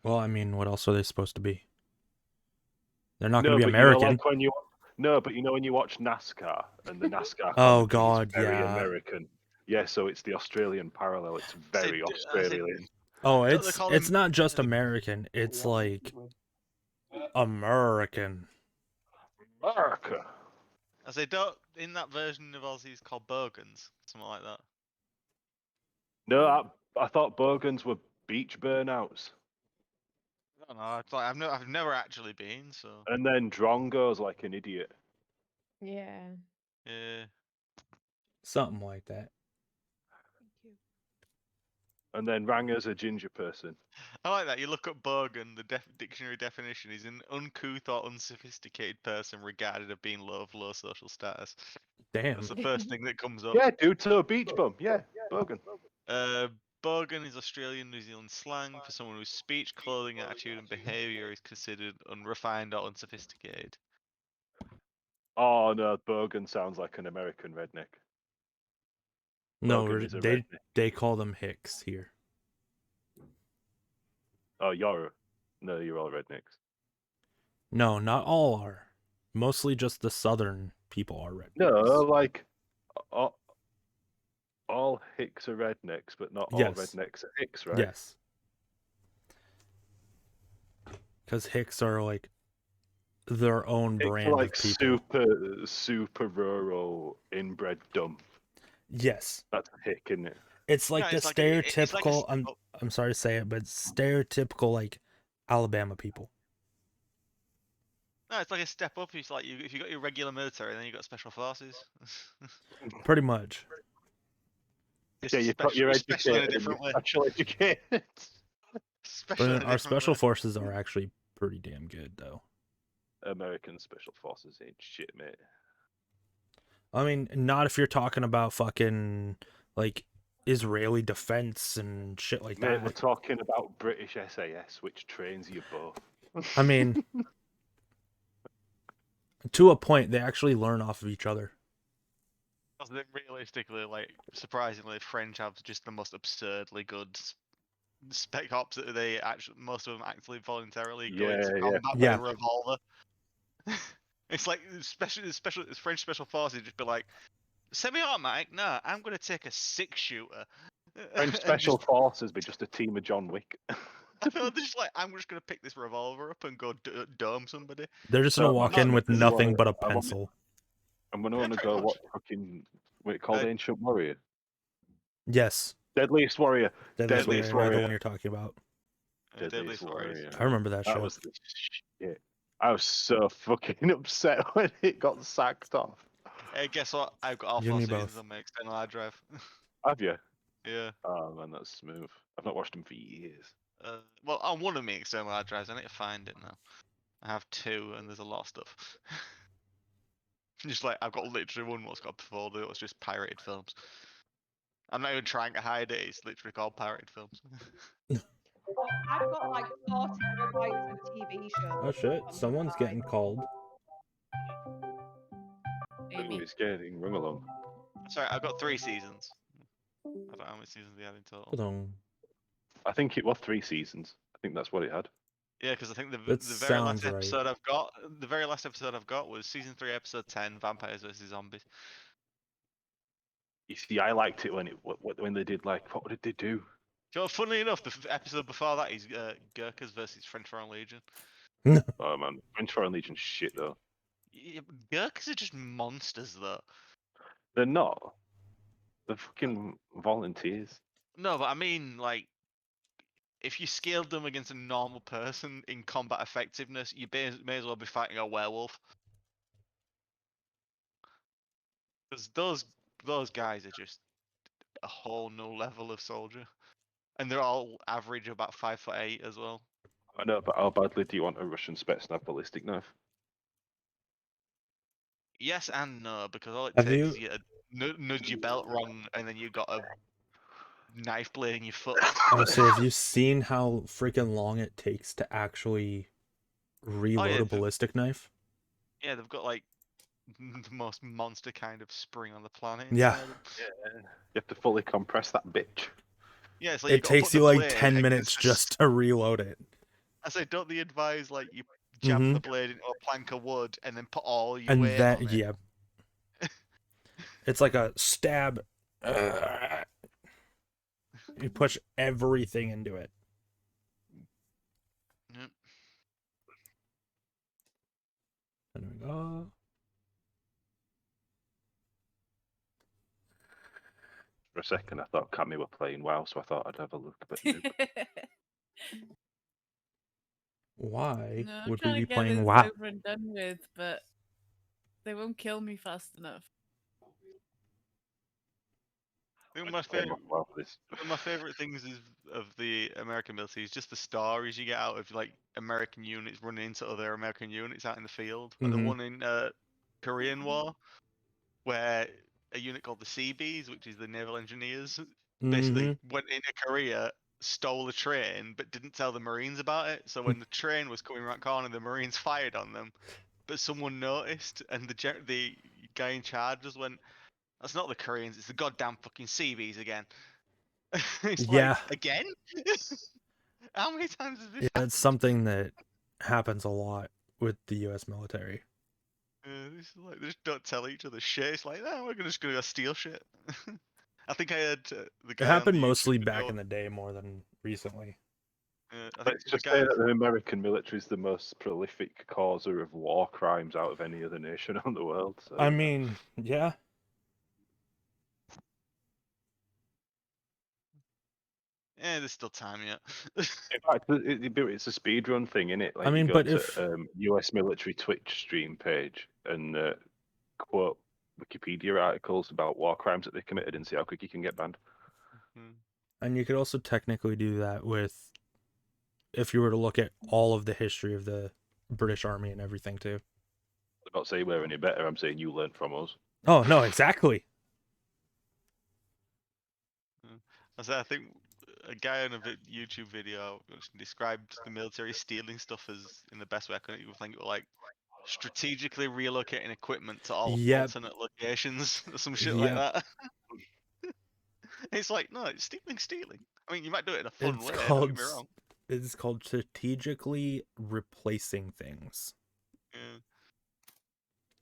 Well, I mean, what else are they supposed to be? They're not going No, to be but you know, American. like when you no, but you know when you watch NASCAR and the NASCAR Oh commentary is God, very yeah. American. Yeah, so it's the Australian parallel. It's very I said, Australian. Oh, don't they call it's him? not just American. It's like American. America. I say, don't in that version of Aussie, it's called Bogans, something like that. No, I thought bogans were beach burnouts, I don't know. It's like I've never actually been, so and then Drongo's like an idiot. Yeah. yeah. Something like that. Thank you. And then Ranger's a ginger person. I like that. You look up Bogan, the dictionary definition is an uncouth or unsophisticated person regarded as being low of low social status. Damn. That's the first thing that comes up. Yeah, dude, to a beach bum. Yeah, bogan. Bogan is Australian New Zealand slang for someone whose speech, clothing, attitude, and behaviour is considered unrefined or unsophisticated. Oh no, bogan sounds like an American redneck. No, Bogan is a they redneck. they call them Hicks here. Oh, no, you're all rednecks. No, not all are. Mostly just the southern people are rednecks. No, like all Hicks are rednecks, but not all Yes. rednecks are Hicks, right? Yes. Because Hicks are like their own Hicks brand are like of people. super rural inbred dumb. Yes. That's a hick, isn't it? It's like No, the it's like a stereotypical step up. I'm sorry to say it, but stereotypical like Alabama people. No, it's like a step up. It's like if you got your regular military, then you got special forces. Pretty much. Yeah, you're especially in a educated. different way. Actually educated. Especially in But a our different special way. forces are actually pretty damn good though. American special forces ain't shit, mate. I mean, not if you're talking about fucking like Israeli defense and shit like Mate, that. we're talking about British SAS, which trains you both. I mean, to a point, they actually learn off of each other. Realistically, like surprisingly, French have just the most absurdly good spec ops that they actually most of them actually voluntarily go into combat with Yeah. a revolver. It's like special French special forces just be like semi-automatic. No, I'm gonna take a 6-shooter. French special forces be just a team of John Wick. They're just like, I'm just gonna pick this revolver up and go dome somebody. They're just gonna walk in with nothing but a pencil. I'm gonna want to go watch fucking what it called Ancient Warrior. Yes. Deadliest Warrior. Deadliest Warrior. I know the one you're talking about. Deadliest Warrior. I remember that show. That was the shit. I was so fucking upset when it got sacked off. Hey, guess what? I've got all You 4 and me seasons both. on my external hard drive. Have you? Yeah. Oh man, that's smooth. I've not watched them for years. Well, on one of my external hard drives, I need to find it now. I have 2, and there's a lot of stuff. Just like I've got literally one what's got before the it's just pirated films. I'm not even trying to hide it. It's literally called pirated films. I've got like 40 gigabytes of TV shows. Oh shit! Someone's getting called. Ooh, he's getting rung along. Sorry, I've got 3 seasons. I don't know how many seasons we had in total. Hold on. I think it was 3 seasons. I think that's what it had. Yeah, because I think the That very last sounds right. episode I've got, the very last episode I've got was season 3, episode 10, Vampires vs Zombies. You see, I liked it when they did like what did they do? So funnily enough, the episode before that is Gurkhas versus French Foreign Legion. Oh man, French Foreign Legion shit though. Yeah, Gurkhas are just monsters though. They're not. They're fucking volunteers. No, but I mean like, if you scaled them against a normal person in combat effectiveness, you may as well be fighting a werewolf. Because those guys are just a whole new level of soldier, and they're all average about 5'8" as well. I know, but how badly do you want a Russian Spetsnaz ballistic knife? Yes and no, because all it Have takes is you to nudge your belt wrong, and then you've got a knife blade in your foot. Honestly, have you seen how freaking long it takes to actually reload a ballistic knife? Yeah, they've got like the most monster kind of spring on the planet. Yeah. You have to fully compress that bitch. Yeah, it's like It takes you like 10 minutes just to reload it. I say, don't they advise like you jam Mm-hmm. the blade into a plank of wood and then put all your And weight that, on it? yeah, it's like a stab. You push everything into it. Yep. There we go. For a second, I thought Cammy were playing WoW, so I thought I'd have a look. But nope. Why No, I'm would we trying be to get playing this WoW? over and done with, but they won't kill me fast enough. I think I'm my playing favorite, WoW for this. one of my favorite things is of the American military is just the stories you get out of like American units running into other American units out in the field. Like the Mhm. one in Korean War, where a unit called the Seabees, which is the naval engineers, basically Mhm. went into Korea, stole a train, but didn't tell the Marines about it. So when the train was coming around the corner, the Marines fired on them, but someone noticed, and the guy in charge just went, "That's not the Koreans, it's the goddamn fucking Seabees again." It's Yeah. like, again? How many times has this Yeah, happened? it's something that happens a lot with the U.S. military. This is like, they just don't tell each other shit. It's like, no, we're just gonna go steal shit. I think I heard the It guy on the happened mostly YouTube back video. in the day more than recently. I think Let's the just guy. say that the American military is the most prolific causer of war crimes out of any other nation on the world. So, I mean, yeah. There's still time yet. in fact, it's a speedrun thing, isn't it? I Like you mean, go but to if US military Twitch stream page and quote Wikipedia articles about war crimes that they committed and see how quick you can get banned. and you could also technically do that with if you were to look at all of the history of the British Army and everything too. I'm not saying we're any better. I'm saying you learned from us. Oh no, exactly. I think a guy on a YouTube video described the military stealing stuff as in the best way I could even think, like strategically relocating equipment to all Yep. alternate locations or some shit like Yep. that. It's like, no, it's stealing. I mean, you might do it in a fun It's way, don't called get me wrong. it's called strategically replacing things. Yeah.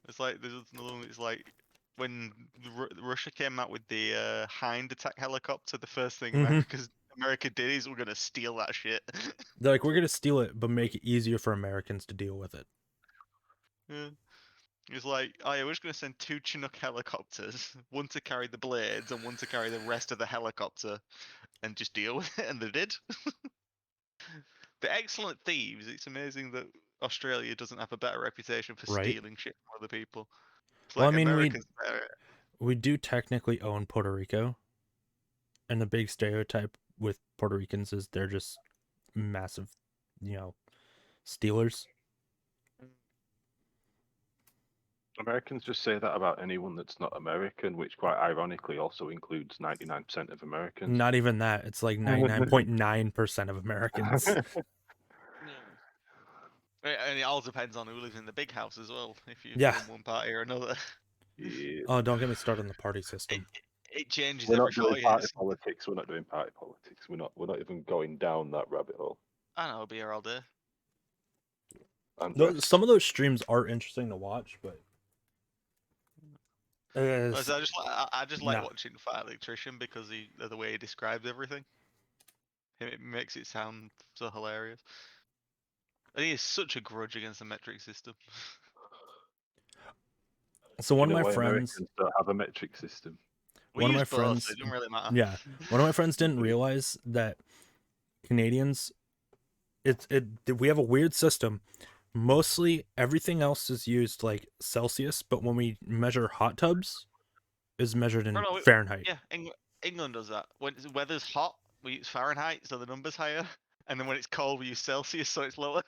It's like there's another one. It's like when Russia came out with the Hind attack helicopter. The first thing Mhm. America did is we're gonna steal that shit. They're like, we're gonna steal it, but make it easier for Americans to deal with it. Yeah. It's like, oh yeah, we're just gonna send 2 Chinook helicopters, one to carry the blades and one to carry the rest of the helicopter, and just deal with it. And they did. They're excellent thieves. It's amazing that Australia doesn't have a better reputation for Right. stealing shit from other people. It's Well, like I mean, America's better. we do technically own Puerto Rico, and the big stereotype with Puerto Ricans is they're just massive, stealers. Americans just say that about anyone that's not American, which quite ironically also includes 99% of Americans. Not even that. It's like 99.9% of Americans. And it all depends on who lives in the big house as well. If you're Yeah. from one party or another, Yeah. Oh, don't get me started on the party system. it changes We're every not doing 4 party years. politics. We're not doing party politics. We're not even going down that rabbit hole. I know, I'll be here all day. Some of those streams are interesting to watch, but I just like nah. watching Fat Electrician because the way he describes everything. It makes it sound so hilarious. And he is such a grudge against the metric system. So Do one you of know my why friends, Americans don't have a metric system? We one of use my both, so friends, it doesn't really matter. yeah, one of my friends didn't realize that Canadians, we have a weird system. Mostly everything else is used like Celsius, but when we measure hot tubs, is measured in No, Fahrenheit. yeah, England does that. When the weather's hot, we use Fahrenheit, so the number's higher, and then when it's cold, we use Celsius, so it's lower.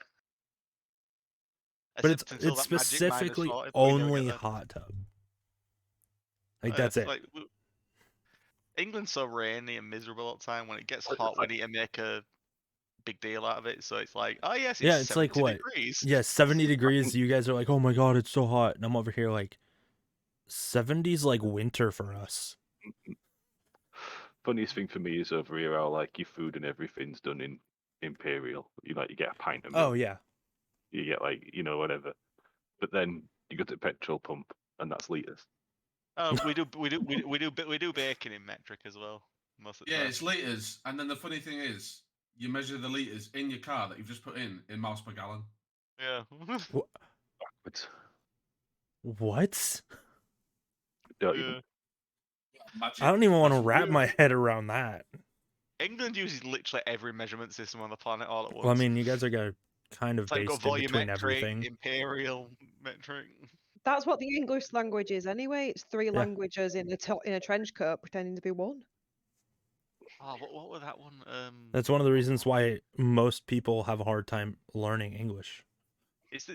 But Except until it's that magic -40, specifically but we never get only there. hot tub. Like Yeah, that's it's it. like England's so rainy and miserable all the time. When it gets hot, we need to make a big deal out of it. So it's like, oh yes, it's Yeah, it's like 70 what? degrees. Yeah, 70 degrees. You guys are like, oh my god, it's so hot, and I'm over here like, 70's like winter for us. Funniest thing for me is over here how like your food and everything's done in imperial. You like you get a pint of milk. Oh yeah. You get like whatever. But then you go to the petrol pump and that's liters. Oh, we do bacon in metric as well most of the Yeah, time. it's liters, and then the funny thing is, you measure the liters in your car that you've just put in miles per gallon. Yeah. But What? don't Yeah. even. Magic. I don't even want to That's wrap my real. head around that. England uses literally every measurement system on the planet all at once. Well, I mean, you guys are kind of it's like got based in between volumetric, everything. imperial, metric. That's what the English language is anyway. It's three Yeah. languages in a trench coat pretending to be one. Oh, what was that one? That's one of the reasons why most people have a hard time learning English. It's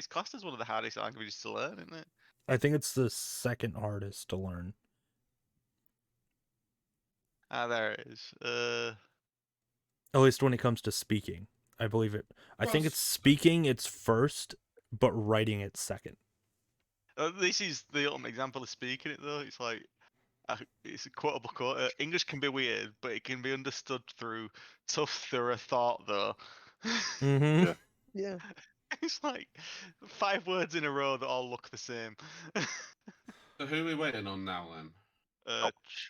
classed as one of the hardest languages to learn, isn't it? I think it's the second hardest to learn. Ah, there it is. At least when it comes to speaking. I believe it. I think it's speaking it's first, but writing it's second. This is the ultimate example of speaking it though. It's like it's a quotable quote. English can be weird, but it can be understood through tough, thorough thought though. Mm-hmm. Yeah. Yeah. It's like 5 words in a row that all look the same. So who are we waiting on now then?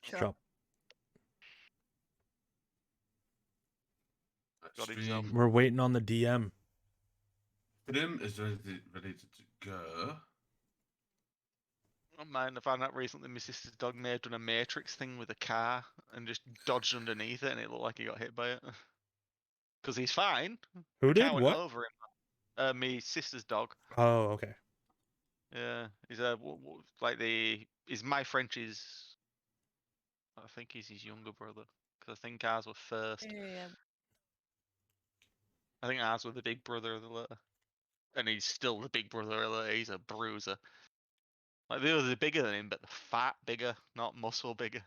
Chop. Got himself. Stream. We're waiting on the DM. Tim is ready to go. I don't mind. I found out recently my sister's dog may have done a Matrix thing with a car and just dodged underneath it, and it looked like he got hit by it. Because he's fine. Who The did car went what? over him. My sister's dog. Oh, okay. Yeah, he's is my French's. I think he's his younger brother. Because I think ours were first. Yeah. I think ours were the big brother of the litter. And he's still the big brother of the litter. He's a bruiser. Like the others are bigger than him, but the fat bigger, not muscle bigger.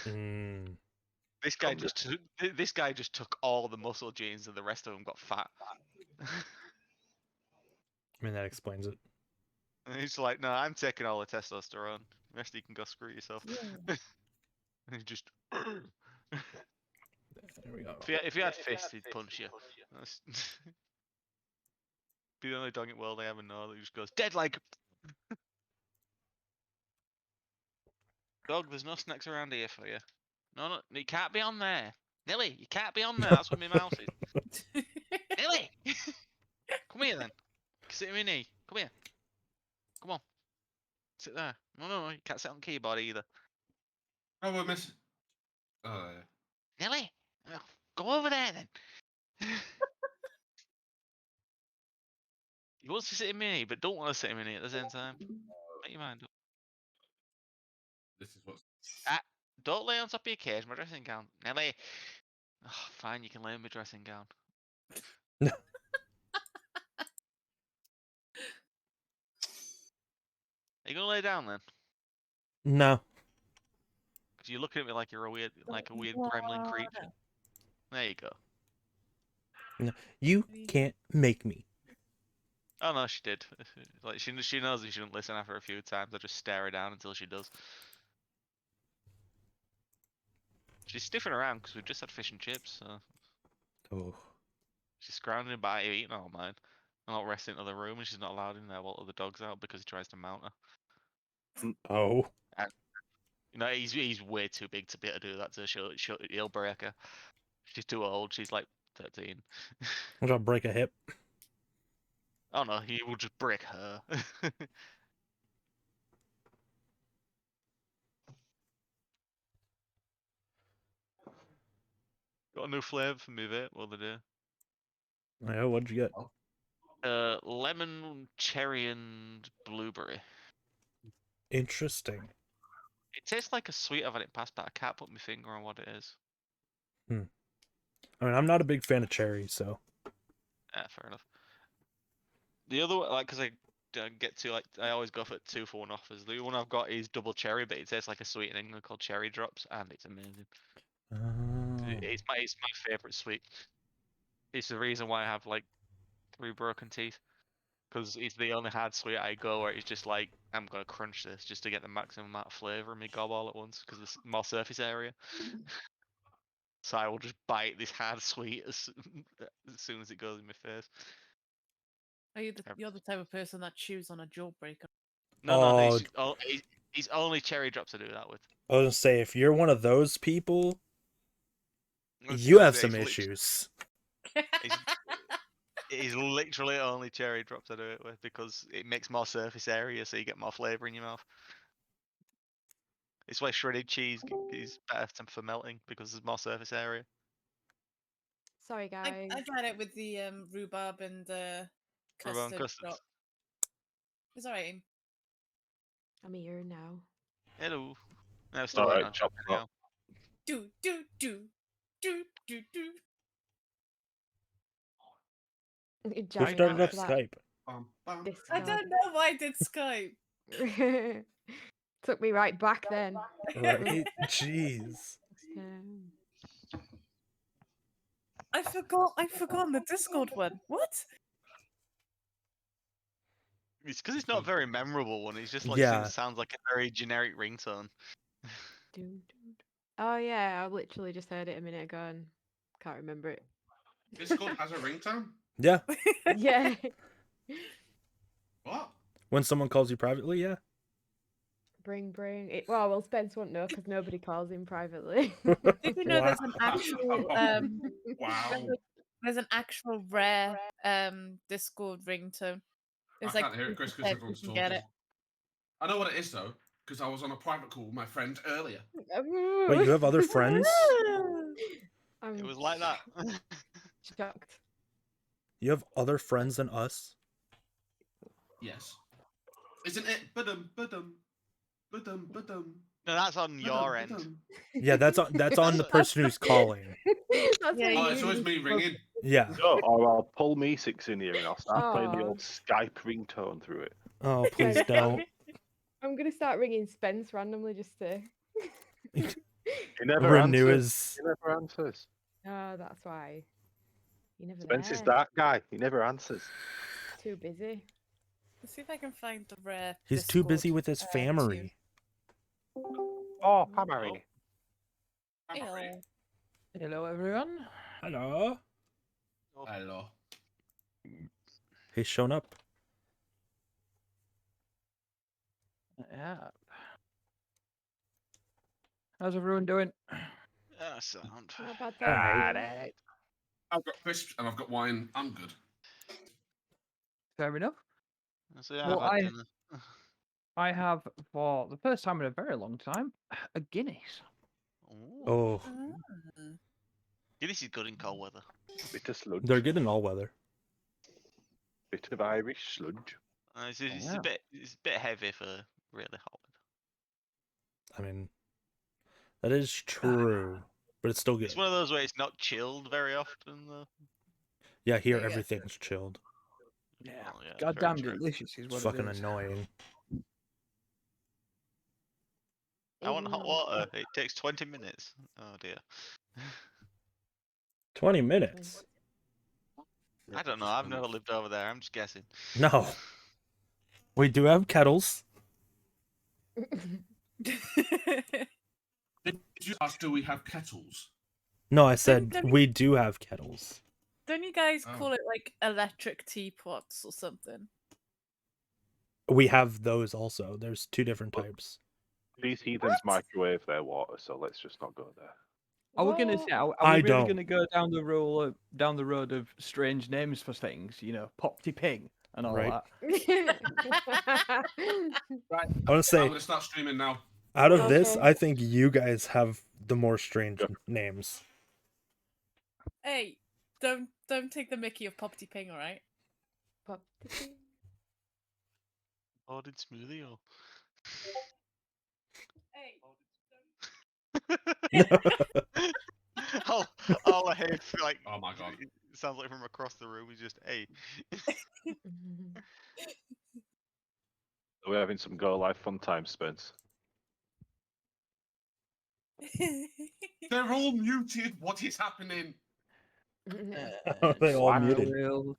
Mm. This guy just took all the muscle genes, and the rest of them got fat. I mean, that explains it. And he's like, "No, I'm taking all the testosterone. The rest of you can go screw yourself." Yeah. And he just. There we go. If he had fists, he'd punch you. That's... Be the only dog in the world I ever know that just goes dead like. Dog, there's no snacks around here for you. No, you can't be on there. Nilly, you can't be on there. That's where my mouse is. Nilly! Come here then. Sit in my knee. Come here. Come on. Sit there. No, you can't sit on the keyboard either. Oh, we're missing. Oh, yeah. Nilly! Go over there then. He wants to sit in my knee, but don't want to sit in my knee at the same time. Make your mind up. This is what's. Don't lay on top of your cage, my dressing gown. Nelly! Oh, fine, you can lay on my dressing gown. Are you gonna lay down then? No. Because you're looking at me like you're a weird gremlin creature. There you go. You can't make me. Oh no, she did. Like she knows that she shouldn't listen after a few times. I just stare her down until she does. She's sniffing around because we've just had fish and chips, so Oh. she's scrounging by eating all mine. I'm not resting in the other room, and she's not allowed in there while other dog's out because he tries to mount her. Oh. You know, he's way too big to be able to do that. So he'll break her. She's too old. She's like 13. I'll break a hip. Oh no, he will just break her. Got a new flavour for me, vape. What they do? Yeah, what'd you get? Lemon, cherry, and blueberry. Interesting. It tastes like a sweet. I've had it past, but I can't put my finger on what it is. I mean, I'm not a big fan of cherry, so. Yeah, fair enough. The other, like, because I get to, like, I always go for 2 for 1 offers. The one I've got is double cherry, but it tastes like a sweet in England called Cherry Drops, and it's amazing. Oh. It's my favorite sweet. It's the reason why I have like 3 broken teeth, because it's the only hard sweet I go where it's just like I'm gonna crunch this just to get the maximum amount of flavor in my gob all at once because there's more surface area. So I will just bite this hard sweet as soon as it goes in my face. Are you you're the type of person that chews on a jawbreaker? No, Oh. he's only cherry drops to do that with. I was gonna say, if you're one of those people, That's you have it, some it's issues. It's literally only cherry drops I do it with because it makes more surface area, so you get more flavour in your mouth. It's why shredded cheese is better for melting because there's more surface area. Sorry, guys. I got it with the rhubarb and Rhubarb and custard custards. drop. It's alright. I'm here now. Hello. No, still Alright, waiting on chop chopping it up. now. Do. Who Jamming started out up to that Skype? Bum, bum. Discord. I don't know why I did Skype. Took me right back then. Right? Jeez. I've forgotten the Discord one. What? It's because it's not a very memorable one. It's just like Yeah. sounds like a very generic ringtone. Oh yeah, I literally just heard it a minute ago and can't remember it. Discord has a ringtone? Yeah. Yeah. What? When someone calls you privately, yeah. Bring it. Well, Spence won't know because nobody calls him privately. Did you know Wow. there's an actual Wow. there's an actual rare Discord ringtone. It's I like can't hear it, Chris, 50 because cents, you everyone's can talking. get it. I know what it is, though, because I was on a private call with my friend earlier. Wait, you have other friends? It was like that. Shocked. You have other friends than us? Yes. Isn't it? Ba-dum, ba-dum, ba-dum, ba-dum. No, that's on your end. ba-dum. Yeah, that's on the person who's calling. That's Yeah, what Oh, you it's always usually me ringing. Yeah. No, or I'll pull me six in here and I'll start playing the Aw. old Skype ringtone through it. Oh, please don't. I'm gonna start ringing Spence randomly just to. He never Renew answers. his. He never answers. Oh, that's why. You never Spence is there. that guy. He never answers. Too busy. Let's see if I can find the rare. He's too busy Discord, with his tune. family. Oh, Hammery. Ew. Hello, everyone. Hello. Hello. He's shown up. Yeah. How's everyone doing? Sound. Not bad, thank you. Alright. I've got crisps and I've got wine. I'm good. Fair enough. So yeah, Well, I've had dinner. I have, for the first time in a very long time, a Guinness. Ooh. Oh, Guinness is good in cold weather. Bit of sludge. they're good in all weather. Bit of Irish sludge. It's Yeah. a bit heavy for really hot weather. I mean, that is true, but it's still good. It's one of those where it's not chilled very often though. Yeah, here Yeah. everything's chilled. Yeah. Oh, yeah, Goddamn very true. delicious is It's what fucking it is. annoying. I want hot Even- water. It takes 20 minutes. Oh dear. 20 minutes. I don't know. I've never lived over there. I'm just guessing. No. We do have kettles. Did you ask, do we have kettles? No, I said Don't you- we do have kettles. Don't you guys Oh. call it like electric teapots or something? We have those also. There's two different types. These heathens microwave their water, so let's just not go there. Are we gonna What? say? Are I we really don't. gonna go down the road of strange names for things? You know, Popty Ping and all Right. that. Right. I want to I'm say, going to start streaming now. out of this, Okay. I think you guys have the more strange names. Hey, don't take the Mickey of Popty Ping, alright? Pop the thing. Ordered smoothie or? Hey. all I hear is like, Oh my god. it sounds like from across the room. He's just, hey. We're having some go live fun time, Spence. They're all muted. What is happening? They all I muted. will-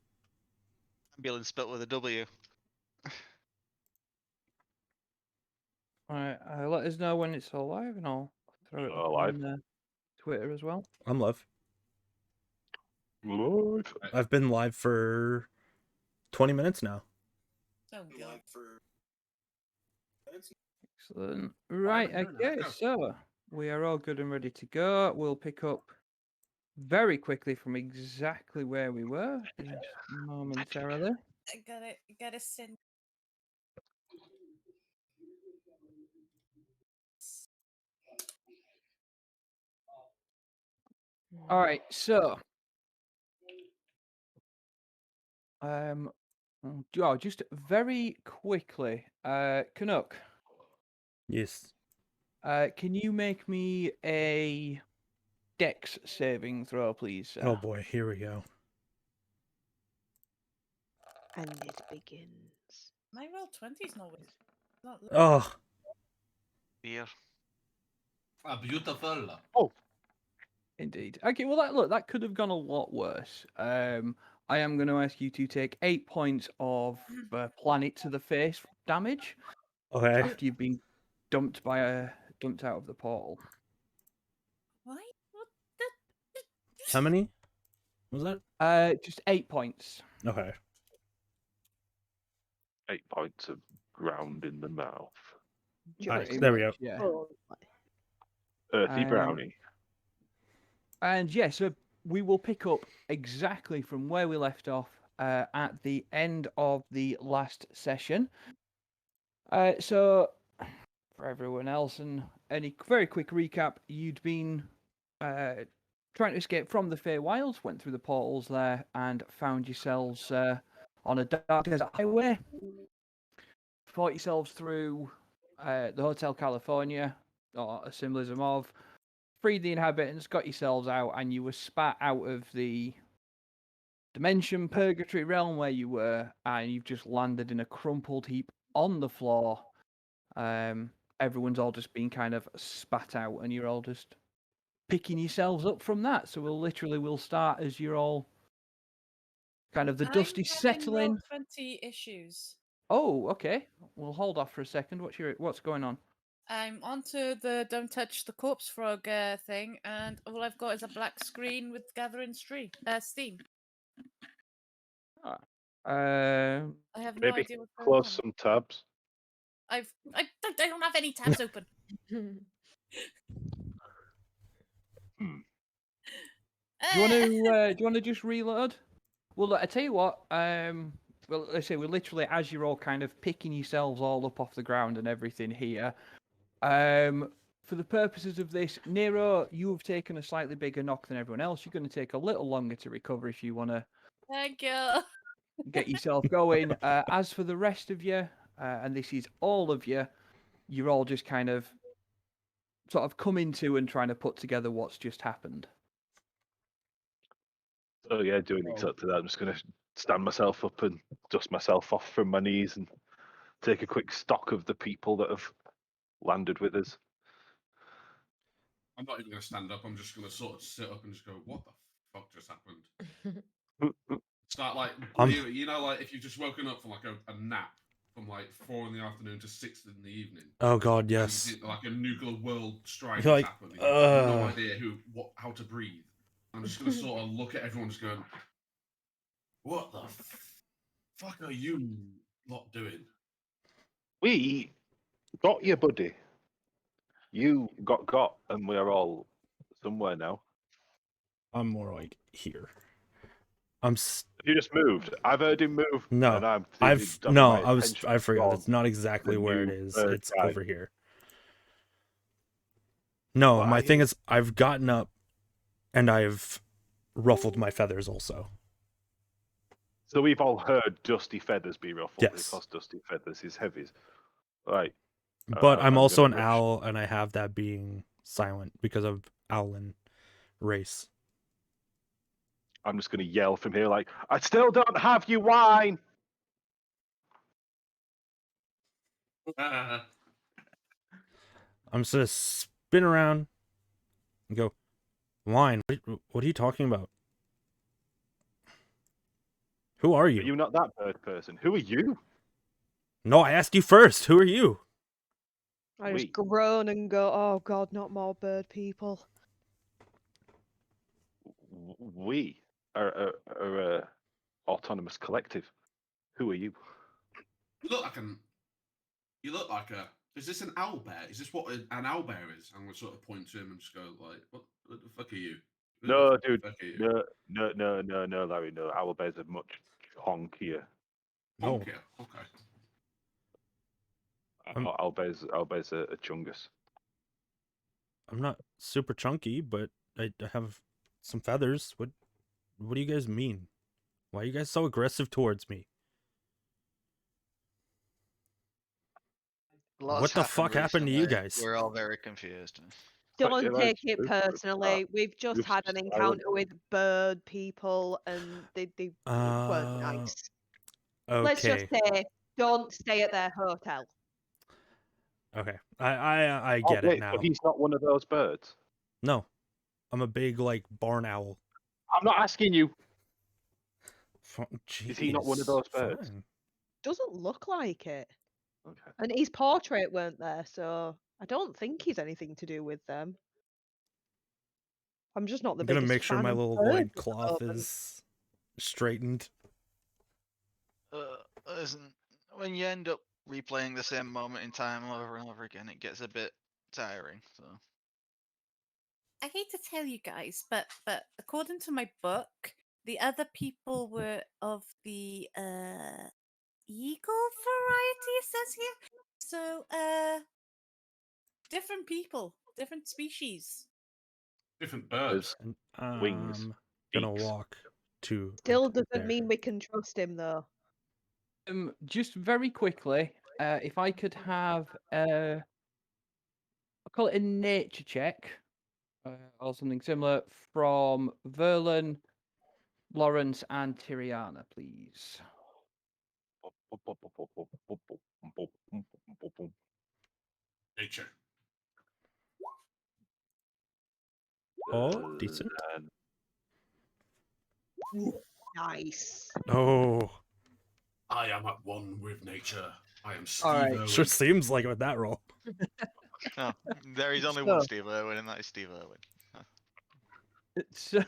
Ambulance spelled with a W. Alright, let us know when it's all live and I'll throw it All up live. on Twitter as well. I'm live. Live. I've been live for 20 minutes now. Oh god. Excellent. Right, been doing okay, that, go. so we are all good and ready to go. We'll pick up very quickly from exactly where we were just momentarily. I gotta send. All right, so just very quickly, Canuck, Yes. can you make me a Dex saving throw, please, sir? Oh boy, here we go. And it begins. My roll 20's not. Oh, Beer. Ah, beautiful. Indeed. Okay, well, that could have gone a lot worse. I am going to ask you to take 8 points of planet to the face damage okay. after you've been dumped out of the portal. Why? What the? How many was that? Just 8 points. Okay. 8 points of ground in the mouth. Nice. Pretty There we go. much, yeah. Oh, Earthy brownie. And yeah, so we will pick up exactly from where we left off at the end of the last session. So, for everyone else, and any very quick recap, you'd been trying to escape from the Feywilds, went through the portals there, and found yourselves on a dark desert highway. Fought yourselves through the Hotel California, or a symbolism of, freed the inhabitants, got yourselves out, and you were spat out of the dimension purgatory realm where you were, and you've just landed in a crumpled heap on the floor. Everyone's all just been kind of spat out, and you're all just picking yourselves up from that. So we'll start as you're all kind of the dust is I'm having settling. roll 20 issues. Oh, okay. We'll hold off for a second. What's going on? I'm onto the don't touch the corpse frog thing, and all I've got is a black screen with gathering steam. Uh, I have no Maybe idea what's going close on. some tabs. I don't have any tabs open. Do you want to just reload? Well, look, I tell you what. Well, let's say we're literally as you're all kind of picking yourselves all up off the ground and everything here. For the purposes of this, Nero, you have taken a slightly bigger knock than everyone else. You're going to take a little longer to recover if you want to Thank you. get yourself going. As for the rest of you, and this is all of you, you're all just kind of sort of coming to and trying to put together what's just happened. Oh yeah, doing exactly that. I'm just going to stand myself up and dust myself off from my knees and take a quick stock of the people that have landed with us. I'm not even going to stand up. I'm just going to sort of sit up and just go, what the fuck just happened? Start like, you know, like if you've just woken up from like a nap from like 4 in the afternoon to 6 in the evening. Oh god, And yes. you think, like a nuclear world strike You're has like, happened. You have no idea how to breathe. I'm just going to sort of look at everyone just going, what the fuck are you lot doing? We got you, buddy. You got, and we're all somewhere now. I'm more like here. I'm You just moved. I've heard him move. no. And I'm I I forgot. That's not exactly where it new is. bird It's guy. over here. No, Why? my thing is I've gotten up and I've ruffled my feathers also. So we've all heard Dusty Feathers be ruffled Yes. because Dusty Feathers is heavies. Right. But I'm also an gonna rush. owl and I have that being silent because of OWLIN race. I'm just going to yell from here like, I still don't have you wine! I'm just gonna spin around and go, wine. What are you talking about? Who are Are you? you not that bird person? Who are you? No, I asked you first. Who are you? I just We. groan and go, oh god, not more bird people. We are a autonomous collective. Who are you? You look like an. You look like a. Is this an owlbear? Is this what an owlbear is? I'm gonna sort of point to him and just go like, "What the fuck are you? Who No, the dude. fuck are you?" No, Larry. No, owlbears are much chonkier. No, Honk, yeah. Okay. Owlbears are chungus. I'm not super chunky, but I have some feathers. What do you guys mean? Why are you guys so aggressive towards me? What the fuck happened to you guys? We're all very confused. Don't you're take like, it personally. We've just you're had an silent. encounter with bird people, and they weren't nice. Let's just Okay. say, don't stay at their hotel. Okay. I Oh, get it wait, now. so he's not one of those birds. No. I'm a big like barn owl. I'm not asking you. Jeez, Is he not one of those birds? fine. Doesn't look like it. Okay. And his portrait weren't there, so I don't think he's anything to do with them. I'm just not the I'm gonna biggest make sure fan my of little birds at the loincloth moment. is straightened. Listen, when you end up replaying the same moment in time over and over again, it gets a bit tiring. So I hate to tell you guys, but according to my book, the other people were of the eagle variety, it says here. So different people, different species. Different birds. There's And wings, I'm gonna beaks. walk to Still like, doesn't there. mean we can trust him, though. Just very quickly, if I could have, I'll call it a nature check, or something similar from Verlin, Lawrence, and Tiriana, please. Nature. Oh, decent. Nice. Oh, I am at one with nature. I am Steve All right. Irwin. sure seems like it with that roll. oh, there is only So- one Steve Irwin, and that is Steve Irwin. So,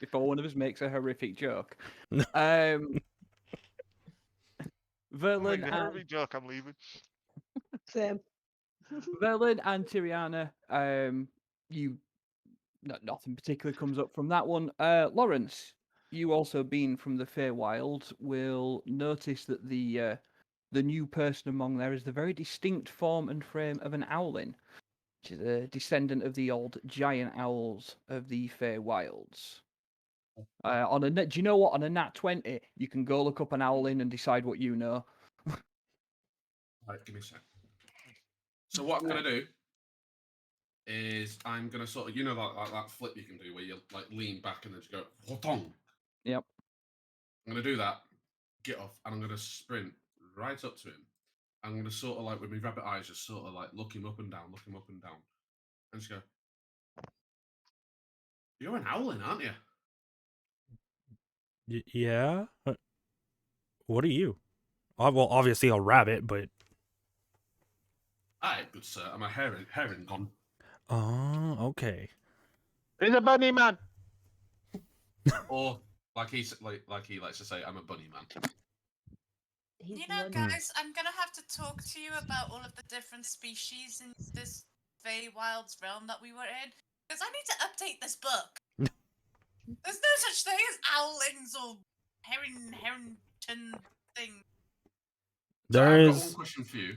before one of us makes a horrific joke. No. Verlin Make a and horrific joke. I'm leaving. Same. Verlin and Tiriana, nothing particular comes up from that one. Lawrence, you also being from the Feywild, will notice that the new person among there is the very distinct form and frame of an owlin, which is a descendant of the old giant owls of the Feywilds. Do you know what? On a nat 20, you can go look up an owlin and decide what you know. Right, give me a sec. So what I'm gonna do is I'm gonna sort of, you know, like that flip you can do where you like lean back and then just go "Hotong." Yep. I'm gonna do that, get off, and I'm gonna sprint right up to him. I'm gonna sort of like with my rabbit eyes, just sort of like look him up and down, and just go, "You're an owlin, aren't you?" Yeah. What are you? Well, obviously a rabbit, but Aye, good sir. I'm a herring gone. oh, okay. He's a bunny man. Or like he likes to say, I'm a bunny man. You know, guys, I'm gonna have to talk to you about all of the different species in this Feywild's realm that we were in, because I need to update this book. There's no such thing as owlings or Harrington thing. So There I've got one is. question for you.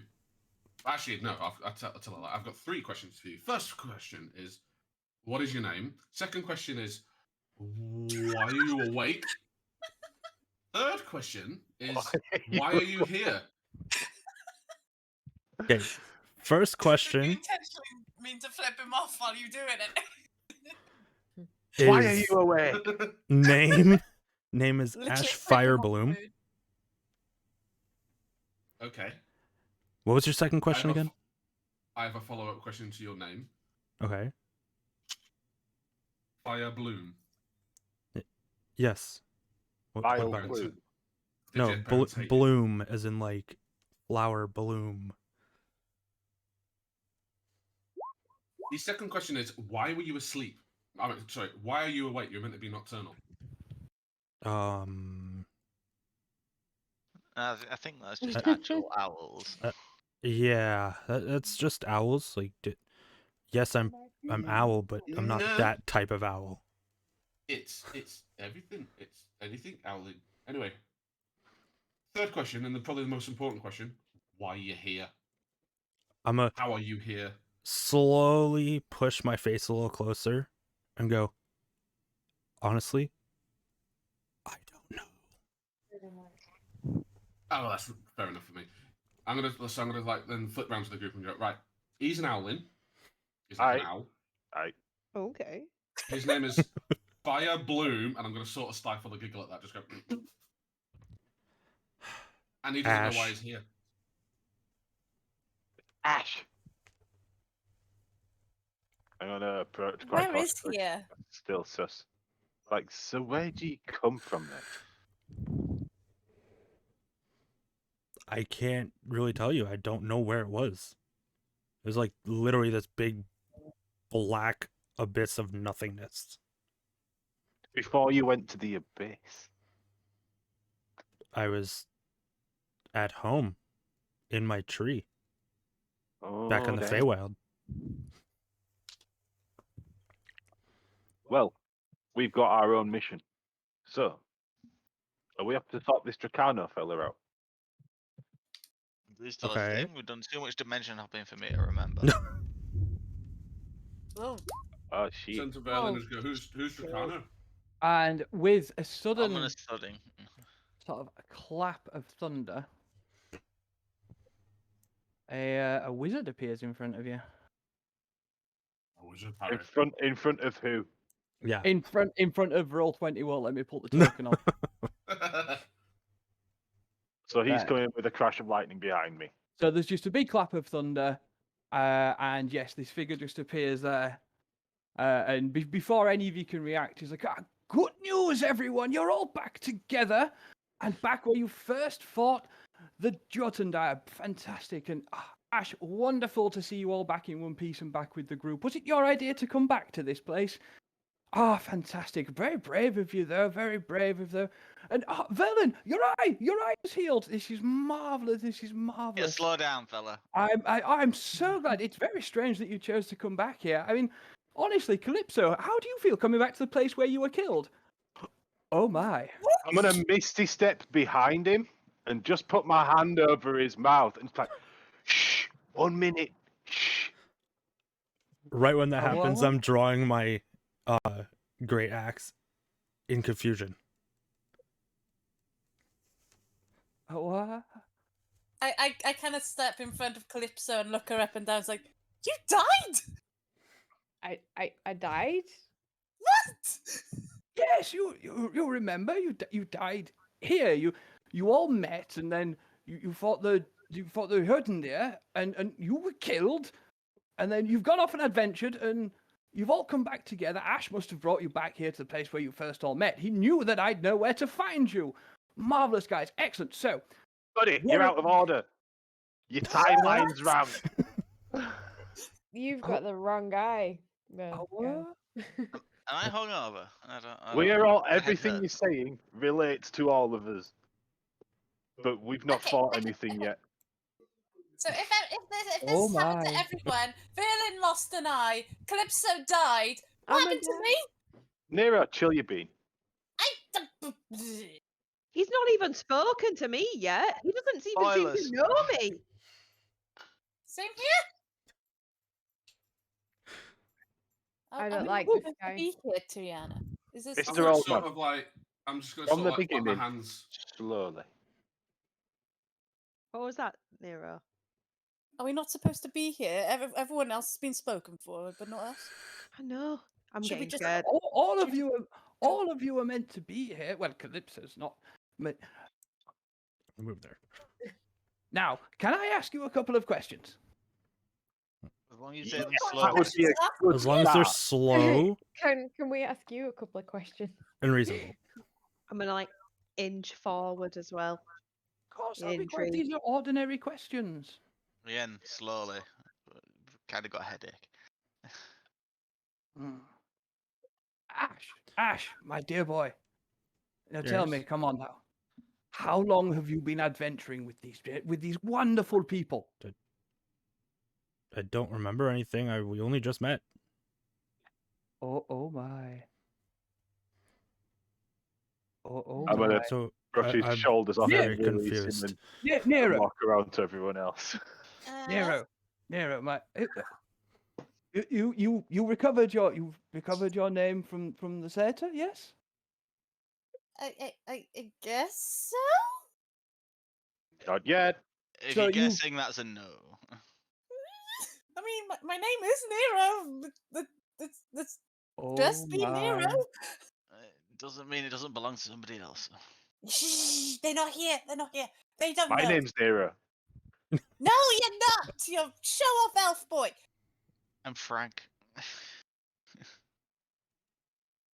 Actually, no, I'll tell a lie. I've got 3 questions for you. First question is, what is your name? Second question is, why are you awake? Third question is, why are you here? Okay. First Did you question intentionally mean to flip him off while you're doing it? is Why are you awake? name is Literally Ash flip him off Firebloom. the mood. Okay. What was your second question I have a again? I have a follow-up question to your name. Okay. Fire Bloom. Yes. What Vile about it? blue. Did No, your parents hate you? bloom as in like flower bloom. The second question is, why were you asleep? I mean, sorry, why are you awake? You're meant to be nocturnal. I think that's just actual owls. Yeah, that's just owls. Like, yes, I'm owl, but I'm not that type of owl. It's everything. It's anything owling. Anyway, third question, and probably the most important question: why are you here? How are you here? Slowly push my face a little closer and go, honestly, I don't know. Oh, that's fair enough for me. I'm gonna like then flip round to the group and go, right, he's an owlin. He's like an owl. Aye. Okay. His name is Fire Bloom, and I'm gonna sort of stifle a giggle at that. Just go. And he doesn't know why he's here. Ash. I'm gonna approach quite Where is cautiously. here? Still sus. Like, so where'd you come from then? I can't really tell you. I don't know where it was. It was like literally this big black abyss of nothingness. Before you went to the abyss. I was at home in my tree. Back in the Feywild. Well, we've got our own mission. So, are we have to sort this Dracano fella out? Is still a thing? We've done too much dimension hopping for me to remember. Oh. Oh, shit. Send to Berlin and go, who's Dracano? And with a sudden I'm gonna study. sort of a clap of thunder, a wizard appears in front of you. A wizard In front of who? Yeah. In front of Roll20. Well, let me pull the token off. So he's There. coming with a crash of lightning behind me. So there's just a big clap of thunder, and yes, this figure just appears there. And before any of you can react, he's like, good news, everyone! You're all back together, and back where you first fought the Jotundire. Fantastic. And Ash, wonderful to see you all back in one piece and back with the group. Was it your idea to come back to this place? Fantastic. Very brave of you, though. Very brave of you. And, Velen, your eye is healed. This is marvelous. This is marvelous. Yeah, slow down, fella. I'm so glad. It's very strange that you chose to come back here. I mean, honestly, Calypso, how do you feel coming back to the place where you were killed? Oh, my. I'm going to misty step behind him and just put my hand over his mouth and it's like, shh, 1 minute, shh. Right when that happens, I'm drawing my great axe in confusion. What? I kind of step in front of Calypso and look her up and down. It's like, you died? I died? What? Yes, you remember you died here. You all met and then you fought the Hurdendir and you were killed, and then you've gone off and adventured and you've all come back together. Ash must have brought you back here to the place where you first all met. He knew that I'd know where to find you. Marvelous, guys. Excellent. So, buddy, you're out of order. Your timeline's wrong. You've got the wrong guy. Oh, Am I hungover? We're all, everything you're saying relates to all of us. But we've not fought anything yet. So if this happened to everyone, Verlin lost an eye, Calypso died, what happened to me? Nero, chill your bean. He's not even spoken to me yet. He doesn't even seem to know me. Same here. I don't like this guy. Be here, Triana. Is this Mr. Oldman? Sort of like, I'm just going to From sort the of like put my beginning, hands slowly. What was that, Nero? Are we not supposed to be here? Everyone else has been spoken for, but not us. I know. I'm Should we getting just- scared. all of you are meant to be here. Well, Calypso's not. I'll move there. Now, can I ask you a couple of questions? As long as you say them That would be a good As long as they're start. slow Can we ask you a couple of questions? and reasonable. I'm gonna like inch forward as well. Of course, that'll be great. These are ordinary questions. Again, slowly. Kind of got a headache. Ash, my dear boy. Now tell me, Yes? come on now. How long have you been adventuring with these wonderful people? I don't remember anything. We only just met. Oh my. Oh I'm gonna my. So brush his I'm shoulders off Yeah. very and release him confused. and Nero, walk around to everyone else. Nero, my. You recovered your name from the satyr, yes? I guess so. Not yet. If So you're you guessing, that's a no. I mean, my name is Nero. That's Oh just be my. Nero. It doesn't mean it doesn't belong to somebody else. Shh, they're not here. They're not here. They don't My know. name's Nero. No, you're not. You're show off elf boy. I'm Frank.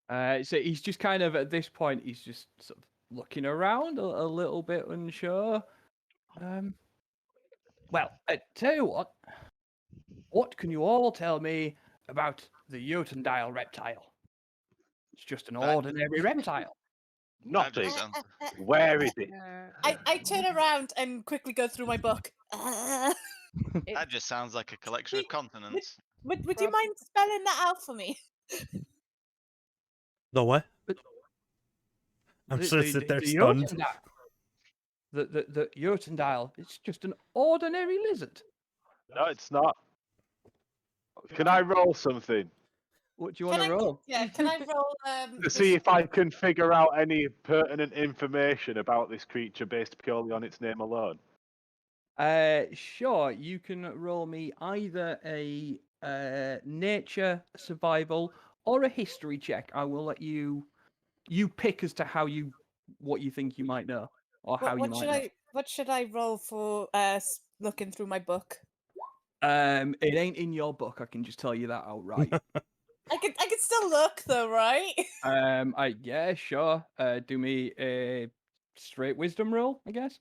So he's just kind of at this point he's just sort of looking around a little bit unsure. Well, I tell you what can you all tell me about the Jotundile reptile? It's just an That- ordinary reptile. That Nothing. just sounds. Where is it? I turn around and quickly go through my book. That just sounds like a collection of continents. Would you mind spelling that out for me? The what? But I'm the, just the, sit the, there the stunned. Jotundile, the Jotundile, it's just an ordinary lizard. No, it's not. Can I roll something What do you want to roll? Yeah, can I roll to see if I can figure out any pertinent information about this creature based purely on its name alone? Sure. You can roll me either a nature, survival, or a history check. I will let you pick as to what you think you might know or how you might know. What should I roll for looking through my book? It ain't in your book. I can just tell you that outright. I could still look though, right? Yeah, sure. Do me a straight wisdom roll, I guess.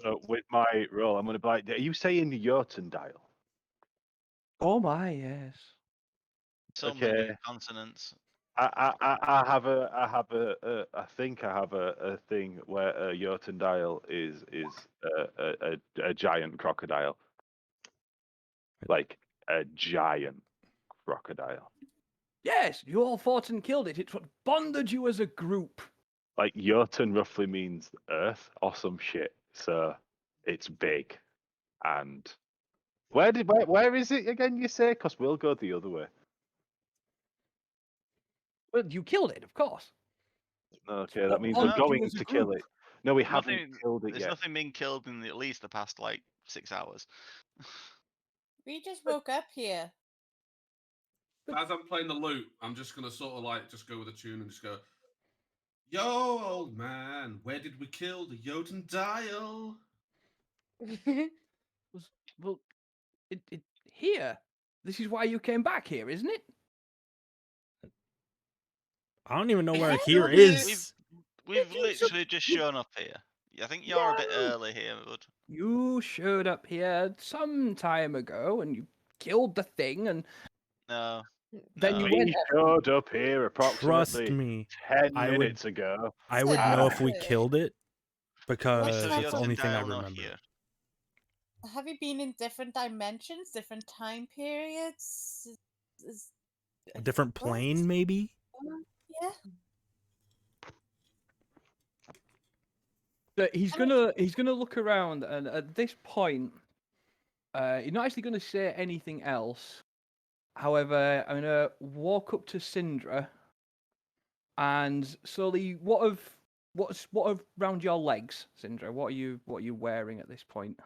So with my roll, I'm going to be like, are you saying Jotundile? Oh my, yes. So Okay. many consonants. I think I have a thing where a Jotundile is a giant crocodile, like a giant crocodile. Yes, you all fought and killed it. It's what bonded you as a group. Like Jotun roughly means earth or some shit, so it's big. And where is it again? You say? Because we'll go the other way. Well, you killed it, of course. Okay, what that means we're bonded you going as a to kill group. it. No, we haven't Nothing. killed it There's yet. nothing being killed in at least the past like 6 hours. We just woke up here. As I'm playing the lute, I'm just gonna sort of like just go with a tune and just go, "Yo, old man, where did we kill the Jotundile?" Well, it here. This is why you came back here, isn't it? I don't even know where Yeah, here we've- is. We've you literally just shown up here. I think you're a bit No. early here, bud. You showed up here some time ago and you killed the thing, and No. then you No. went We off. showed up here Trust approximately me, 10 I would- minutes ago. I would Ah. know if we killed it because Mr. that's the only thing I Jotundile not remember. here. Have you been in different dimensions, different time periods? A different plane, maybe? Yeah. So he's gonna look around, and at this point, he's not actually gonna say anything else. However, I'm gonna walk up to Syndra, and slowly, what's around your legs, Syndra? What are you wearing at this point?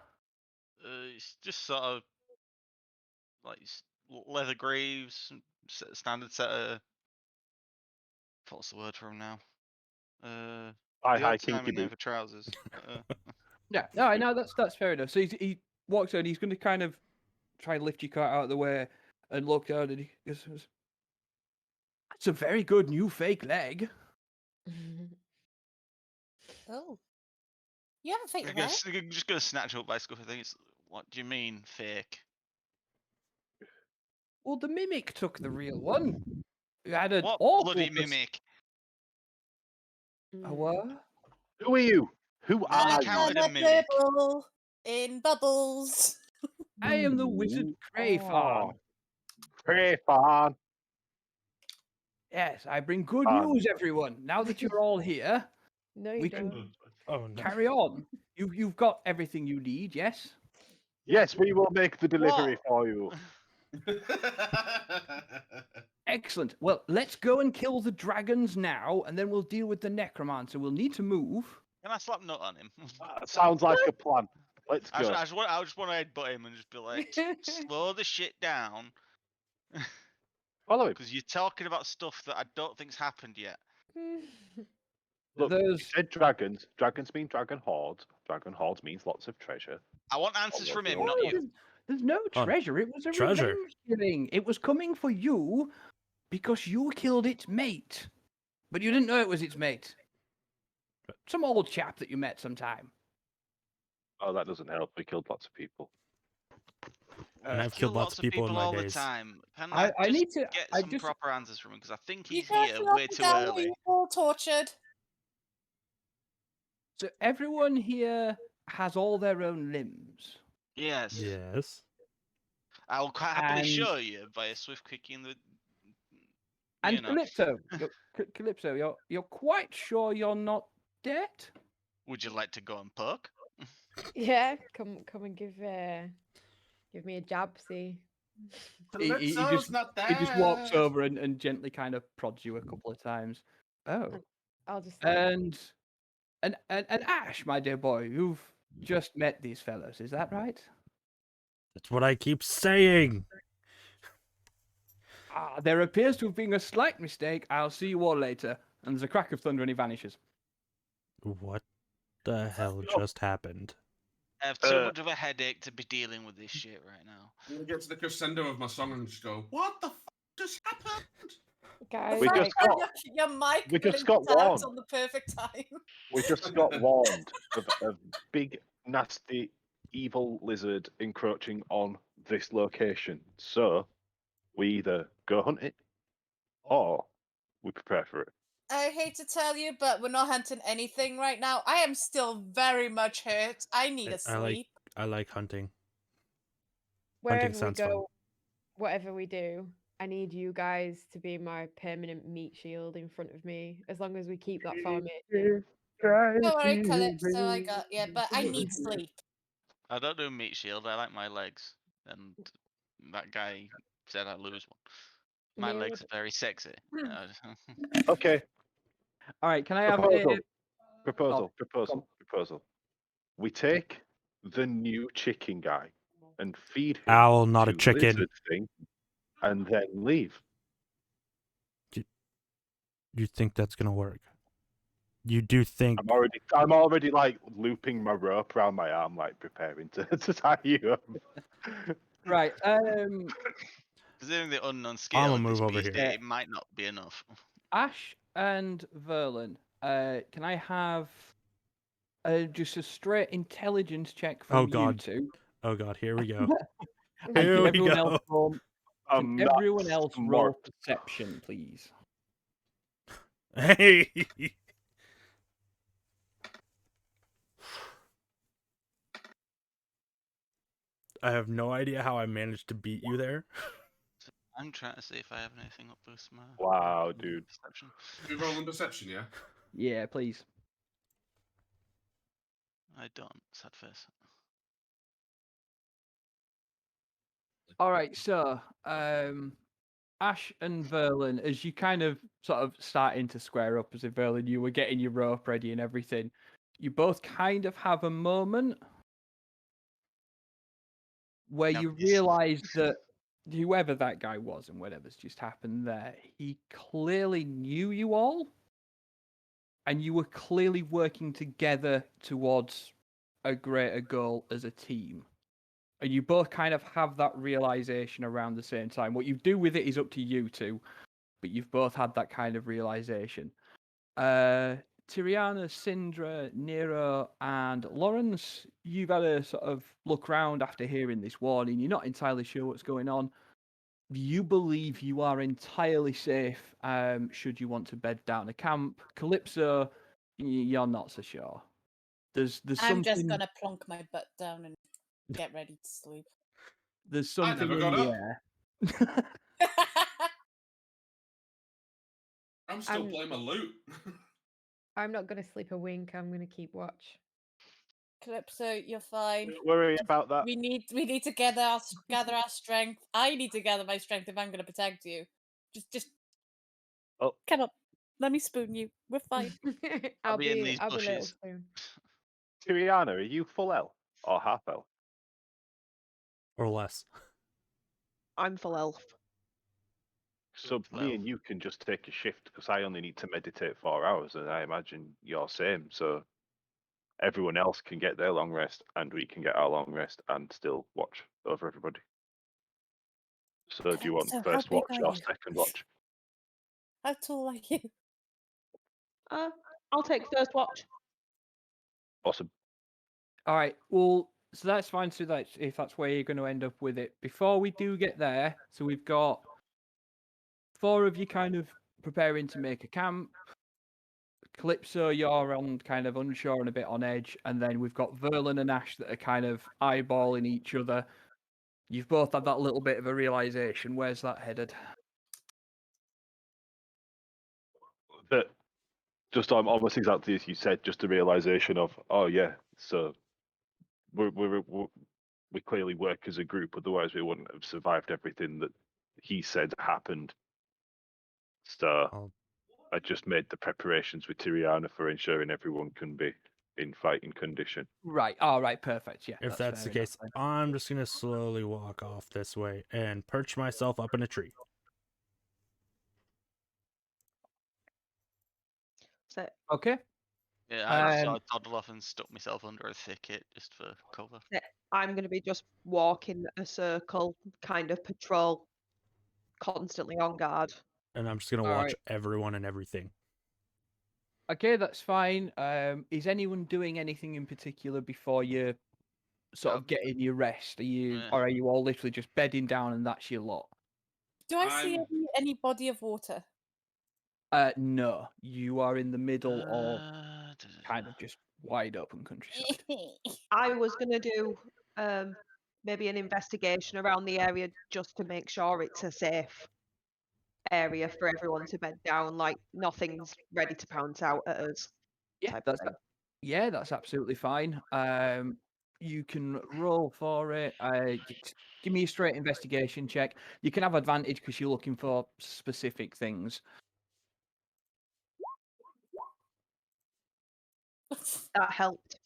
It's just sort of like leather greaves, standard set of. What's the word for them now? The Hi, old kinky timey name boot. for trousers. Yeah, no, that's fair enough. So he walks out, and he's going to kind of try and lift your cart out of the way and look down, and he goes, "That's a very good new fake leg." Oh. You have a fake I'm leg? just gonna snatch up by Scuffy. I think it's. What do you mean fake? Well, the mimic took the real one. You had an What awful bloody mimic? A what? Who are you? Who Not are encountered you? a mimic. purple in bubbles. I am the wizard Crayfarn. Crayfarn. Yes, I bring good Ah. news, everyone. Now that you're all here, No, you we don't. can Oh no. carry on. You've got everything you need, yes? Yes, we will make the delivery for you. Excellent. Well, let's go and kill the dragons now, and then we'll deal with the necromancer. We'll need to move. Can I slap nut on him? Sounds like a plan. Let's I go. just want to headbutt him and just be like, slow the shit down. Follow him. Because you're talking about stuff that I don't think's happened yet. Look, you There's said dragons. Dragons mean dragon hordes. Dragon hordes means lots of treasure. I want answers from him, No, not you. there's no Oh, treasure. It was a treasure. revenge killing. It was coming for you because you killed its mate. But you didn't know it was its mate. Some old chap that you met sometime. Oh, that doesn't help. We killed lots of people. And I've Kill killed lots of people in my all days. the time. Can I just need to. get I some just. proper answers from him? Because I think You he's can't here fill up way the too down where early. you were all tortured. So everyone here has all their own limbs. Yes. Yes. I'll quite happily And- show you by a swift kick in the. And You know, Calypso, Calypso, you're quite sure you're not dead? would you like to go and poke? Yeah, come and give me a jab, see. He Calypso's not there. He just walks over and gently kind of prods you a couple of times. Oh, I'll just and Ash, my dear boy, you've just met these fellows, is that right? That's what I keep saying. Ah, there appears to have been a slight mistake. I'll see you all later. And there's a crack of thunder and he vanishes. What the hell just happened? I have too much of a headache to be dealing with this shit right now. I'm gonna get to the crescendo of my song and just go, "What the fuck just happened?" guys. We like, just got- your mic we just blinked got out warned. on the perfect time. We just got warned of a big, nasty, evil lizard encroaching on this location. So we either go hunt it or we prepare for it. I hate to tell you, but we're not hunting anything right now. I am still very much hurt. I need a sleep. I like hunting. wherever we sounds fun. go, whatever we do, I need you guys to be my permanent meat shield in front of me, as long as we keep that formation. Don't worry, Calypso, I got you, but I need sleep. I don't do meat shield. I like my legs, and that guy said I lose one. My Yeah, legs are very sexy. Okay. All right, can I have Proposal. We take the new chicken guy and feed him Owl, not a to chicken. lizard thing, and then leave. You think that's gonna work? You do think? I'm already like looping my rope around my arm, like preparing to tie you up. Right, Considering the unknown I'ma scale of this move over beast, here. it might not be enough. Ash and Verlin, can I have just a straight intelligence check from Oh, you God. two? Oh god, here we go. And Here can we everyone go. else roll, I'm can not everyone else roll smart. perception, please? Hey. I have no idea how I managed to beat you there. I'm trying to see if I have anything that boosts my Wow, dude. perception. We roll in perception, yeah. Yeah, please. I don't. Sad face. All right, so Ash and Verlin, as you kind of sort of starting to square up as if Verlin, you were getting your rope ready and everything, you both kind of have a moment where Yep. you realize that whoever that guy was and whatever's just happened there, he clearly knew you all, and you were clearly working together towards a greater goal as a team. And you both kind of have that realization around the same time. What you do with it is up to you two, but you've both had that kind of realization. Tiriana, Syndra, Nero, and Lawrence, you've had a sort of look round after hearing this warning. You're not entirely sure what's going on, you believe you are entirely safe. Should you want to bed down a camp, Calypso, you're not so sure. There's I'm something. just gonna plonk my butt down and get ready to sleep. There's I something never in got the up. air. I'm still I'm- playing my loot. I'm not gonna sleep a wink. I'm gonna keep watch. Calypso, you're fine. Don't worry about that. We need to gather our strength. I need to gather my strength if I'm gonna protect you. Just Oh. come on. Let me spoon you. We're fine. I'll be in these I'll be little bushes. spoon. Tiriana, are you full elf or half elf? Or less. I'm full elf. So Full me elf. and you can just take a shift because I only need to meditate 4 hours, and I imagine you're same. So everyone else can get their long rest, and we can get our long rest and still watch over everybody. So do you want So how first big watch are or you? second watch? How tall are you? I'll take first watch. Awesome. All right. Well, so that's fine. So that's if that's where you're going to end up with it. Before we do get there, so we've got 4 of you kind of preparing to make a camp. Calypso, you're on kind of unsure and a bit on edge, and then we've got Verlin and Ash that are kind of eyeballing each other. You've both had that little bit of a realization. Where's that headed? That just almost exactly as you said, just a realization of, oh yeah, so we clearly work as a group, otherwise we wouldn't have survived everything that he said happened. So I'll- I just made the preparations with Tiriana for ensuring everyone can be in fighting condition. Right. All right. Perfect. Yeah. If that's the fair enough case, then. I'm just gonna slowly walk off this way and perch myself up in a tree. So Okay. Yeah, I Um, toddled off and stuck myself under a thicket just for cover. I'm going to be just walking a circle, kind of patrol, constantly on guard. And I'm just gonna All watch right. everyone and everything. Okay, that's fine. Is anyone doing anything in particular before you sort of getting your rest? Are you, or are you all literally just bedding down and that's your lot? Do I see I'm- any body of water? No, you are in the middle of kind of just wide open countryside. I was going to do maybe an investigation around the area just to make sure it's a safe area for everyone to bed down, like nothing's ready to pounce out at us. Yeah, type of thing. that's absolutely fine. You can roll for it. Give me a straight investigation check. You can have advantage because you're looking for specific things. That helped.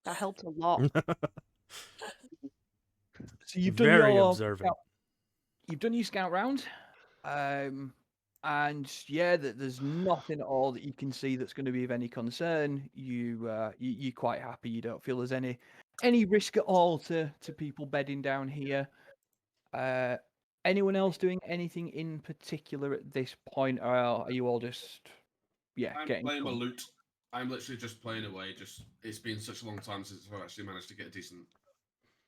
That helped a lot. So you've done Very your observant. you've done your scout round, and yeah, there's nothing at all that you can see that's going to be of any concern. You're quite happy. You don't feel there's any risk at all to people bedding down here. Anyone else doing anything in particular at this point, or are you all just I'm getting playing my going? loot. I'm literally just playing away. Just it's been such a long time since I've actually managed to get a decent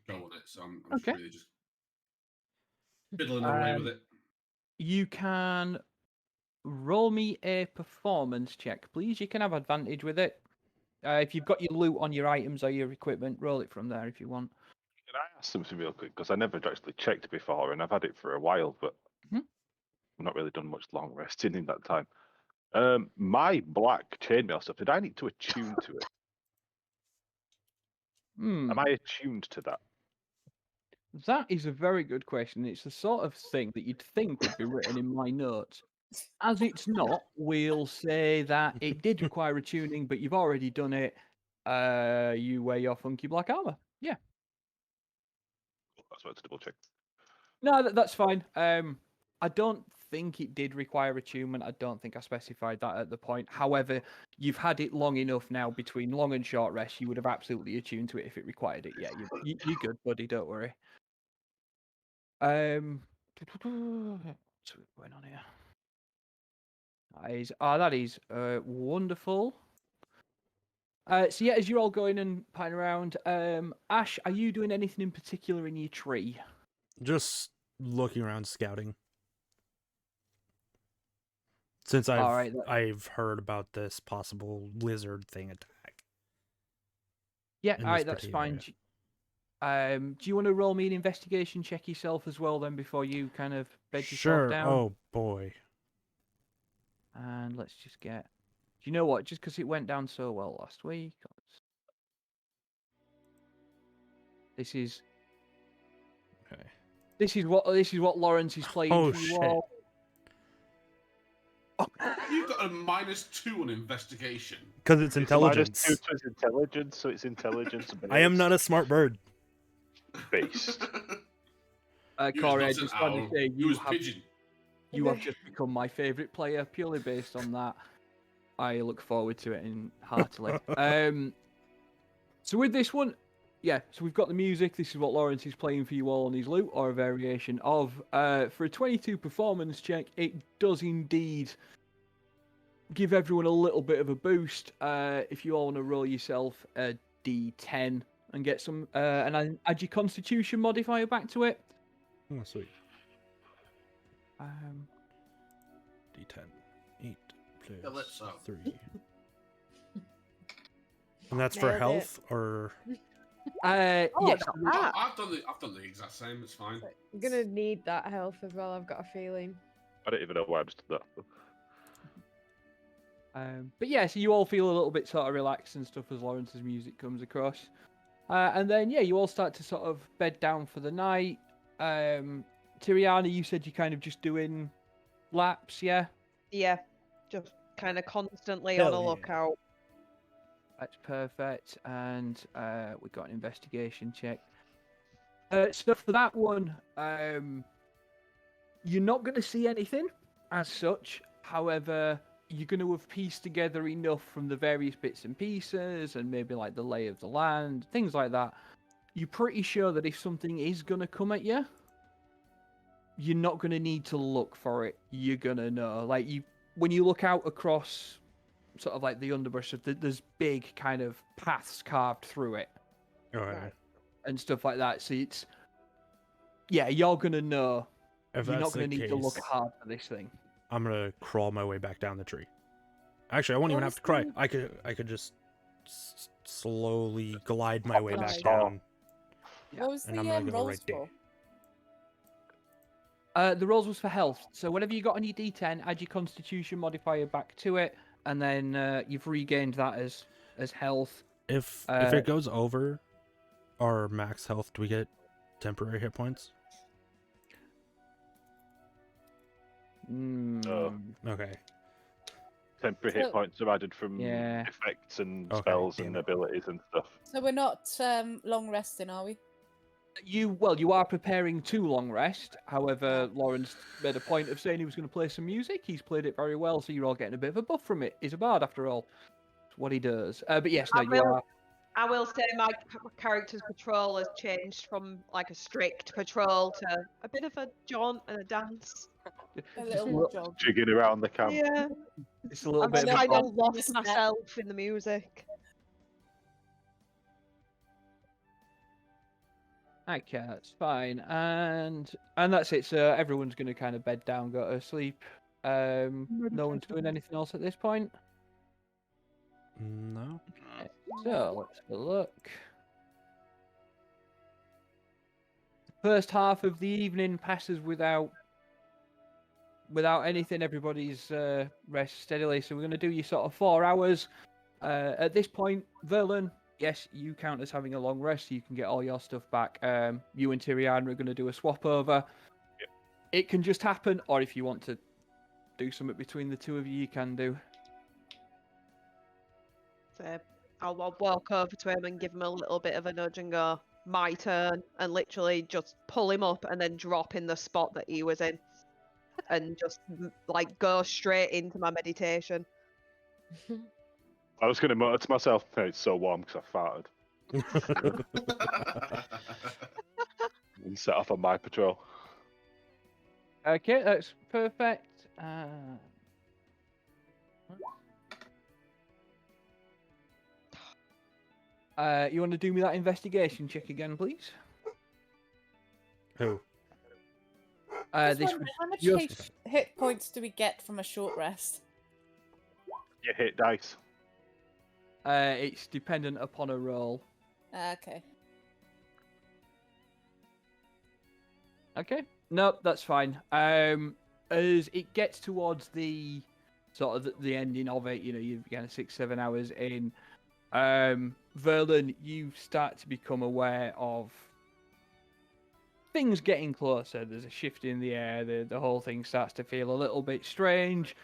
go on it, so I'm Okay. really just fiddling away with Um, it. You can roll me a performance check, please. You can have advantage with it. If you've got your loot on your items or your equipment, roll it from there if you want. Can I ask something real quick? Because I never actually checked before, and I've had it for a while, but Mhm. I've not really done much long resting in that time. My black chainmail stuff, did I need to attune to it? Hmm. Am I attuned to that? That is a very good question. It's the sort of thing that you'd think would be written in my notes. As it's not, we'll say that it did require a tuning, but you've already done it. You wear your funky black armor. Yeah. That's what to double check. No, that's fine. I don't think it did require attunement. I don't think I specified that at the point. However, you've had it long enough now between long and short rest. You would have absolutely attuned to it if it required it. Yeah, you're good, buddy. Don't worry. What's going on here? That is wonderful. So yeah, as you're all going and pining around, Ash, are you doing anything in particular in your tree? Just looking around, scouting. Since All right, I've heard about this possible lizard thing attack. yeah, in all this right, that's particular fine. area. Do you want to roll me an investigation check yourself as well, then, before you kind of bed yourself Sure. down? Oh boy. And let's just get. Do you know what? Just because it went down so well last week, this is Okay. this is what Lawrence is playing Oh for you shit. all. You've got a -2 on investigation. Because it's It's intelligence. -2 to its intelligence, so it's intelligence. I am not a smart bird. Based. You Corey, I was not just an wanted owl. to say You was pigeon. you have just become my favourite player purely based on that. I look forward to it heartily. So with this one, yeah, so we've got the music. This is what Lawrence is playing for you all on his loot, or a variation of. For a 22 performance check, it does indeed give everyone a little bit of a boost. If you all want to roll yourself a D10 and get some, and add your Constitution modifier back to it. Oh, sweet. Um, D10. 8 Yeah, let's, plus 3. And that's for Nailed it. health, or yes, I've done the exact same. It's fine. I'm gonna need that health as well. I've got a feeling. I don't even know why I just did that. but yeah, so you all feel a little bit sort of relaxed and stuff as Lawrence's music comes across. And then, yeah, you all start to sort of bed down for the night. Tiriana, you said you're kind of just doing laps, yeah? Yeah, just kind of constantly Hell on a yeah. lookout. That's perfect. And we got an investigation check. So for that one, you're not going to see anything as such. However, you're going to have pieced together enough from the various bits and pieces and maybe like the lay of the land, things like that. You're pretty sure that if something is going to come at you, you're not going to need to look for it. You're going to know. Like, when you look out across sort of like the underbrush, there's big kind of paths carved through it Alright. and stuff like that. So it's, yeah, you're going to know. If You're not that's the going to need to look case, hard for this thing. I'm gonna crawl my way back down the tree. Actually, I won't even have to cry. I could just slowly glide my way back Glide. down. What was And the I'm gonna go rolls right there. for? The rolls was for health. So whatever you got on your D10, add your Constitution modifier back to it, and then you've regained that as health. If it goes over our max health, do we get temporary hit points? Okay. Temporary hit So- points are added from Yeah. effects and Okay, spells damn and it. abilities and stuff. So we're not long resting, are we? You are preparing to long rest. However, Lawrence made a point of saying he was going to play some music. He's played it very well, so you're all getting a bit of a buff from it. He's a bard after all. It's what he does. But yes, no, you are. I will say my character's patrol has changed from like a strict patrol to a bit of a jaunt and a dance. A Just little jog. Jigging around the camp. Yeah, It's a little I've bit just of a kind bop. of lost Respect. myself in the music. Okay, that's fine. And that's it. So everyone's going to kind of bed down, go to sleep. No one's doing anything else at this point. No. So let's have a look. The first half of the evening passes without anything. Everybody's rest steadily. So we're going to do you sort of 4 hours. At this point, Verlin, yes, you count as having a long rest. So you can get all your stuff back. You and Tiriana are going to do a swap over. Yep. It can just happen, or if you want to do something between the two of you, you can do. So I'll walk over to him and give him a little bit of a nudge and go, my turn, and literally just pull him up and then drop in the spot that he was in. And just like go straight into my meditation. I was going to mutter to myself, "Hey, it's so warm because I farted." And set off on my patrol. Okay, that's perfect. You want to do me that investigation check again, please? Who? Just this wondering, was how much just hit points do we get from a short rest? You hit dice. it's dependent upon a roll. Okay. Okay, no, that's fine. As it gets towards the sort of the ending of it, you know, you're kind of 6-7 hours in. Verlin, you start to become aware of things getting closer. There's a shift in the air. The whole thing starts to feel a little bit strange.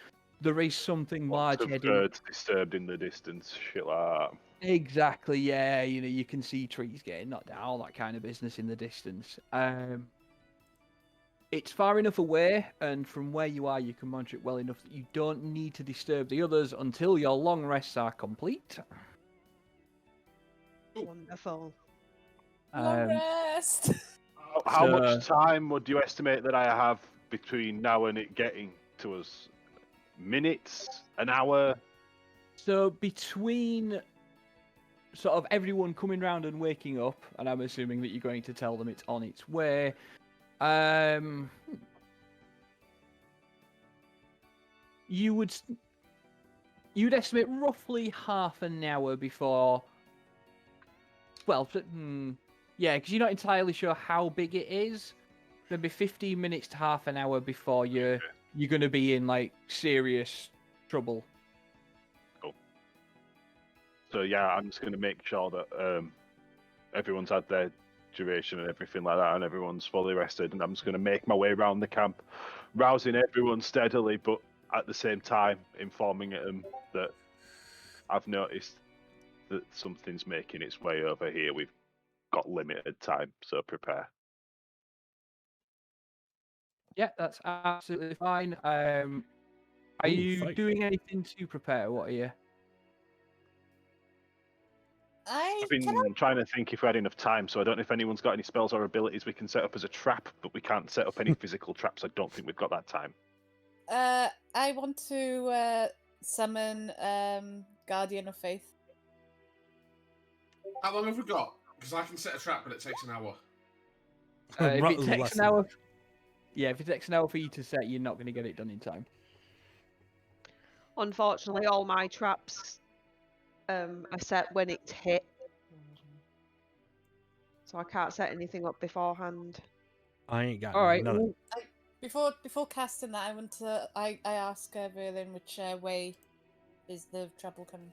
There is something Lots large of heading. birds disturbed in the distance, shit like that. Exactly, yeah. You know, you can see trees getting knocked down, all that kind of business in the distance. It's far enough away, and from where you are, you can monitor it well enough that you don't need to disturb the others until your long rests are complete. Wonderful. Long rest. How So- much time would you estimate that I have between now and it getting to us? Minutes? An hour? So between sort of everyone coming round and waking up, and I'm assuming that you're going to tell them it's on its way. You'd estimate roughly half an hour before. Well, yeah, because you're not entirely sure how big it is. Maybe 15 minutes to half an hour before you're going to be in like serious trouble. So yeah, I'm just going to make sure that everyone's had their duration and everything like that, and everyone's fully rested. And I'm just going to make my way around the camp, rousing everyone steadily, but at the same time informing them that I've noticed that something's making its way over here. We've got limited time, so prepare. Yeah, that's absolutely fine. Are you fight. doing anything to prepare? What are you? I've been trying to think if we had enough time, so I don't know if anyone's got any spells or abilities we can set up as a trap, but we can't set up any physical traps. I don't think we've got that time. I want to summon Guardian of Faith. How long have we got? Because I can set a trap, but it takes an hour. If it takes Less an than hour, yeah, if it takes an hour for you to set, you're not going to get it done in time. Unfortunately, all my traps are set when it's hit, so I can't set anything up beforehand. I ain't got All right. none. Before casting that, I want to. I ask Verlin which way is the trouble coming.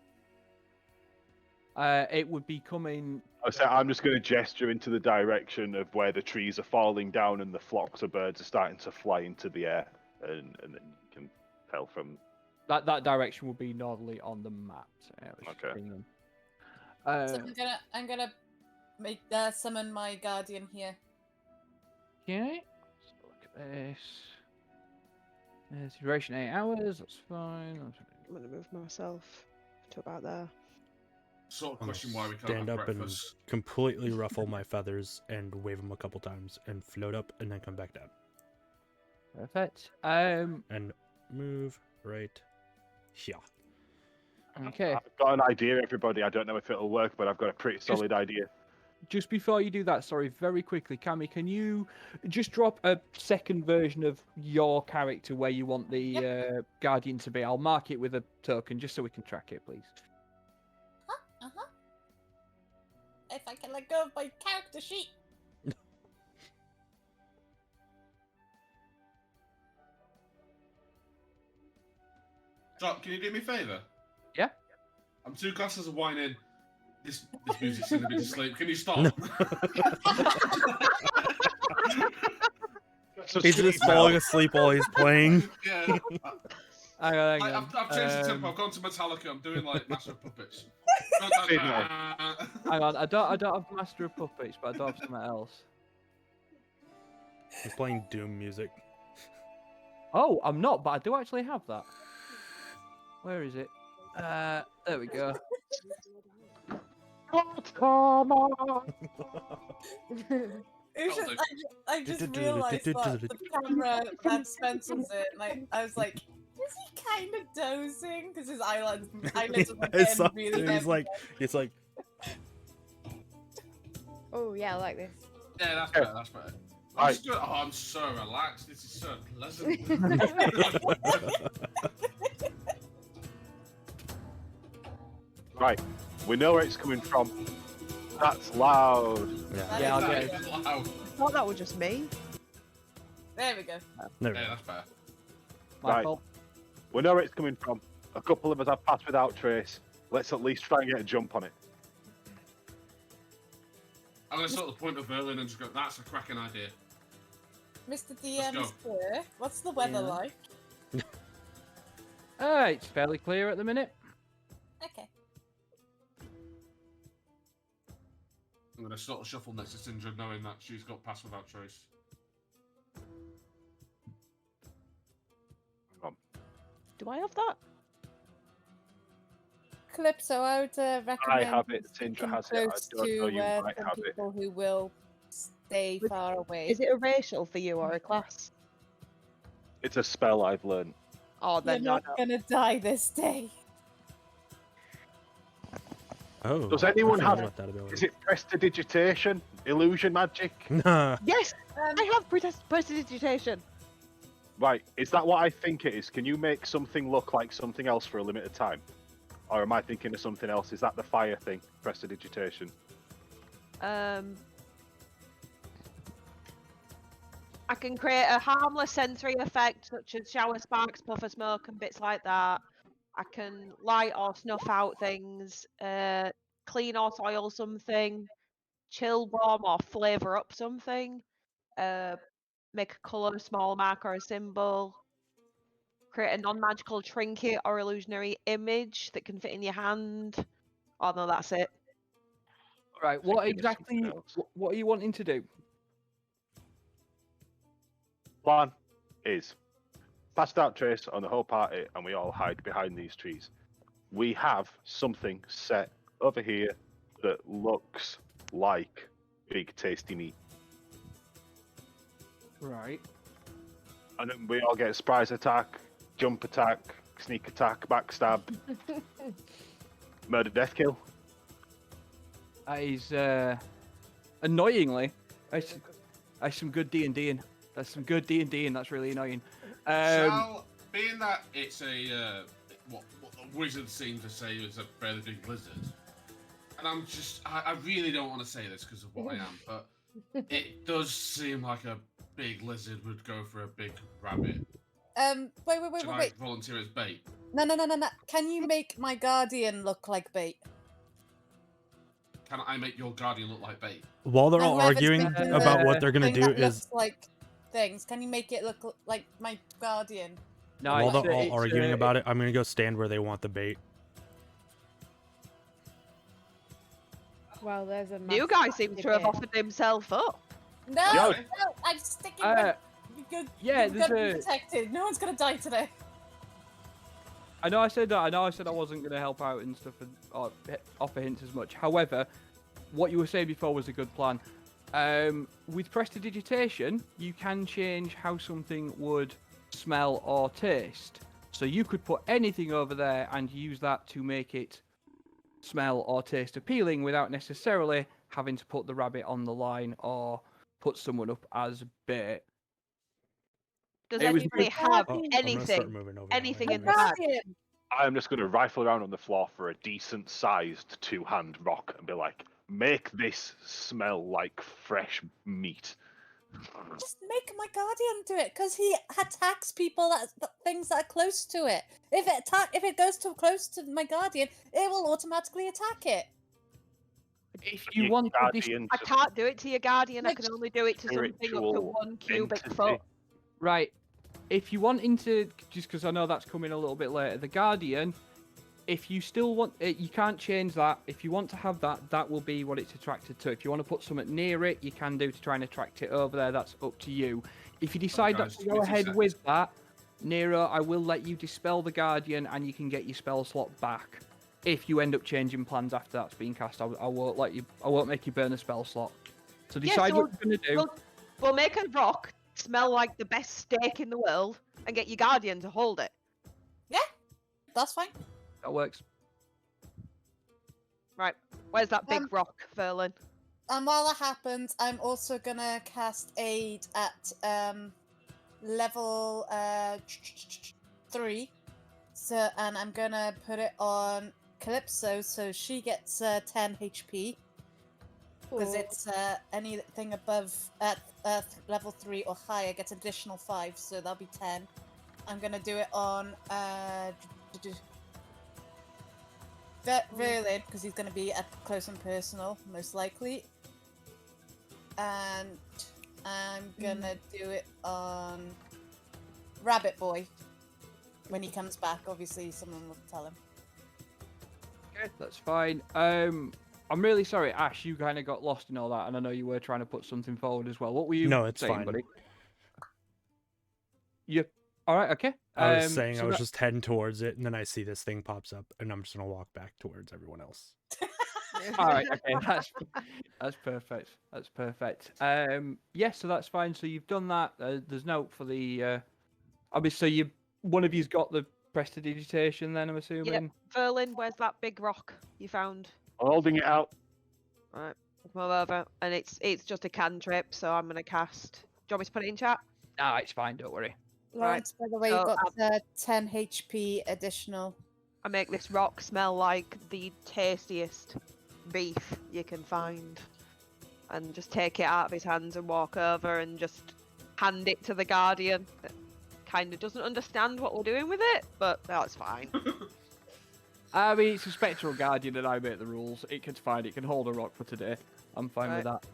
It would be coming. I'm just going to gesture into the direction of where the trees are falling down and the flocks of birds are starting to fly into the air, and then you can tell from That direction will be northerly on the map. So yeah, let's just Okay. bring them. So I'm gonna make summon my guardian here. Okay. Let's look at this. Duration 8 hours. That's fine. I'm gonna move myself to about there. Sort of I'm gonna question why we can't stand have up breakfast. and completely ruffle my feathers and wave them a couple times and float up and then come back down Perfect. and move right here. Okay. I've got an idea, everybody. I don't know if it'll work, but I've got a pretty solid idea. Just before you do that, sorry, very quickly, Cammy, can you just drop a second version of your character where you want the Guardian to be? I'll mark it with a token just so we can track it, please. If I can let go of my character sheet. Doc, can you do me a favour? Yeah? I'm 2 glasses of wine in. This music's sending me to sleep. Can you stop? No. So He's sleep just now. falling asleep while he's playing. Yeah. Hang on. I've changed the tempo. I've gone to Metallica. I'm doing like Master of Puppets. Hang on, I don't have Master of Puppets, but I do have something else. He's playing Doom music. Oh, I'm not, but I do actually have that. Where is it? There we go. I just realised that the camera had Spencer's in. I was like, is he kind of dozing? Because his eyelids were It's getting really heavy. He's like, Oh yeah, I like this. Yeah, that's better. That's better. I'm just oh, I'm so relaxed. This is so pleasant. Right, we know where it's coming from. That's loud. Yeah, I'll get it. I thought that was just me. There we go. There we Yeah, go. that's fair. My Right. fault. We know where it's coming from. A couple of us have passed without trace. Let's at least try and get a jump on it. I'm gonna sort the point of Berlin and just go. That's a cracking idea. Mr. Let's DM, sir, what's the weather Yeah. like? It's fairly clear at the minute. Okay. I'm gonna sort of shuffle next to Sindra, knowing that she's got pass without trace. Hang on. Do I have that? Calypso, I would recommend have it, sticking Sindra has it, I close don't know, to you might some have it. people who will stay With- far away. Is it a racial for you or a class? It's a spell I've learned. Oh, You're then no. not gonna die this day. Oh. Does anyone I forgot have- about that ability? Is it prestidigitation? Illusion magic? Nah. Yes, I have prestidigitation. Right, is that what I think it is? Can you make something look like something else for a limited time? Or am I thinking of something else? Is that the fire thing, prestidigitation? I can create a harmless sensory effect such as shower sparks, puff of smoke, and bits like that. I can light or snuff out things, clean or soil something, chill, warm, or flavour up something, make a colour, small mark, or a symbol, create a non-magical trinket or illusionary image that can fit in your hand. Oh no, that's it. Right, what Thinking of something exactly? else. What are you wanting to do? Plan is passed out trace on the whole party and we all hide behind these trees. We have something set over here that looks like big tasty meat. Right. And then we all get a surprise attack, jump attack, sneak attack, backstab, murder, death kill. That is annoyingly. That's some good D&D-ing. That's some good D&D, and that's really annoying. Being that it's a what the wizards seem to say is a fairly big lizard, and I really don't want to say this because of what I am, but it does seem like a big lizard would go for a big rabbit. Wait. Should I volunteer as bait? No. Can you make my guardian look like bait? Can I make your guardian look like bait? While they're And all whoever's arguing making about the what they're gonna thing do that is looks like things. Can you make it look like my guardian? No, while it's, they're all it's, arguing about it, I'm gonna go stand where they want the bait. Well, there's a New massive guy seems to have debate. offered himself up. No, Yo. no, I'm sticking Uh, with good. yeah, you're there's gonna be a- protected. No one's gonna die today. I know I said that. I know I said I wasn't going to help out and stuff and or offer hints as much. However, what you were saying before was a good plan. With prestidigitation, you can change how something would smell or taste. So you could put anything over there and use that to make it smell or taste appealing without necessarily having to put the rabbit on the line or put someone up as bait. Does It was anybody good. have Oh, I'm gonna start anything? moving over. anything now in anyways. the bag? Guardian. I am just going to rifle around on the floor for a decent sized two-hand rock and be like, make this smell like fresh meat. Just make my guardian do it, because he attacks people things that are close to it. If it goes too close to my guardian, it will automatically attack it. If you Your want to guardian I to can't do it to your guardian. I Which can only do it to something up to spiritual 1 cubic entity. foot. Right. If you want into, just because I know that's coming a little bit later, the Guardian, if you still want it, you can't change that. If you want to have that, that will be what it's attracted to. If you want to put something near it, you can do to try and attract it over there. That's up to you. If you decide not guys, to give go me 2 ahead seconds. with that, Nero, I will let you dispel the Guardian and you can get your spell slot back. If you end up changing plans after that's been cast, I won't let you. I won't make you burn a spell slot. So Yeah, decide so what you're gonna do. We'll make a rock smell like the best steak in the world and get your guardian to hold it. That's fine. That works. Right. Where's that big Um, rock, Verlin? while that happens, I'm also gonna cast aid at level 3. So, and I'm gonna put it on Calypso, so she gets 10 HP. Because it's anything above at level 3 or higher gets additional 5, so that'll be 10. I'm gonna do it on Verlin, because he's gonna be up close and personal, most likely. And I'm gonna do it on Rabbit Boy. When he comes back, obviously someone will tell him. Okay, that's fine. I'm really sorry, Ash, you kind of got lost in all that, and I know you were trying to put something forward as well. What were you No, it's saying, fine. buddy? You all right? Okay. I was saying so I was just heading towards it, and then I see this thing pops up, and I'm just gonna walk back towards everyone else. all right. Okay, that's perfect. That's perfect. Yes, so that's fine. So you've done that. There's note for the. Obviously, one of you's got the prestidigitation. Then I'm assuming. Yep. Verlin, where's that big rock you found? I'm holding it out. Right, come over, and it's just a cantrip, so I'm gonna cast. Do you want me to put it in chat? Ah, it's fine. Don't worry. Lawrence, by the way, so, got 10 HP additional. I make this rock smell like the tastiest beef you can find, and just take it out of his hands and walk over and just hand it to the Guardian. That kind of doesn't understand what we're doing with it, but that's fine. I mean, it's a spectral guardian, and I make the rules. It can fine. It can hold a rock for today. I'm fine with that.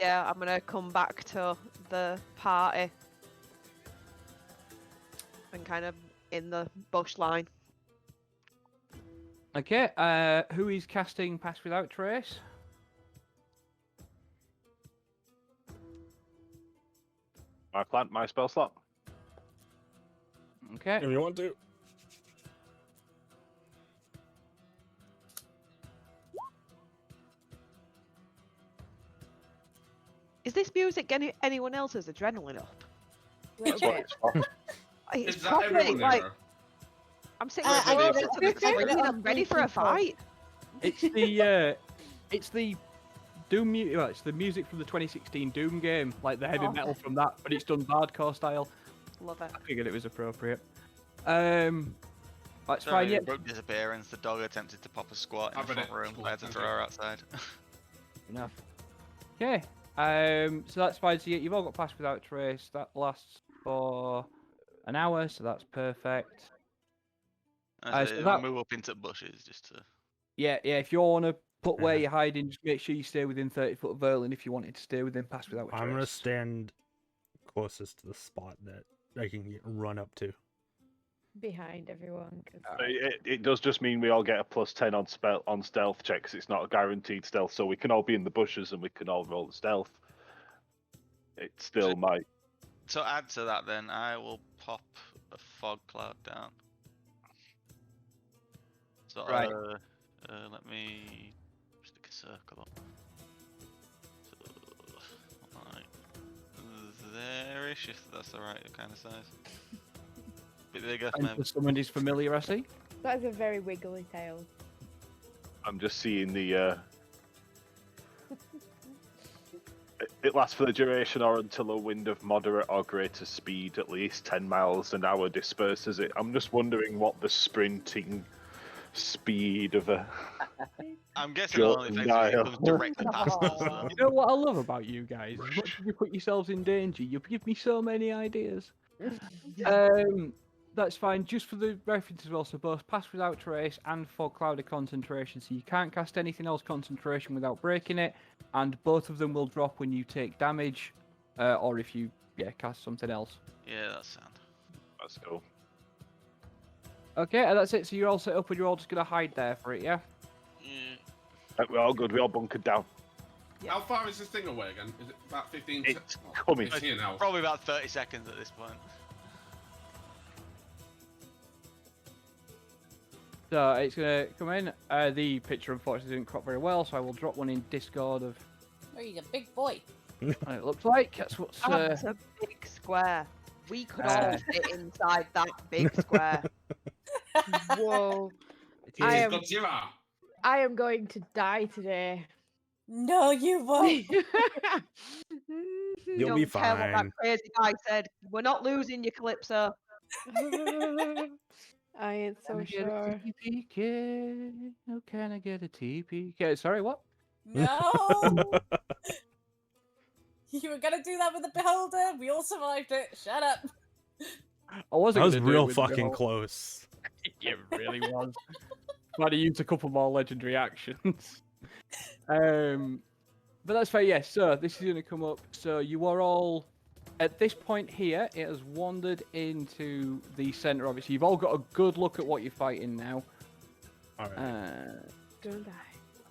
Yeah, I'm gonna come back to the party and kind of in the bush line. Okay. Who is casting Pass Without Trace? My spell slot. Okay. If you want to. Is this music getting anyone else's adrenaline up? That's what it's for. It's Is that proper, everyone like there? I'm sitting I closer did to the it. screen and I'm ready for a fight. It's the Doom. Well, it's the music from the 2016 Doom game, like the heavy metal from that, but it's done hardcore style. Love it. I figured it was appropriate. That's Sorry, fine. Yeah. broke disappearance. The dog attempted to pop a squat in I've the read front it. room. Cool, I had to thank throw you. her outside. Enough. Okay. So that's fine. So you've all got Pass Without Trace. That lasts for an hour, so that's perfect. So that- move up into bushes just to. Yeah. If you want to put where Yeah. you're hiding, just make sure you stay within 30 foot of Verlin if you wanted to stay within Pass Without Trace. I'm gonna stand closest to the spot that I can run up to. Behind everyone. 'Cause It does just mean we all get a +10 on stealth checks. It's not a guaranteed stealth, so we can all be in the bushes and we can all roll the stealth. It still might. So add to that, then I will pop a fog cloud down. So Right. let me stick a circle up. So, like there-ish, if that's the right kind of size. Bit bigger, And maybe. for someone who's familiar, I see. that is a very wiggly tail. I'm just seeing the. It lasts for the duration or until a wind of moderate or greater speed, at least 10 miles an hour, disperses it. I'm just wondering what the sprinting speed of a. I'm guessing it'll only affect you if it comes directly past us. Aw. So. You know what I love about you guys? As much as you put yourselves in danger, you give me so many ideas. That's fine. Just for the reference as well, so both Pass Without Trace and Fog Cloud of Concentration, so you can't cast anything else concentration without breaking it, and both of them will drop when you take damage, or if you cast something else. Yeah, that's sound. Let's go. Okay, and that's it. So you're all set up, and you're all just gonna hide there for it, yeah? Yeah. We're all good. We're all bunkered down. Yeah. How far is this thing away again? Is it about 15? It's coming. It's here now. Probably about 30 seconds at this point. So it's gonna come in. The picture unfortunately didn't crop very well, so I will drop one in Discord of Oh, you're a big boy. what it looks like. That's what's. That's a big square. We could all Uh, fit inside that big square. Whoa. It I is am- Godzilla. I am going to die today. No, you won't. You'll be Don't care what that fine. crazy guy said. We're not losing you, Calypso. I ain't so sure. TPK. How can I get a TPK? Sorry, what? No. You were gonna do that with the beholder. We all survived it. Shut up. I wasn't. That was gonna do it real with the fucking whole- close. It really was. Might have used a couple more legendary actions. But that's fair. Yes. So this is going to come up. So you are all at this point here. It has wandered into the center of it. So you've all got a good look at what you're fighting now. All right. Don't die.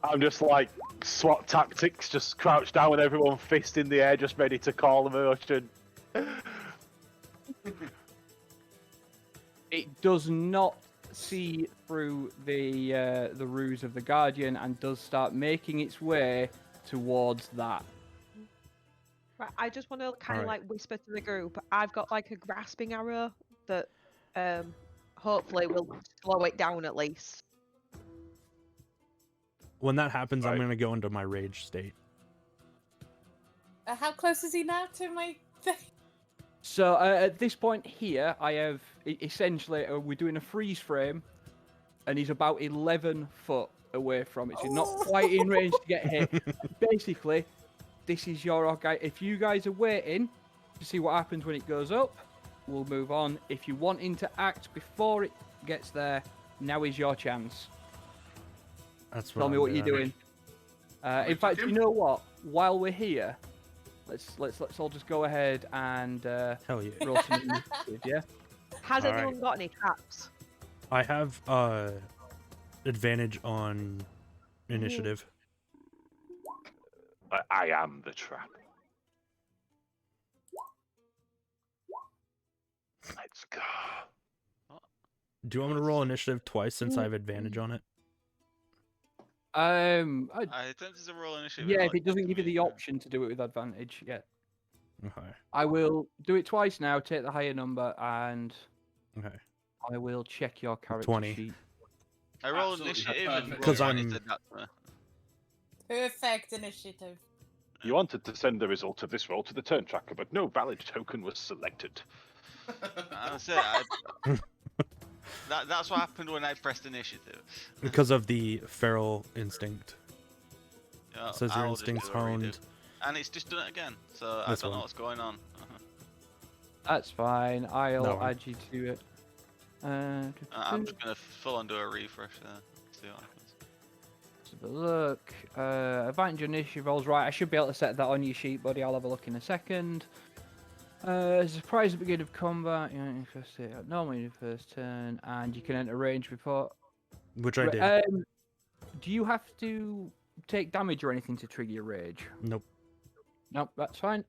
I'm just like SWAT tactics, just crouched down with everyone fist in the air, just ready to call the motion. It does not see through the ruse of the Guardian and does start making its way towards that. Right, I just want to kind of Alright. like whisper to the group. I've got like a grasping arrow that hopefully will slow it down at least. When that happens, I'm Right. gonna go into my rage state. How close is he now to my thing? So at this point here, I have essentially we're doing a freeze frame, and he's about 11 foot away from it. So he's not quite in range to get hit. Basically, this is your guy. If you guys are waiting to see what happens when it goes up, we'll move on. If you're wanting to act before it gets there, now is your chance. That's what Tell me I'm what you're doing. In fact, you know what? While we're here, let's all just go ahead and Hell yeah. roll some initiative, yeah? Has Alright. anyone got any traps? I have advantage on initiative. I am the trap. Let's go. Do you want me to roll initiative twice since I have advantage on it? I attempted to roll initiative. Yeah, and if it doesn't to give you me, the option to do it with advantage, yeah. Okay. I will do it twice now, take the higher number, and Okay. I will check your character 20. sheet. I rolled Absolutely initiative and perfect. Because rolled I'm- and it did that to me. Perfect initiative. You wanted to send the result of this roll to the turn tracker, but no valid token was selected. That's it. That's what happened when I pressed initiative. Because of the feral instinct. Yeah, It says your I'll just do instincts a redo. honed. And it's just done it again, so I This don't know one. what's going on. That's fine. I'll That one. add you to it. I'm just gonna full on do a refresh there. See what happens. Let's have a look. Advantage initiative rolls right. I should be able to set that on your sheet, buddy. I'll have a look in a second. Surprise at the beginning of combat. You know, first hit, normally your first turn, and you can enter range before. Which I did. Do you have to take damage or anything to trigger your rage? Nope. Nope, that's fine.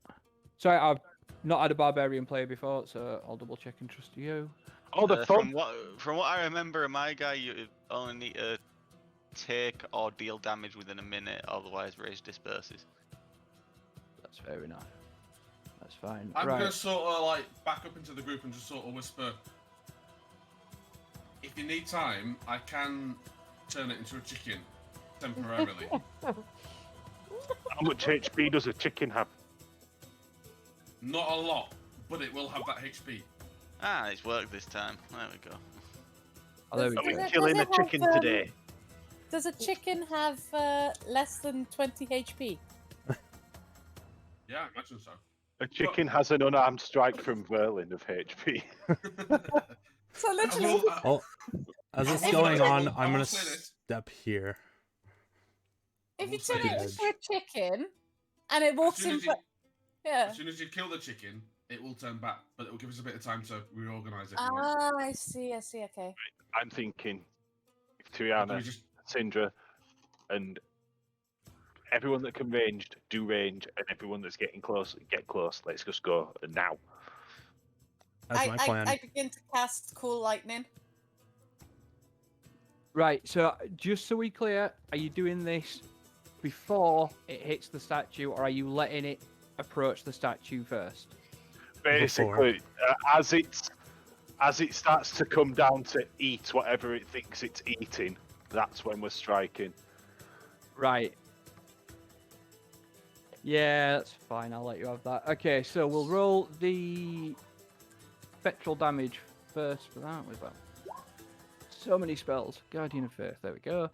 Sorry, I've not had a barbarian player before, so I'll double check and trust you. Oh, the From fun. what I remember, in my guy, you only need to take or deal damage within a minute, otherwise rage disperses. That's fair enough. That's fine. I'm right. gonna sort of like back up into the group and just sort of whisper. If you need time, I can turn it into a chicken temporarily. How much HP does a chicken have? Not a lot, but it will have that HP. Ah, it's worked this time. There we go. Oh, there we Are we go. Does killing a it have, chicken today? Does a chicken have less than 20 HP? Yeah, I imagine so. A chicken has an unarmed strike from Verlin of HP. So literally, I will- Oh, as it's I will- going I on, will- I I'm will gonna say this. step here. if you will say turn it this. into a chicken and it As walks soon in, as you- yeah. As soon as you kill the chicken, it will turn back, but it will give us a bit of time to reorganize it. Ah, I see. Okay. I'm thinking if Do we Triana, just Syndra, and everyone that can ranged, do range, and everyone that's getting close, get close. Let's just go now. That's my plan. I begin to cast Cool Lightning. Right, so just so we clear, are you doing this before it hits the statue, or are you letting it approach the statue first? Basically, as it starts to come down to eat whatever it thinks it's eating, that's when we're striking. Right. Yeah, that's fine. I'll let you have that. Okay, so we'll roll the spectral damage first for that. We've got so many spells. Guardian of Faith. There we go.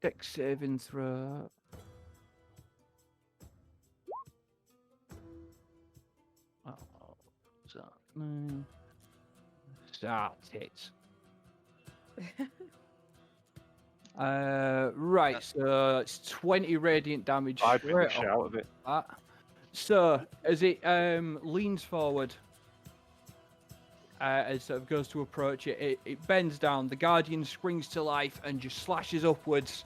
Dex saving throw. Oh, so, start it. Right, so it's 20 radiant damage I beat straight the shit off out of it. that. So as it leans forward, as sort of goes to approach it, it bends down. The Guardian springs to life and just slashes upwards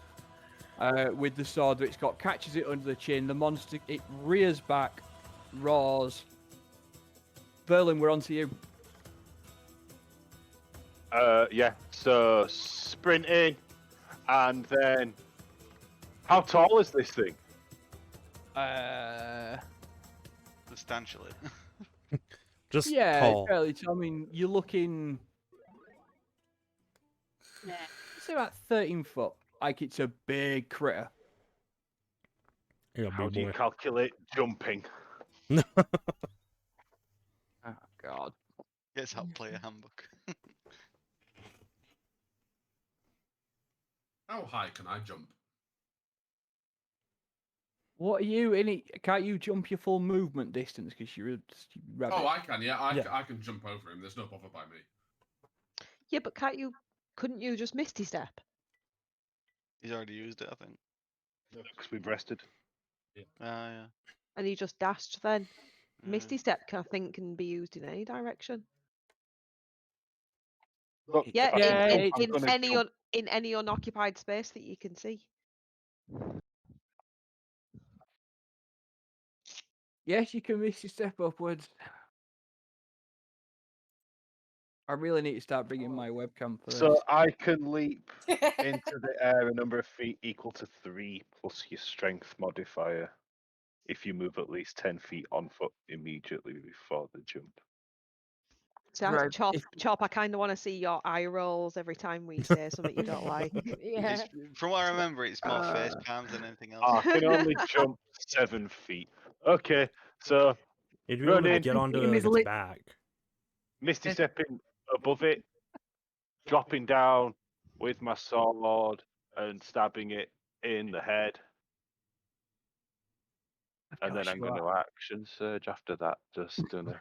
with the sword that it's got, catches it under the chin. The monster, it rears back, roars. Berlin, we're on to you. Yeah. So sprinting, and then how tall is this thing? Substantially. Just Yeah, tall. fairly tall. I mean, you're looking. It's about 13 foot. Like it's a big critter. Yeah, How big do you boy. calculate jumping? Oh God. Guess how player handbook. How high can I jump? What are you in it? Can't you jump your full movement distance because you're a rabbit? Oh, I can. Yeah, Yeah. I can jump over him. There's no bother by me. Yeah, but couldn't you just Misty Step? He's already used it, I think. Because we've rested. Yeah. And he just dashed then. Yeah. Misty Step, I think, can be used in any direction. Look, Yeah, if I Yeah, jump, I'm gonna jump. in any unoccupied space that you can see. Yes, you can miss your step upwards. I really need to start bringing my webcam for So this. I can leap into the air a number of feet equal to 3 plus your strength modifier if you move at least 10 feet on foot immediately before the jump. So Right, Chop, I kind of want to see your eye rolls every time we say something you don't like. Yeah. It's, from what I remember, it's more face palms than anything else. I can only jump 7 feet. Okay, so You'd be able to running, get onto Him like, is its lit- back. Misty stepping above it, dropping down with my sword and stabbing it in the head. And then I'm going to action surge after that, just gonna.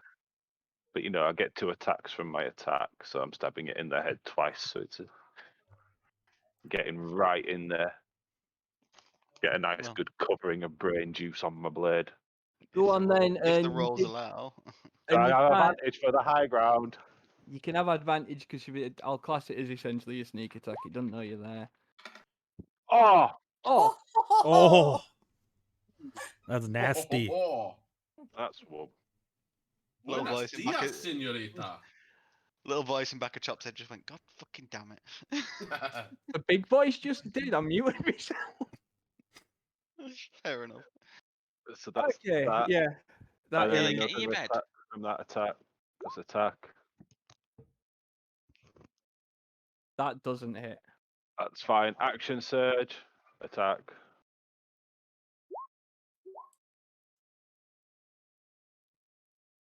But you know, I get 2 attacks from my attack, so I'm stabbing it in the head twice, so it's getting right in there. Get a nice, Well. good covering of brain juice on my blade. Go on then, If the and rolls allow. So I you have can, advantage for the high ground. you can have advantage because I'll class it as essentially a sneak attack. It doesn't know you're there. Oh, Oh, Oh, that's nasty. that's whoop. Little Buenos voice in back dias, of, señorita. little voice in back of Chop's head just went, God fucking damn it. the big voice just did. I muted myself. Fair enough. So that's Okay, that. yeah. That And then Really, is, get in your another bed. attack from that attack. Plus attack. that doesn't hit. That's fine. Action surge. Attack.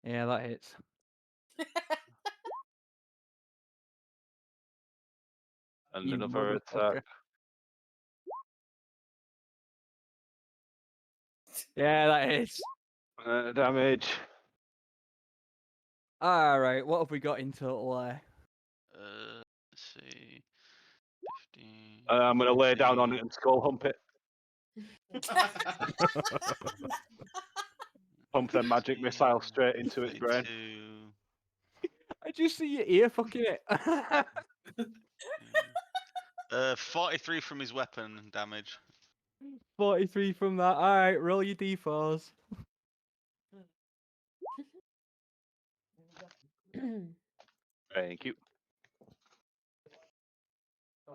Yeah, that hits. And You another motherfucker. attack. Yeah, that hits. Damage. All right, what have we got in total there? Let's see. 15. I'm going to lay down on it 18, and skull hump it. Pump them magic 16, missiles straight into its brain. 22, I just see your ear fucking it. 43 from his weapon damage. 43 from that. All right, roll your d4s. Thank you.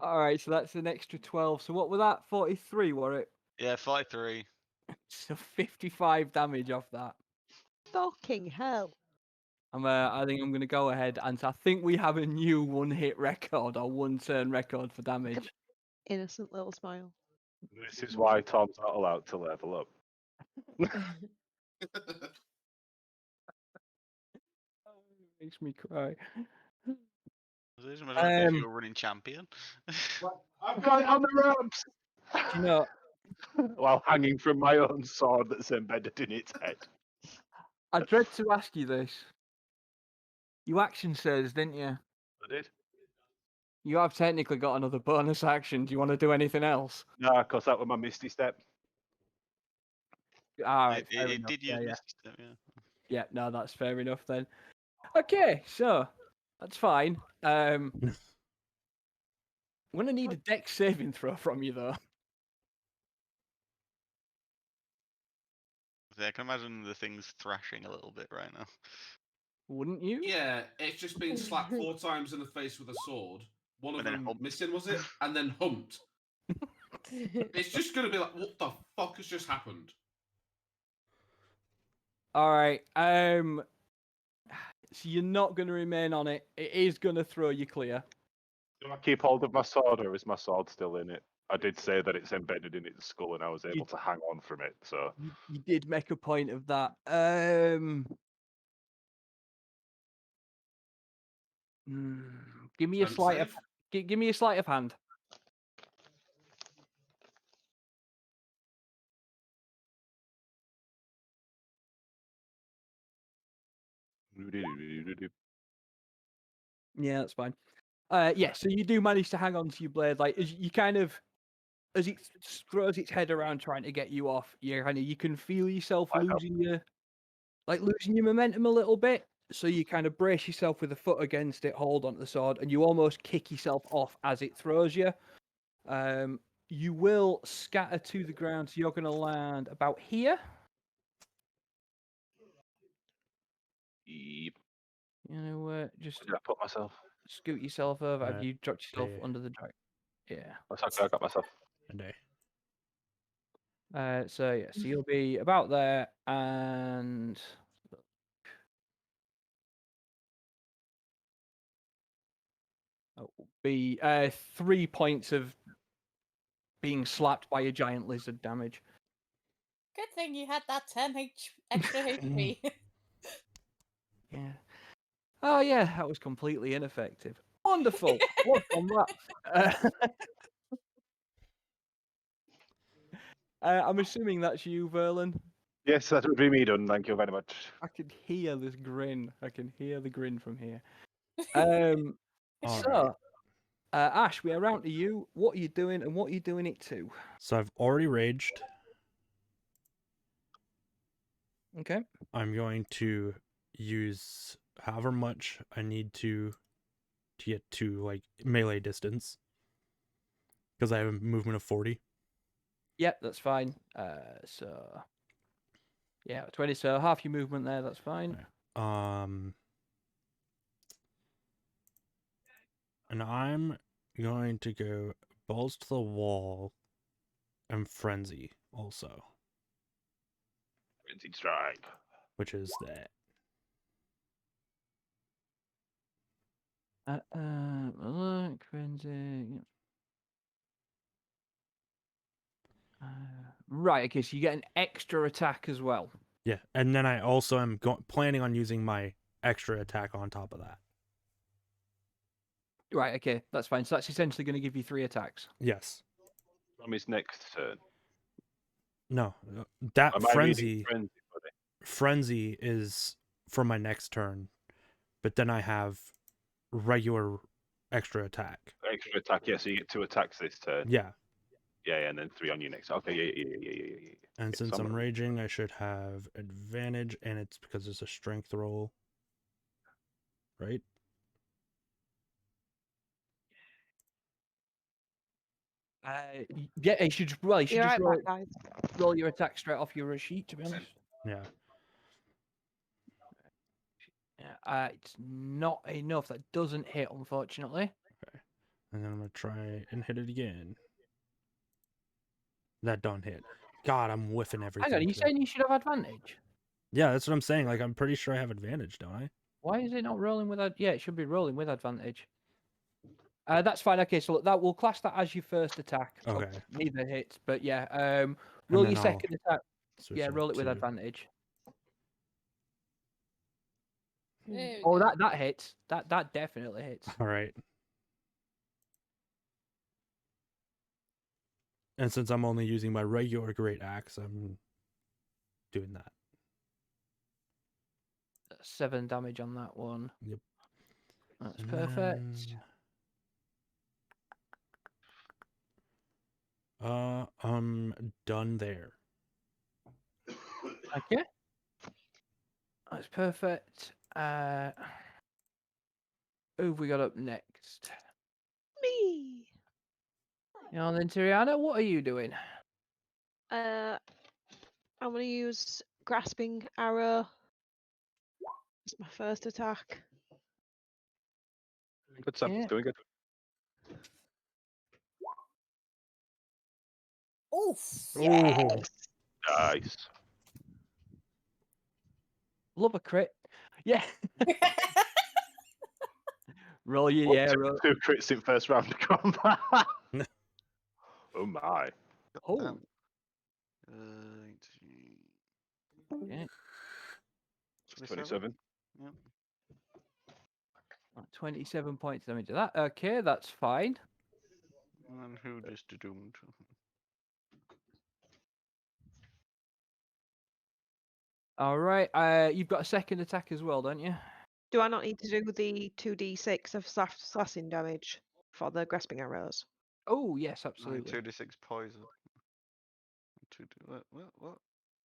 All right, so that's an extra 12. So what was that? 43, were it? Yeah, 43. So 55 damage off that. Fucking hell. I think I'm going to go ahead and I think we have a new one-hit record or one-turn record for damage. Innocent little smile. This is why Tom's not allowed to level up. Makes me cry. Just imagine if you were running champion. I've got it on the ropes! Do you know, While hanging from my own sword that's embedded in its head. I dread to ask you this. You action says, didn't you? I did. You have technically got another bonus action. Do you want to do anything else? No, because that was my Misty Step. All right, fair It enough. did use Yeah, Misty Step, yeah. yeah, no, that's fair enough then. Okay, so that's fine. I'm gonna need a dex saving throw from you though. I can imagine the thing's thrashing a little bit right now. Wouldn't you? Yeah, it's just been slapped 4 times in the face with a sword. One of And then them humped. missing, was it? And then humped. It's just going to be like, what the fuck has just happened? All right. So you're not gonna remain on it. It is gonna throw you clear. Do I keep hold of my sword, or is my sword still in it? I did say that it's embedded in its skull, and I was able to hang on from it. So You did make a point of that. Give me a Don't sleight of save. give me a sleight of hand. Yeah, that's fine. Yeah, so you do manage to hang on to your blade, like as you kind of, as it throws its head around trying to get you off. You can feel yourself losing your momentum a little bit. So you kind of brace yourself with a foot against it, hold onto the sword, and you almost kick yourself off as it throws you. You will scatter to the ground, so you're going to land about here. Yep. You know, just Where did I put myself? scoot yourself over. Have you dropped yourself yeah. under the drag? Yeah. That's okay, I got myself. A day. So yeah, so you'll be about there, and be 3 points of being slapped by a giant lizard damage. Good thing you had that 10 extra HP. Yeah. Oh yeah, that was completely ineffective. Wonderful. What on that? I'm assuming that's you, Verlin. Yes, that would be me done. Thank you very much. I can hear this grin. I can hear the grin from here. All So, right. Ash, we're around to you. What are you doing, and what are you doing it to? So I've already raged. Okay. I'm going to use however much I need to get to like melee distance, because I have a movement of 40. Yep, that's fine. So yeah, 20. So half your movement there. That's fine. And I'm going to go balls to the wall and frenzy also, Frenzied strike. which is that. Look, frenzy. Right. Okay. So you get an extra attack as well. Yeah, and then I also am planning on using my extra attack on top of that. Right. Okay. That's fine. So that's essentially going to give you 3 attacks. Yes. From his next turn. No, that Am I frenzy. reading frenzy, buddy? Frenzy is for my next turn, but then I have regular extra attack. Extra attack, yeah, so you get 2 attacks this turn. Yeah. Yeah, and then 3 on your next. Okay, yeah. And Yeah, since so I'm raging, I should have advantage, and it's because it's a strength roll, right? Yeah, you should just You're just right roll, back, guys. roll your attack straight off your sheet. To be honest. Yeah. Yeah. It's not enough. That doesn't hit, unfortunately. Okay. And then I'm gonna try and hit it again. That don't hit. God, I'm whiffing everything. Hang on, are you today. saying you should have advantage? Yeah, that's what I'm saying. Like, I'm pretty sure I have advantage, don't I? Why is it not rolling with that? Yeah, it should be rolling with advantage. That's fine. Okay, so that we'll class that as your first attack. So Okay. neither hits, but yeah. Roll then your I'll second attack. Switch Yeah, it roll it with to- advantage. There we Oh, go. that hits. That definitely hits. All right. And since I'm only using my regular great axe, I'm doing that. 7 damage on that one. Yep. That's And perfect. I'm done there. Okay. That's perfect. Who have we got up next? Me. And then Tiriana, what are you doing? I'm gonna use grasping arrow. It's my first attack. Good stuff. Yeah. Doing good. Oof. Oh, Nice. Love a crit. Yeah. Roll your yeah. Roll. 2 crits in first round of combat. Oh my. Oh. Yeah. 27. Yep. 27 points damage to that. Okay, that's fine. And who just doomed? All right. You've got a second attack as well, don't you? Do I not need to do the 2d6 of slashing damage for the grasping arrows? Oh yes, absolutely. 2d6 poison. What?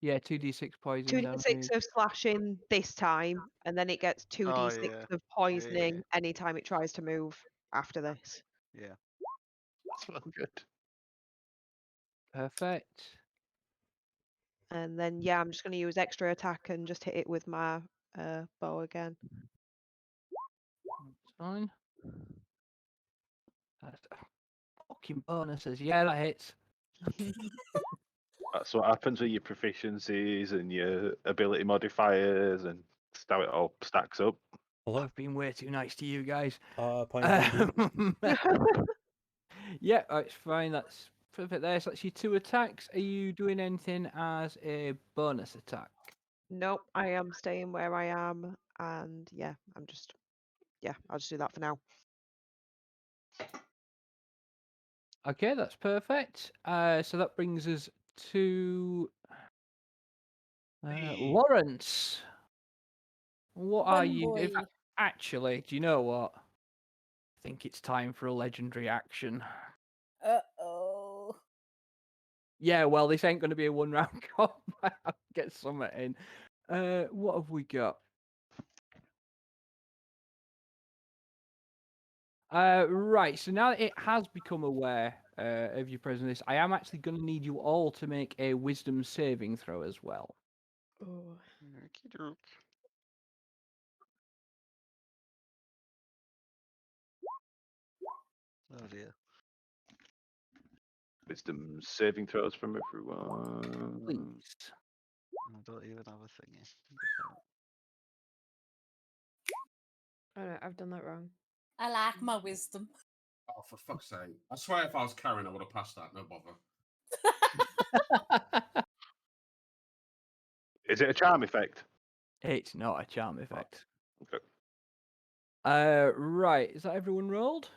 Yeah, 2d6 poison 2d6 damage. of slashing this time, and then it gets 2d6 yeah. of poisoning anytime it tries to move after this. Yeah. That's well good. Perfect. And then yeah, I'm just going to use extra attack and just hit it with my bow again. That's fine. That's fucking bonuses. Yeah, that hits. That's what happens with your proficiencies and your ability modifiers and how it all stacks up. hello. I've been way too nice to you guys. Playing D&D. Yeah, it's fine. That's perfect there. So that's your 2 attacks. Are you doing anything as a bonus attack? Nope, I am staying where I am, and yeah, I'll just do that for now. Okay, that's perfect. So that brings us to Lawrence. What are Fun you? In boy. fact, actually, do you know what? I think it's time for a legendary action. Uh-oh. Yeah, well, this ain't going to be a 1-round combat. I'll get something in. What have we got? Right, so now that it has become aware of your presence, I am actually going to need you all to make a wisdom saving throw as well. Oh. Okey-doke. Oh dear. Wisdom saving throws from everyone. Please. I don't even have a thingy. Oh no, I've done that wrong. I like my wisdom. Oh, for fuck's sake. I swear if I was Karen, I would have passed that. No bother. Is it a charm effect? It's not a charm effect. Okay. Right, is that everyone rolled?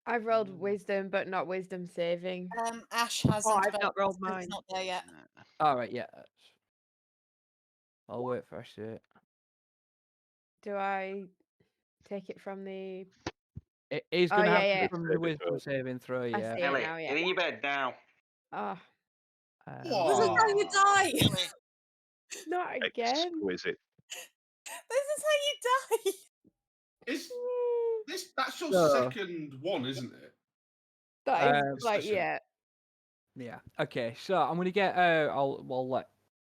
I've rolled wisdom, but not wisdom saving. Ash hasn't. I've but not rolled it's mine. not there yet. All right, yeah. I'll wait for Ash to do it. Do I take it from the? It is Oh, going to yeah, have to yeah. be from the wisdom saving throw, I yeah. see it now. Yeah. Get in your bed now. Oh, This is how you die. not again. Exquisite. This is how you die. That's your So- second one, isn't it? That is This like session. yeah. Yeah. Okay. So I'm going to get. We'll let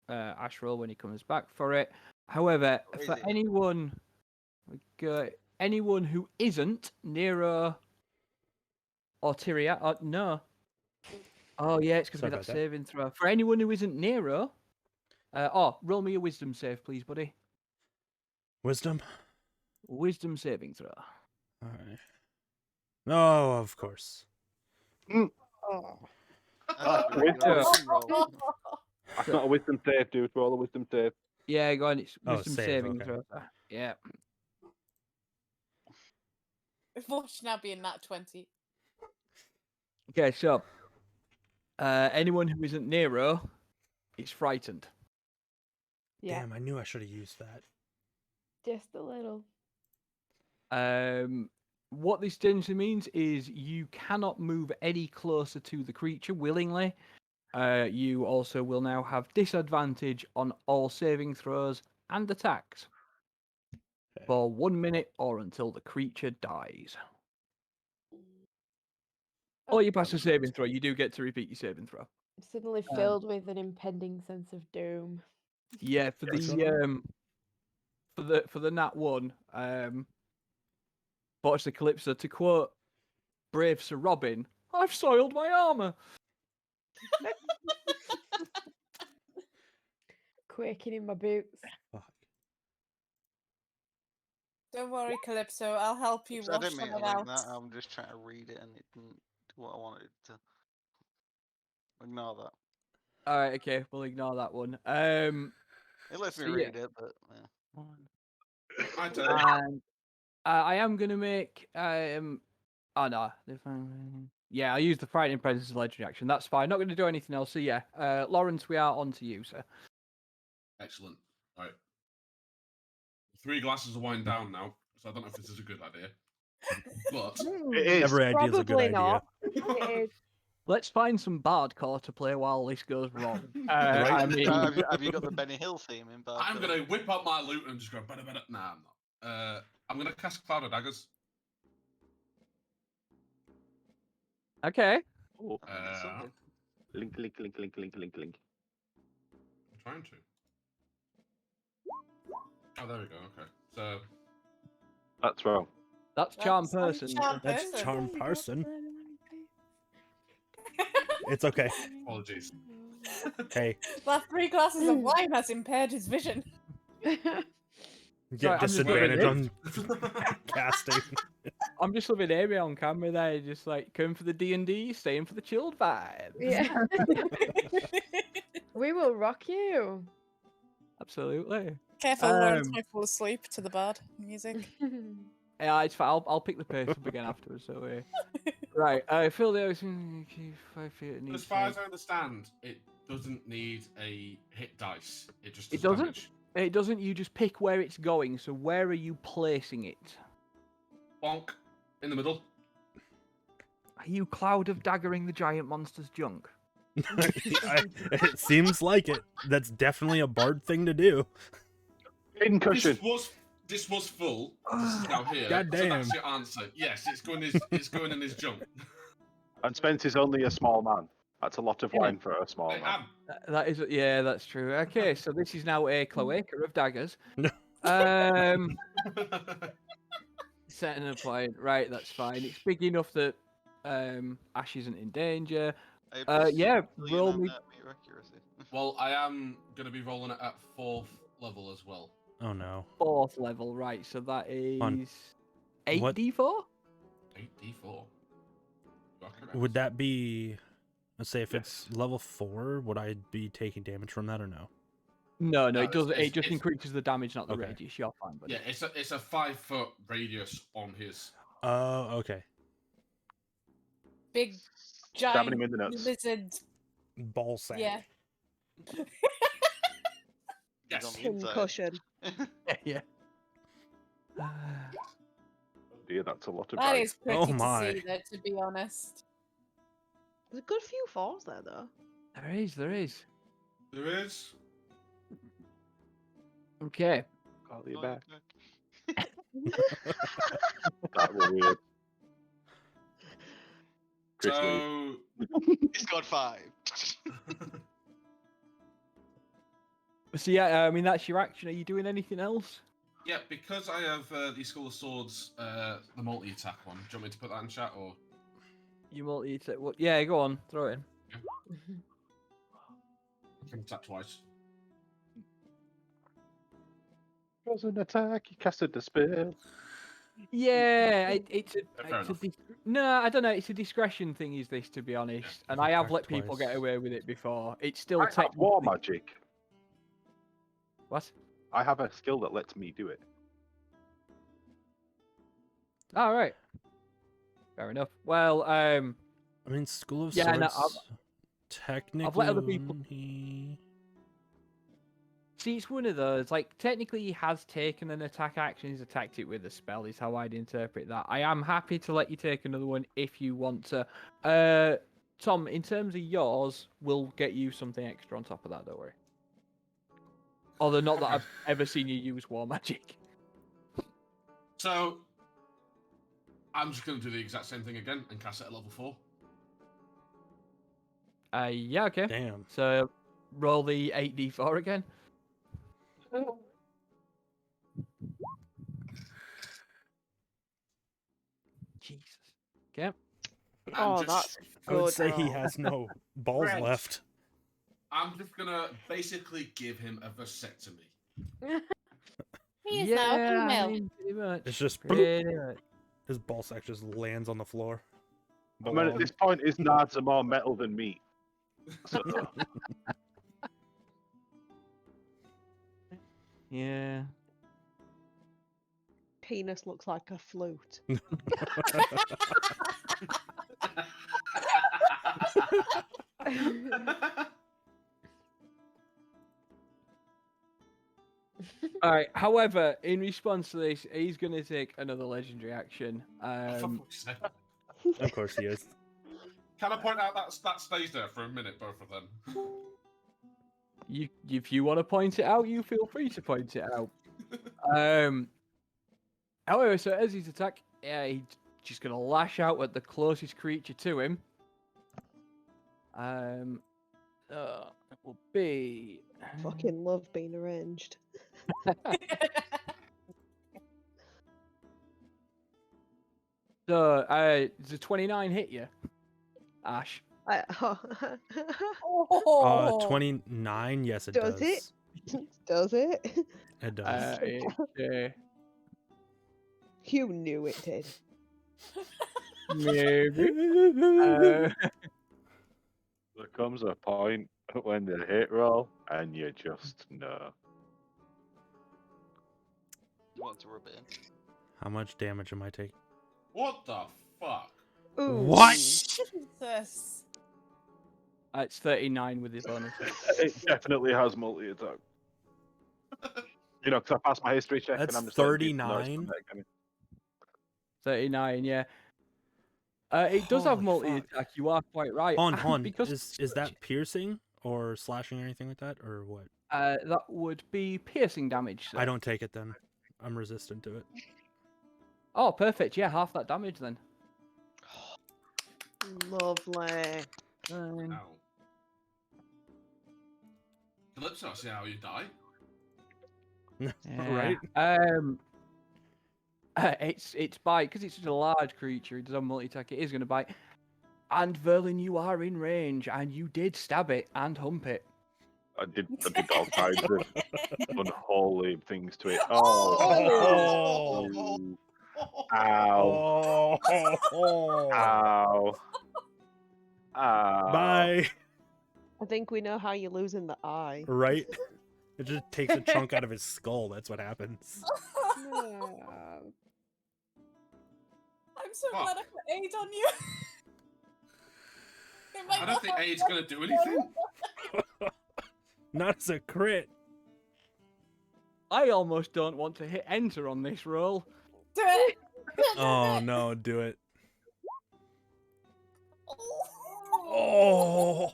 Ash roll when he comes back for it. However, Where for is it? anyone who isn't Nero or Tyria, no. Oh yeah, it's going to Sorry be that about that. saving throw. For anyone who isn't Nero, roll me a wisdom save, please, buddy. Wisdom. Wisdom saving throw. All right. No, of course. Oh. That's Ah, a really good yeah. wisdom roll. That's not a wisdom save, dude. Roll a wisdom save. Yeah, go on. It's Oh, wisdom save, saving okay. throw. Yeah. Watch now being that 20. Okay, so anyone who isn't Nero is frightened. Yeah, Damn, I knew I should have used that. just a little. What this essentially means is you cannot move any closer to the creature willingly. You also will now have disadvantage on all saving throws and attacks Okay. for 1 minute or until the creature dies. Or you pass a saving throw. You do get to repeat your saving throw. I'm suddenly filled with an impending sense of doom. Yeah, for the for the nat one, Fortunately Calypso, to quote brave Sir Robin, I've soiled my armour. Quaking in my boots. Fuck. Don't worry, Calypso. I'll help you I wash didn't mean some to it link out. that. I'm just trying to read it and it didn't do what I wanted it to. Ignore that. All right, okay, we'll ignore that one. It lets me So, yeah. read it, but yeah. My turn. And I am gonna make oh no, yeah, I used the frightening presence as a legendary action. That's fine. Not gonna do anything else. So yeah, Lawrence, we are on to you, sir. Excellent. Right. 3 glasses of wine down now, so I don't know if this is a good idea. But It is. Every idea is a good Probably idea. not. It is. Let's find some bardcore to play while this goes wrong. Right? I mean, Have you got the Benny Hill theme in Bad? I'm gonna whip out my loot and just go better. Nah, I'm not. I'm gonna cast Cloud of Daggers. okay. Oh, I'm link, link, link, link, link, link, link. trying to. Oh, there we go. Okay, so That's wrong. That's charm That's person. charm That's person. charm person. It's okay. apologies. Hey, That 3 glasses of wine has impaired his vision. you Sorry, get I'm just disadvantage looking on casting. I'm just loving Amy on camera there, just like coming for the D&D, staying for the chilled vibe. Yeah. We will rock you. Absolutely. Careful, Lawrence Um, might fall asleep to the bad music. Yeah, it's fine. I'll pick the pace up again afterwards. So right, fill the ocean. 5 feet. As far as I understand, it doesn't need a hit dice. It just It does doesn't? damage. It doesn't. You just pick where it's going. So where are you placing it? Bonk in the middle. Are you cloud of daggering the giant monster's junk? It seems like it. That's definitely a bard thing to do. Hidden cushion. This was full. This is now here. God So damn. that's your answer. Yes, it's going in his junk. And Spence is only a small man. That's a lot of wine for a small I man. am. That is, yeah, that's true. Okay, so this is now a cloaca of daggers. No. Setting a point. Right, that's fine. It's big enough that Ash isn't in danger. Yeah, roll me. Accuracy. Well, I am going to be rolling it at 4th level as well. Oh no. 4th level, right? So that is Fun. 8d4. 8d4. You are correct. Would that be, let's say, if it's Yes. level 4, would I be taking damage from that or no? No, No, it doesn't. it's- It just it's- increases the damage, not the Okay. radius. You're fine, buddy. Yeah, it's a 5-foot radius on his. Oh, okay. Big, Stabbing him giant in the nuts. lizard. Ball sack. Yeah. He's on Yes. the inside. Concussion. Yeah. Oh dear, that's a lot of That dice. is pretty Oh to my. see, though, to be honest. There's a good few fours there, though. There is. There is. There is. Okay. Call you Oh, back. okay. That was weird. Chris Lee. So. He's got 5. So yeah, I mean that's your action. Are you doing anything else? Yeah, because I have the School of Swords, the multi-attack one. Do you want me to put that in chat or? You multi. What? Yeah, go on. Throw it in. I can attack twice. Doesn't attack, he casted the spell. Yeah, it's Fair a enough. no, I don't know. It's a discretion thing, is this, to be honest? And I have let Attack people get twice. away with it before. It's still I have war technically magic. what? I have a skill that lets me do it. All right. Fair enough. Well, I mean, School of yeah, no, Swords. I've let other Technically, people. See, it's one of those. Like, technically, he has taken an attack action. He's attacked it with a spell. Is how I'd interpret that. I am happy to let you take another one if you want to. Tom, in terms of yours, we'll get you something extra on top of that. Don't worry. Although not that Okay. I've ever seen you use war magic. So, I'm just going to do the exact same thing again and cast it at level 4. Yeah, okay. damn. So, roll the 8d4 again. Jesus. Okay. And Oh, just, that's I would good. say he roll. has no balls Right. left. I'm just going to basically give him a vasectomy. He is now a Yeah, I female. mean, pretty much. It's just Pretty much. his ball sack just lands on the floor. I mean, at this point, his nards are more metal than meat. So, Yeah. Penis looks like a flute. All right. However, in response to this, he's going to take another legendary action. For fuck's sake. Of course he is. Can I point out that stays there for a minute, both of them? If you want to point it out, you feel free to point it out. However, so as his attack, he's just going to lash out at the closest creature to him. It will be. Fucking love being arranged. So, does a 29 hit you, Ash? Oh. 29. Yes, it does. Does it? Does it? It does. You knew it did. Maybe. there comes a point when the hit roll, and you just know. You want to rub it in? How much damage am I taking? What the fuck? Ooh. What? Jesus. It's 39 with his bonus. It definitely has multi attack. You know, because I passed my history check That's and I'm just letting people know it's 39? protecting me. 39, yeah. It does have Holy multi fuck. attack. You are quite right. On. Because Is that piercing or slashing or anything like that, or what? that would be piercing damage. I Sir. don't take it then. I'm resistant to it. Oh, perfect. Yeah, half that damage then. Lovely. Ow. Calypso, I see how you die. Right? It's bite because it's such a large creature. It does have multi attack. It is going to bite. And Verlin, you are in range, and you did stab it and hump it. I did all kinds of unholy things to it. Oh. Ooh. Ow. Ow. Ow. Bye. I think we know how you're losing the eye. Right? It just takes a chunk out of his skull. That's what happens. I'm so Fuck. glad I put aid on you. It might I not don't think help Aid's you. going to do anything. Not as a crit. I almost don't want to hit enter on this roll. Do it. Oh no, do it. Oh.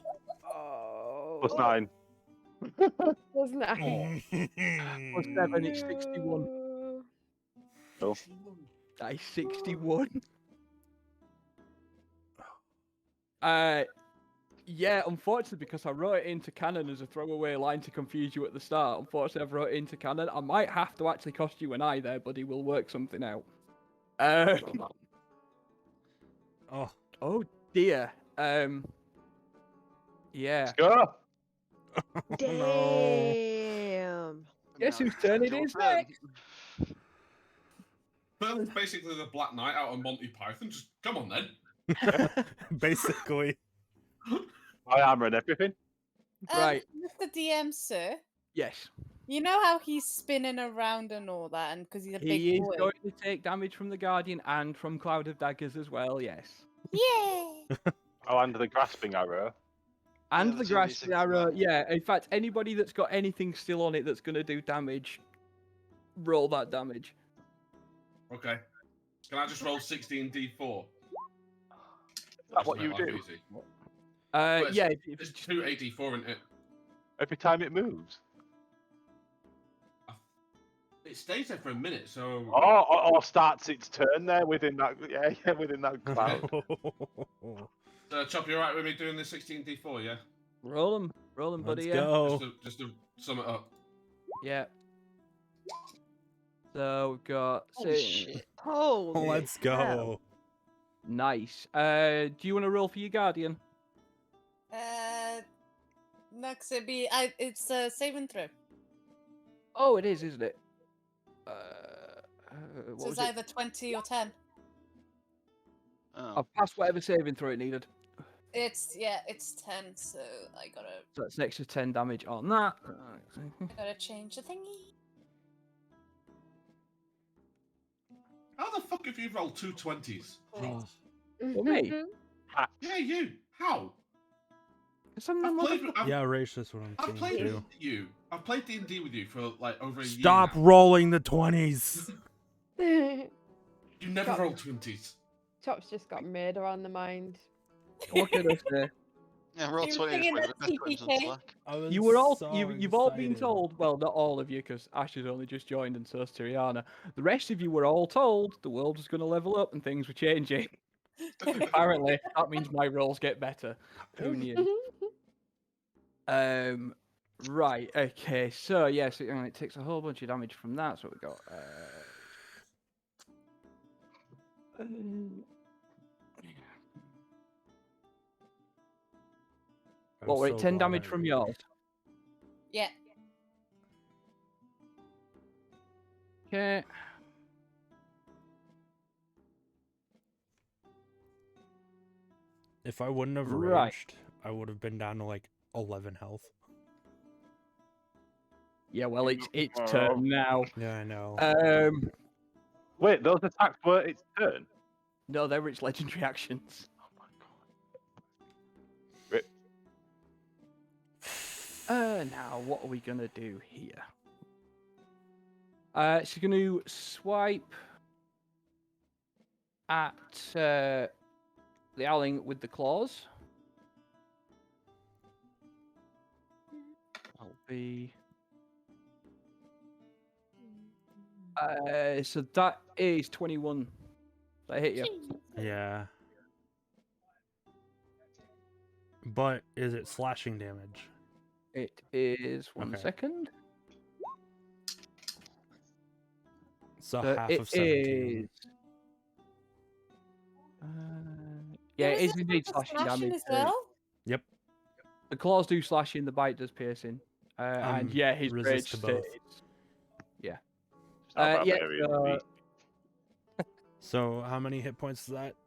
Oh. +9. Wasn't it? Plus 7, it's 61. Cool. That is 61. Yeah, unfortunately, because I wrote it into canon as a throwaway line to confuse you at the start, unfortunately I've wrote it into canon. I might have to actually cost you an eye there, buddy. We'll work something out. Oh. Oh dear. Yeah. Let's go. No. Damn. Guess whose turn it Your is turn. next? Merlin's basically the Black Knight out of Monty Python. Just come on then. Basically. My armor and everything. Right. Mr. DM, sir. Yes. You know how he's spinning around and all that, and because he's a big He is boy. going to take damage from the Guardian and from Cloud of Daggers as well, yes. Yeah. Oh, and the grasping arrow. And the the grasping 2d6 as arrow, well. yeah. In fact, anybody that's got anything still on it that's going to do damage, roll that damage. Okay. Can I just roll 16d4? Is that what you do? Easy. Yeah. It's 2d4, isn't it? Every time it moves. It stays there for a minute, so. Or starts its turn there within that. Yeah, within that cloud. Chop, you alright with me doing the 16d4, yeah? Roll them, buddy. Let's Yeah. go. Just to sum it up. Yeah. So we've got. Holy Let's go. hell. Nice. Do you want to roll for your Guardian? No, 'cause it's a saving throw. Oh, it is, isn't it? What So was it's it? either 20 or 10. Oh. I've passed whatever saving throw it needed. It's 10, so I gotta So that's an extra 10 damage on that. change the thingy. How the fuck have you rolled 2 20s? Well, me? Yeah, you. How? Because I'm the I've played, motherfucker. Yeah, Rach, that's what I'm I've saying played too. with you. I've played D&D with you for like over a year. Stop now. rolling the 20s. You never Stop. rolled 20s. Chop's just got murder on the mind. What can I say? Yeah, roll You're 20 is thinking one of the that's best weapons on TPK? Slack. You were all you've all been told. Well, not all of you, because Ash has only just joined, and so's Tiriana. The rest of you were all told the world was going to level up and things were changing. Apparently, that means my rolls get better. Who knew? Right. Okay. So yes, it takes a whole bunch of damage from that. So we got. What were it? 10 damage from yours. Yeah. Okay. If I wouldn't have Right. raged, I would have been down to like 11 health. Yeah. Well, it's turn now. Yeah, I know. Wait, those attacks were its turn? No, they were its legendary actions. Oh my god. Rip. Now what are we gonna do here? She's gonna swipe at the owling with the claws. That'll be. So that is 21. That hit you. Yeah. But is it slashing damage? It is one Okay. second. So So half it of 17. is. Yeah, it is it indeed for slashing smashing damage. as well? Yep. The claws do slashing, the bite does piercing. And yeah, his resist rage to both. stays. Yeah. It's not Yeah, barbarian, so- me. So how many hit points is that?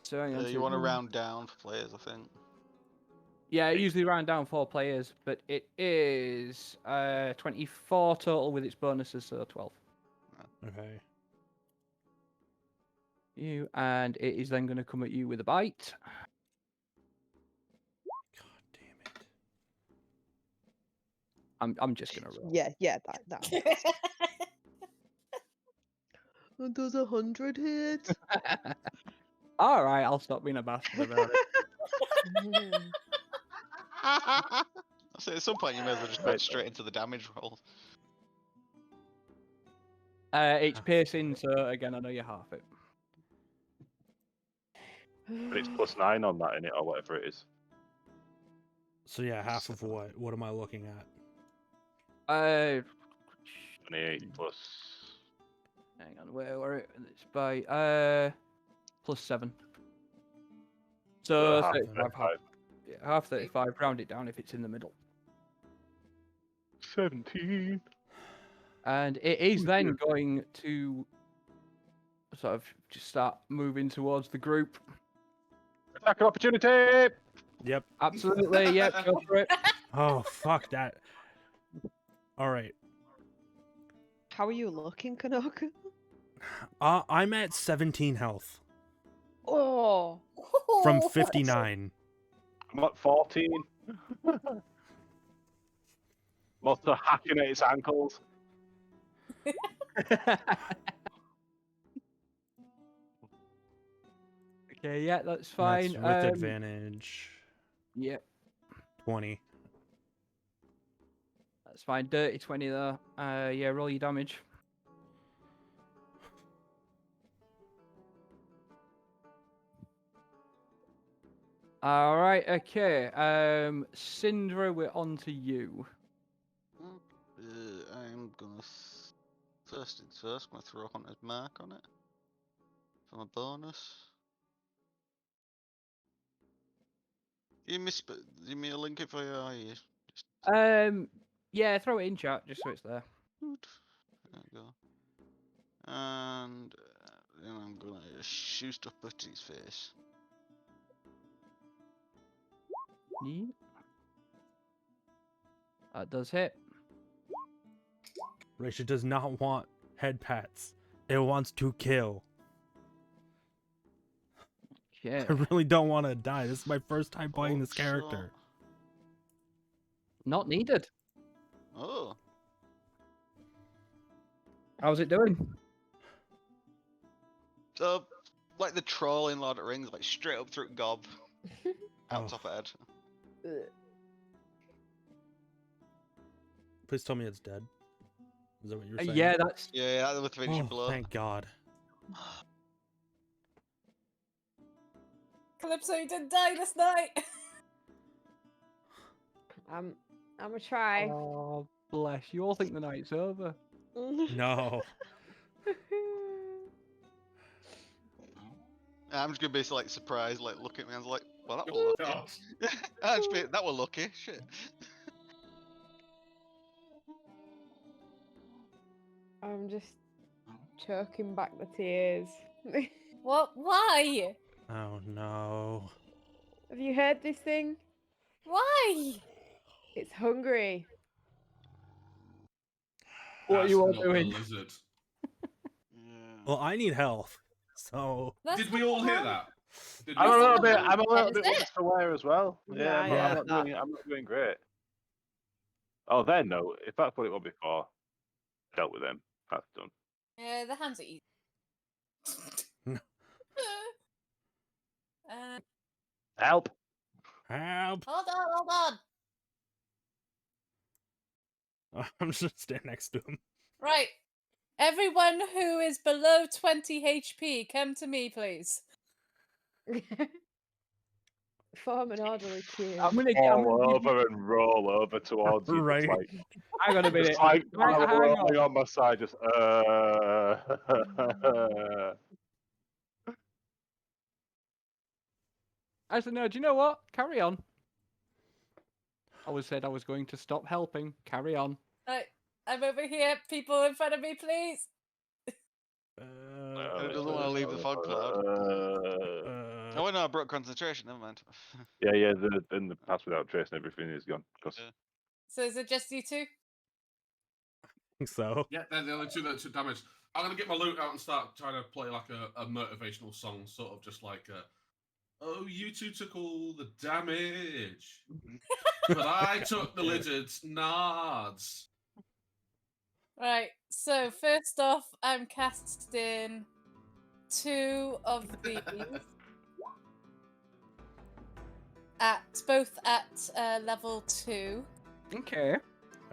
So hang on You to- want to round down for players, I think. Yeah, usually round down 4 players, but it is 24 total with its bonuses, so 12. Okay. And it is then going to come at you with a bite. God damn it. I'm just going to roll. Yeah, that. And does 100 hit? All right, I'll stop being a bastard about it. I say at some point you may as well just go straight into the damage roll. It's piercing, so again, I know you half it. But it's +9 on that, innit, or whatever it is. So yeah, half of what? What am I looking at? 28 plus. Hang on, where it? It's by +7. So half 35, 35. half 35. Round it down if it's in the middle. 17. And it is then going to sort of just start moving towards the group. Attack opportunity! Yep. Absolutely, yep, go for it. Oh, fuck that. All right. How are you looking, Canuck? I'm at 17 health Oh, from 59. I'm at 14. Monster hacking at its ankles. Okay, yeah, that's fine. That's with advantage. Yep, 20. that's fine. Dirty 20 though. Yeah, roll your damage. All right, okay. Syndra, we're on to you. I'm gonna first things first. I'm gonna throw a hunter's mark on it for my bonus. Give me a link if I Yeah, throw it in chat just so it's there. Good. There we go. And then I'm gonna shoot stuff at his face. Yeah. That does hit. Raisha does not want head pats. It wants to kill. Okay. I really don't want to die. This is my first time playing this Shot. character. Not needed. Oh. How's it doing? So, like the troll in Lord of the Rings, like straight up through gob, out Oh. top of head. Please tell me it's dead. Is that what you were saying? Yeah, that's Yeah, that was the finishing Oh, blow. thank God. Calypso, you didn't die this night. I'm gonna try. Oh, bless you. All think the night's over. No. I'm just gonna be like surprised, like looking at me. I was like, well, that Oh, was lucky. God. That was lucky. Shit. I'm just choking back the tears. What? Why? Oh, no. Have you heard this thing? Why? It's hungry. What are That's you all not doing? The lizard. Well, I need health. So. That's Did we not all hear how- that? Did I'm we a all little hear bit. that? I'm a little Is bit it? worse for wear as well. Yeah, I'm, I not, got that. I'm not doing great. Oh, then no. If that's what it was before, dealt with them. That's done. Yeah, the hands are easy. Help! Help! Hold on. I'm just standing next to him. Right. Everyone who is below 20 HP, come to me, please. Form an orderly queue. I'm gonna Fall give you- over and roll over towards you. Right. Just like, Hang on a minute. just like Hang I'm on. rolling on my side. Just Actually, no. Do you know what? Carry on. I was said I was going to stop helping. Carry on. Right. I'm over here. People in front of me, please. It doesn't want to leave the fog cloud. Oh, no, I broke concentration. Never mind. yeah. The pass without trace and everything is gone. 'Cause Yeah. So is it just you two? think so. Yeah, they're the only two that took damage. I'm gonna get my loot out and start trying to play like a motivational song, sort of just like oh, you two took all the damage, but I took the lizard's nards. Right. So first off, I'm casting 2 of these both at level 2. Okay.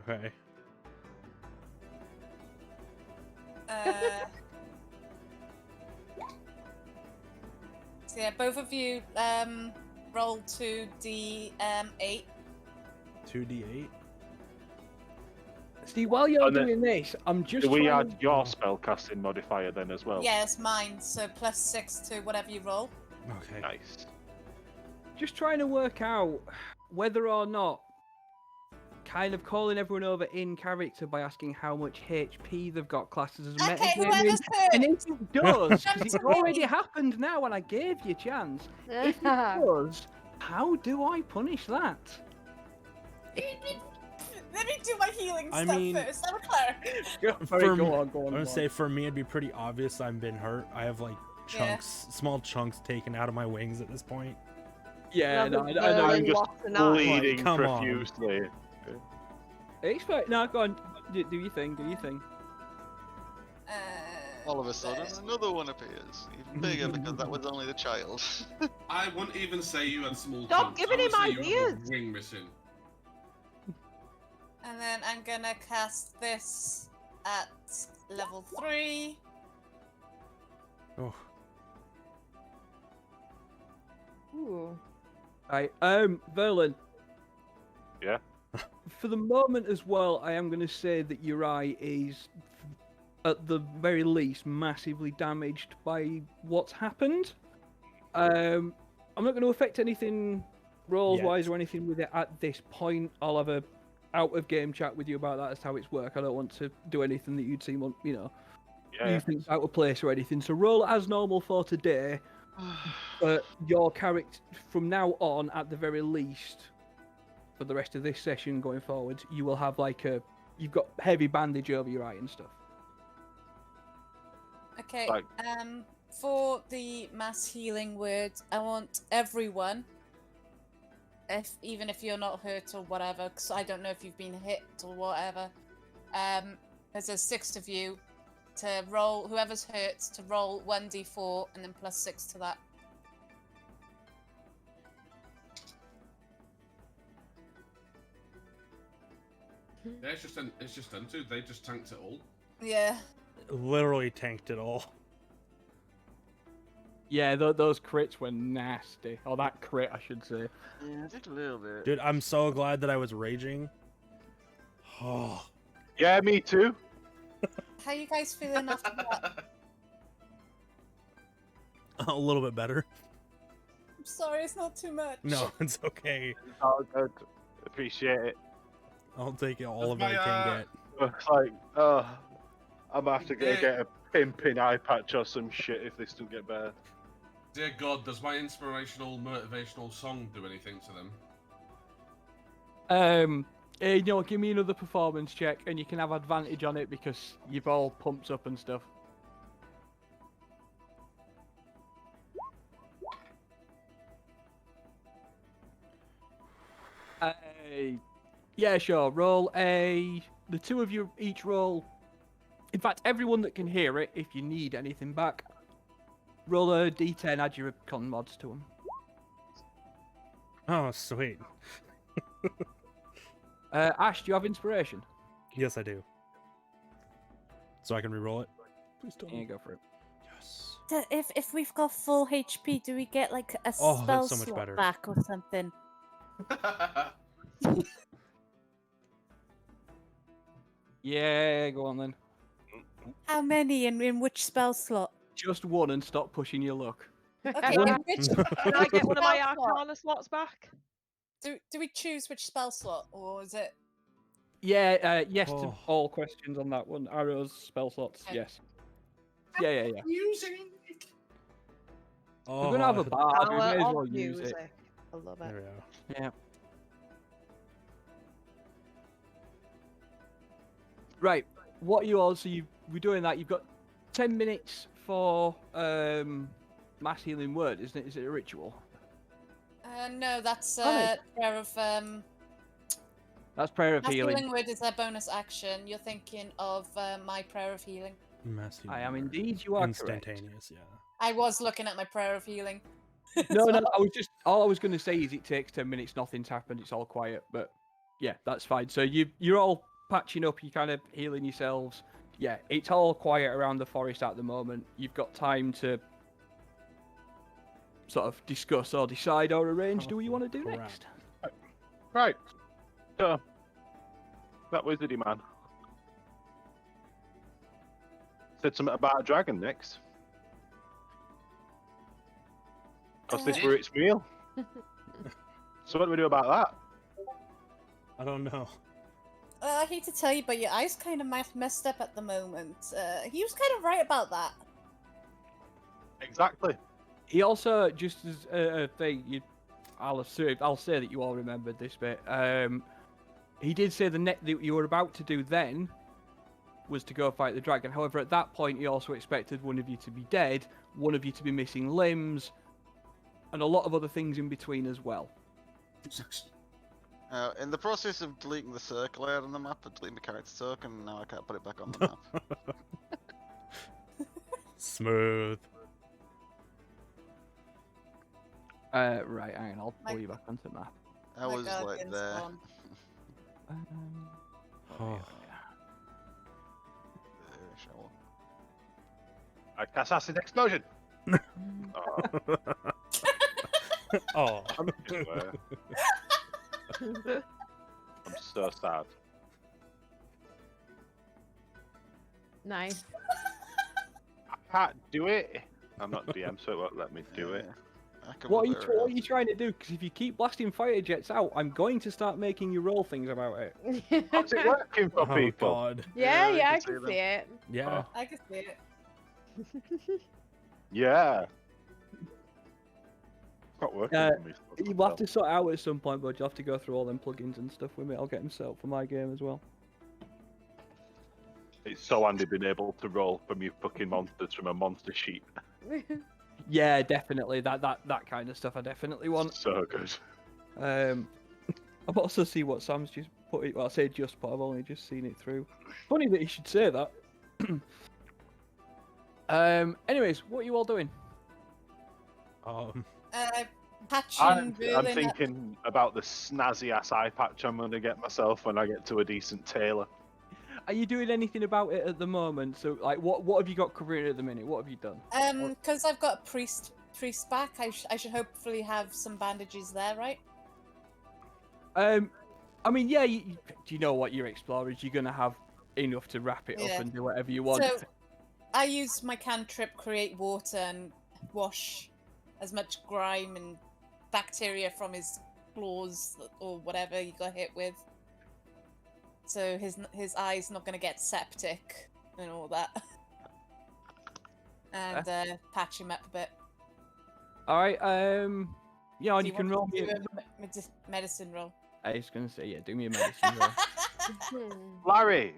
Okay. So yeah, both of you roll 2d8. 2d8. See, while you're And then- doing this, I'm just do we trying add your spellcasting modifier then as well? Yes, mine. So +6 to whatever you roll. Okay. Nice. just trying to work out whether or not kind of calling everyone over in character by asking how much HP they've got classes as a Okay, metagame. whoever's And hurt. if it does, Come because to it's already me. happened now and I gave you a chance, if it does, how do I punish that? Let me do my healing I stuff mean- first. I'm clear. For Go me- on, I'm gonna go on. say for me, it'd be pretty obvious I've been hurt. I have like chunks, small chunks taken out of my wings at this point. Yeah, no, I know. Merlin I'm just lost an eye. bleeding come on. profusely. It's fine. No, go on. Do your thing. Do your thing. All of a sudden, another one appears, even bigger because that was only the child. I wouldn't even say you had small Stop chunks. giving I would him say you had a ideas. wing missing. And then I'm gonna cast this at level 3. Oh, Ooh. Right. Verlin. Yeah? For the moment as well, I am going to say that your eye is, at the very least, massively damaged by what's happened. I'm not going to affect anything rolls-wise or anything with it at this point. I'll have a out-of-game chat with you about that as to how it's work. I don't want to do anything that you'd seem, you Yeah. think's out of place or anything. So roll as normal for today. But your character, from now on, at the very least, for the rest of this session going forward, you will have you've got heavy bandage over your eye and stuff. Okay. Like- For the mass healing word, I want everyone, even if you're not hurt or whatever, because I don't know if you've been hit or whatever. There's 6 of you to roll. Whoever's hurt to roll 1d4 and then plus 6 to that. Yeah, it's just them two. They just tanked it all. Yeah. literally tanked it all. Yeah, those crits were nasty. Or that crit, I should say. Yeah, just a little bit. Dude, I'm so glad that I was raging. Oh, Yeah, me too. How you guys feeling after that? a little bit better. I'm sorry, it's not too much. No, it's okay. Oh, good. Appreciate it. I'll take all That's of it I my, can get. It's like, I'm gonna have to go get a pimping eye patch or some shit if this doesn't get better. Dear God, does my inspirational, motivational song do anything to them? You know, give me another performance check, and you can have advantage on it because you've all pumped up and stuff. Yeah, sure. Roll a. The two of you each roll. In fact, everyone that can hear it, if you need anything back, roll a d10, add your con mods to them. Oh, sweet. Ash, do you have inspiration? Yes, I do. So I can re-roll it? Please tell Yeah, me. go for it. Yes. If we've got full HP, do we get like a Oh, spell that's so much slot better. back or something? Yeah, go on then. How many and in which spell slot? Just one and stop pushing your luck. Okay, One- in which, Can I get one of my spell slot? Arcana slots back? Do we choose which spell slot, or is it? Yeah, yes to Oh. all questions on that one. Arrows, spell slots, Okay. yes. Yeah. Music. Oh, We're gonna have a bard, we Power may as of well use it. music. I love There it. we go. Yeah. Right, what you all, so we're doing that, you've got 10 minutes for mass healing word, isn't it? Is it a ritual? No, that's Oh, prayer of That's prayer of mass healing. healing word is a bonus action. You're thinking of my prayer of healing. Mass I healing am word. indeed, you are correct. Instantaneous, yeah. I was looking at my prayer of healing. No, all I was going to say is it takes 10 minutes, nothing's happened, it's all quiet, but yeah, that's fine. So you're all patching up, you're kind of healing yourselves. Yeah, it's all quiet around the forest at the moment. You've got time to sort of discuss or decide or arrange do what you want to do Crap. next. Right. So, that wizardy man said something about a dragon next. Because this were its meal. So what do we do about that? I don't know. I hate to tell you, but your eye's kind of messed up at the moment. He was kind of right about that. Exactly. He also, just as a thing, I'll say that you all remembered this bit. He did say the net that you were about to do then was to go fight the dragon. However, at that point, he also expected one of you to be dead, one of you to be missing limbs, and a lot of other things in between as well. In the process of deleting the circle out on the map, I deleted my character token, and now I can't put it back on the map. Smooth. Right, hang on, I'll pull you back onto the map. I was like Guardian's there. gone. Oh. Shall I cast acid explosion. Oh. I'm so sad. Nice. I can't do it. I'm not DM, so it won't let me do it. What are you trying to do? Because if you keep blasting fire jets out, I'm going to start making you roll things about it. How's it working for Oh people? God. Yeah, Yeah, I I can can see it. Yeah. I can see it. Yeah. Not working for me. You'll have to sort it out at some point, but you'll have to go through all them plugins and stuff with me. I'll get them set up for my game as well. It's so handy being able to roll from your fucking monsters from a monster sheet. Yeah, definitely. That kind of stuff I definitely want. So good. I've also seen what Sam's just put it. Well, I say just put. I've only just seen it through. Funny that you should say that. Anyways, what are you all doing? Patching, I'm Berlin up. thinking about the snazzy ass eye patch I'm going to get myself when I get to a decent tailor. Are you doing anything about it at the moment? So, like, what have you got covering at the minute? What have you done? Because I've got a priest back, I should hopefully have some bandages there, right? I mean, yeah. Do you know what you're explorers? You're gonna have enough to wrap it Yeah. up and do whatever you want. So I use my cantrip, create water, and wash as much grime and bacteria from his claws or whatever he got hit with. So his eye's not gonna get septic and all that. And patch him up a bit. All right. Yeah, and Do you can roll me. do a medicine roll? I was gonna say, yeah, do me a medicine roll. Larry,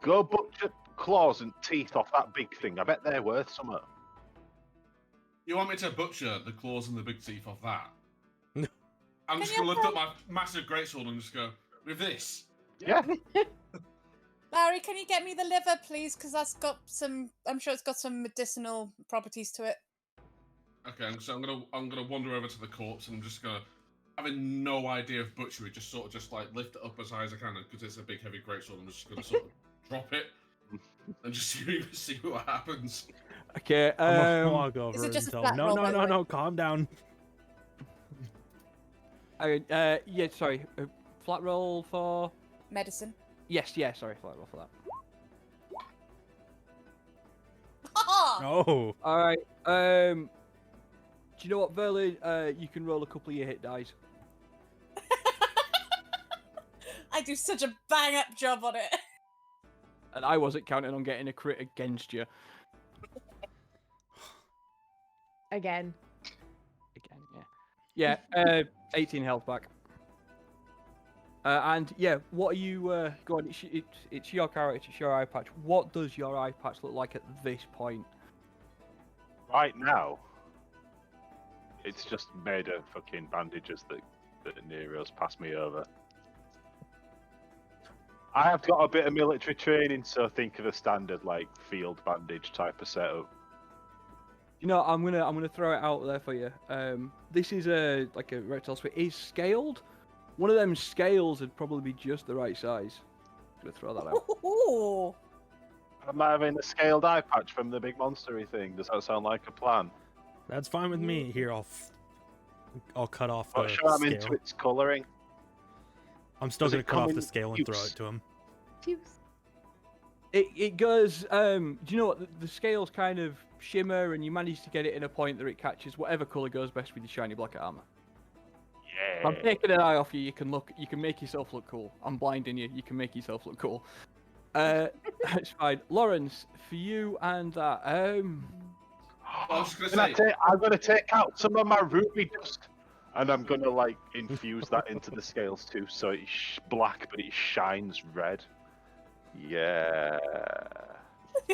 go butcher claws and teeth off that big thing. I bet they're worth something. You want me to butcher the claws and the big teeth off that? I'm Can just you gonna lift up my massive greatsword and just go with this. Yeah. Larry, can you get me the liver, please? Because that's got some. I'm sure it's got some medicinal properties to it. Okay, so I'm gonna wander over to the corpse and I'm just gonna, having no idea of butchery, just sort of just like lift it up as high as I can because it's a big heavy greatsword. I'm just gonna sort of drop it and just see what happens. Okay. I'm gonna walk over Is it and just a tell flat him, no, roll, no, by the no, way? no, calm down. Yeah, sorry. Flat roll for. Medicine. Yes, yeah, sorry, flat roll for that. Oh. All right. Do you know what, Verlin? You can roll a couple of your hit dice. I do such a bang up job on it. And I wasn't counting on getting a crit against you. Again. Again, yeah. Yeah, 18 health back. And yeah, what are you, go on, it's your character, it's your eye patch. What does your eye patch look like at this point? Right now, it's just made of fucking bandages that Nero's passed me over. I have got a bit of military training, so think of a standard like field bandage type of setup. You know, I'm gonna throw it out there for you. This is like a reptile suit. It is scaled. One of them scales would probably be just the right size. I'm gonna throw that out. Ooh. Am I having a scaled eye patch from the big monstery thing? Does that sound like a plan? That's fine with me. Here, I'll cut off Not the sure I'm scale. into its colouring. I'm still Does gonna it cut come off in the scale and throw cubes? it to him. It goes. Do you know what the scales kind of shimmer, and you manage to get it in a point that it catches whatever color goes best with your shiny black armor. I'm taking an eye off you. You can look. You can make yourself look cool. I'm blinding you. You can make yourself look cool. That's fine. Lawrence, for you and that. I was just gonna say. I'm gonna take out some of my ruby dust, and I'm gonna like infuse that into the scales too, so it's black but it shines red. Yeah.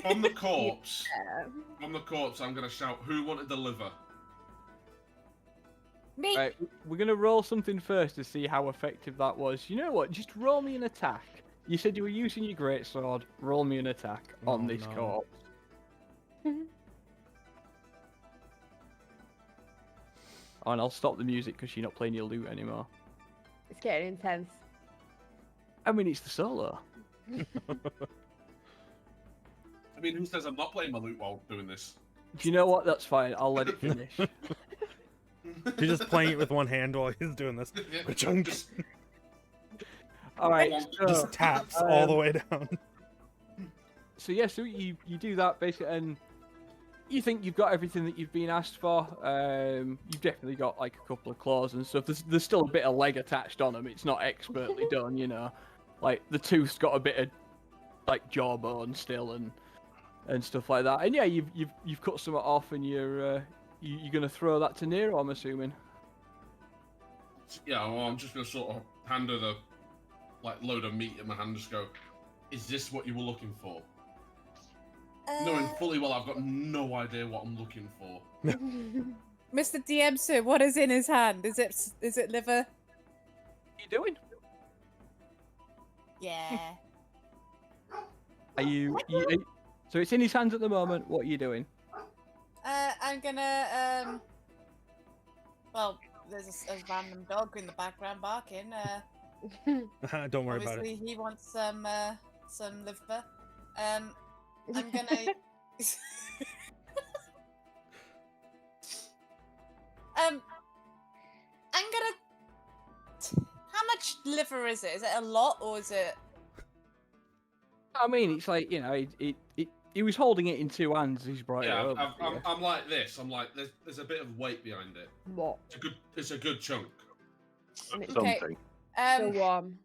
From the corpse. From the corpse, I'm gonna shout, "Who wanted the liver?" Me. Right, we're gonna roll something first to see how effective that was. You know what? Just roll me an attack. You said you were using your greatsword. Roll me an attack on this corpse. Oh, and I'll stop the music because you're not playing your lute anymore. It's getting intense. I mean, it's the solo. I mean, who says I'm not playing my lute while doing this? Do you know what? That's fine. I'll let it finish. He's just playing it with one hand while he's doing this. Just, All right. So, just taps all the way down. So yeah, so you do that basically, and you think you've got everything that you've been asked for. You've definitely got like a couple of claws and stuff. There's still a bit of leg attached on them. It's not expertly done, you know. Like the tooth's got a bit of like jawbone still and stuff like that. And yeah, you've cut some off, and you're gonna throw that to Nero, I'm assuming. yeah, well, I'm just gonna sort of hand her the like load of meat in my hand, and just go, "Is this what you were looking for?" Knowing fully well I've got no idea what I'm looking for. Mr. DM, sir, what is in his hand? Is it liver? What are you doing? Yeah. Are you so it's in his hands at the moment. What are you doing? I'm gonna well, there's a random dog in the background barking. Don't worry about Obviously it. he wants some liver. I'm gonna I'm gonna how much liver is it? Is it a lot or is it I mean, it's like, you know, he was holding it in two hands. He's brought it Yeah, over. I'm like this. I'm like there's a bit of weight behind it. What? It's a good chunk. Okay. Something. So warm.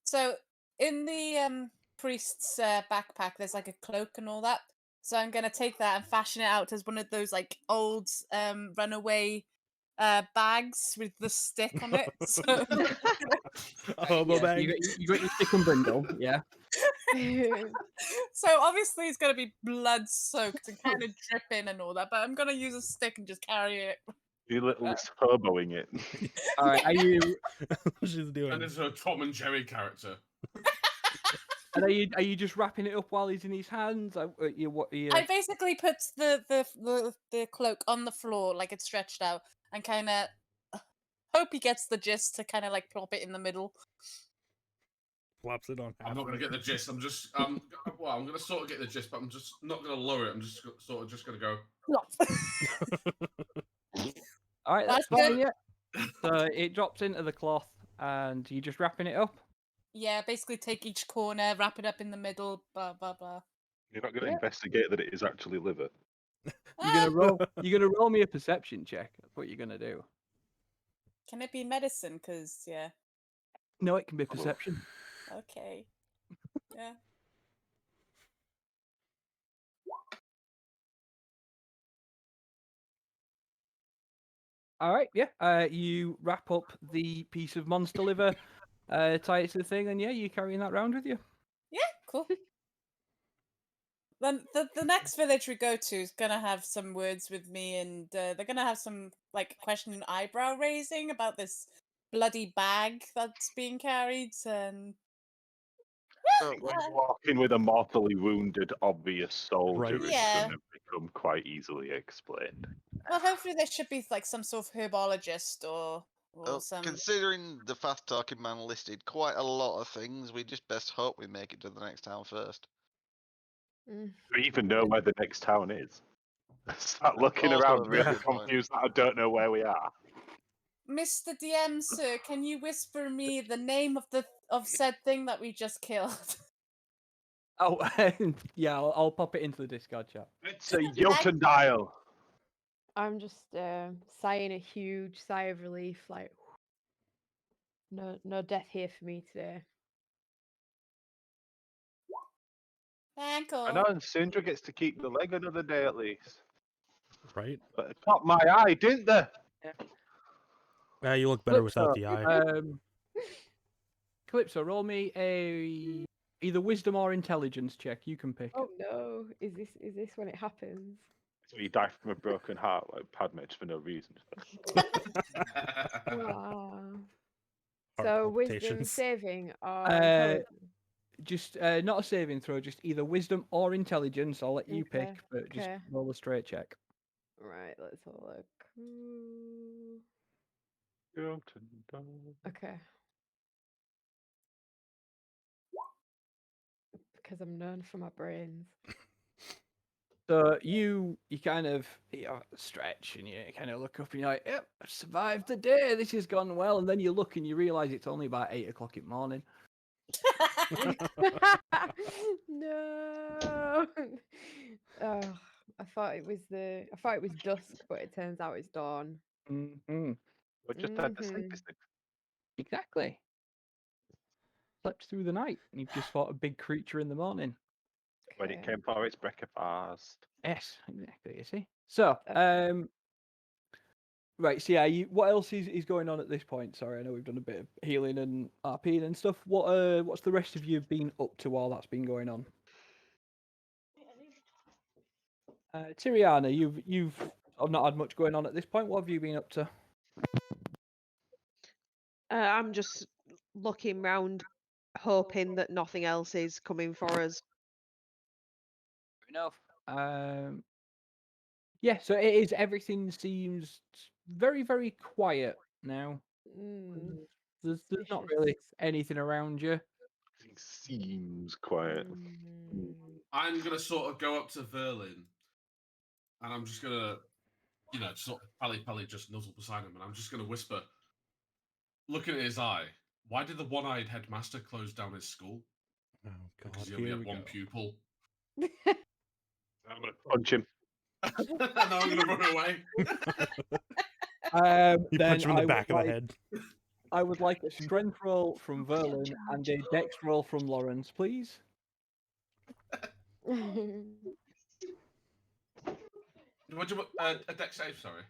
So in the priest's backpack, there's like a cloak and all that. So I'm gonna take that and fashion it out as one of those like old runaway bags with the stick on it. So, Hobo bag. You got your stick and brindle, yeah. so obviously it's gonna be blood soaked and kind of dripping and all that. But I'm gonna use a stick and just carry it. You little turboing it. All right, are you She's doing. And it's a Tom and Jerry character. and are you just wrapping it up while he's in his hands? What are you? I basically put the cloak on the floor like it's stretched out and kind of hope he gets the gist to kind of like plop it in the middle. Flops it on. I'm not gonna get the gist. I'm just well, I'm gonna sort of get the gist, but I'm just not gonna lower it. I'm just sort of just gonna go. Plop. All right, that's That's fine. good. Yeah. So it drops into the cloth, and you just wrapping it up. Yeah, basically take each corner, wrap it up in the middle, blah blah blah. You're not going to investigate that it is actually liver. You're gonna roll. You're gonna roll me a perception check. That's what you're gonna do. Can it be medicine? Cause yeah. No, it can be perception. Okay. Yeah. All right, yeah. You wrap up the piece of monster liver, tie it to the thing, and yeah, you carrying that round with you. Yeah, cool. Then the next village we go to is gonna have some words with me, and they're gonna have some like questioning eyebrow raising about this bloody bag that's being carried, and When you walk in with a mortally wounded, obvious soldier, Right. it's Yeah. going to become quite easily explained. well, hopefully there should be like some sort of herbologist or Well, some. considering the fast talking man listed quite a lot of things, we just best hope we make it to the next town first. We even know where the next town is. Start looking Also around, a very really good point. confused that I don't know where we are. Mr. DM, sir, can you whisper me the name of said thing that we just killed? Oh, yeah. I'll pop it into the Discord chat. It's a Jotendile. I'm just sighing a huge sigh of relief, like No death here for me today. Thank I you. know, and Sindra gets to keep the leg another day at least. Right? But it caught my eye, didn't they? Yeah, you look better without the eye. Calypso, roll me a either wisdom or intelligence check. You can pick. Oh no! Is this when it happens? So you die from a broken heart like Padme just for no reason. Wow. Heart So wisdom palpitations. saving or Uh, intelligence? Just not a saving throw, just either wisdom or intelligence. I'll let you Okay, pick, but just okay. roll a straight check. Right, let's have a look. Okay. Because I'm known for my brains. So you kind of stretch and you kind of look up and you're like, "Yep, I've survived the day. This has gone well." And then you look and you realise it's only about 8 o'clock in the morning. No. Oh, I thought it was dusk, but it turns out it's dawn. Mm-hmm. We're just had the sleepy sleep. Exactly. Slept through the night and you've just fought a big creature in the morning. When it came for its breakfast. Yes, exactly. You see. So, right. So yeah, what else is going on at this point? Sorry, I know we've done a bit of healing and RPing and stuff. What's the rest of you been up to while that's been going on? Tiriana, you've not had much going on at this point. What have you been up to? I'm just looking round, hoping that nothing else is coming for us. Fair enough. Yeah, so it is. Everything seems very, very quiet now. There's not really anything around you. It seems quiet. I'm gonna sort of go up to Verlin, and I'm just gonna, sort of pally just nuzzle beside him, and I'm just gonna whisper, looking at his eye. Why did the one-eyed headmaster close down his school? Oh Because god, he only here had we one go. pupil. I'm gonna punch him. And now I'm gonna run away. You Then punch him in the I back would of the like, head. I would like a strength roll from Verlin and a dex roll from Lawrence, please. Would you a dex save? Sorry.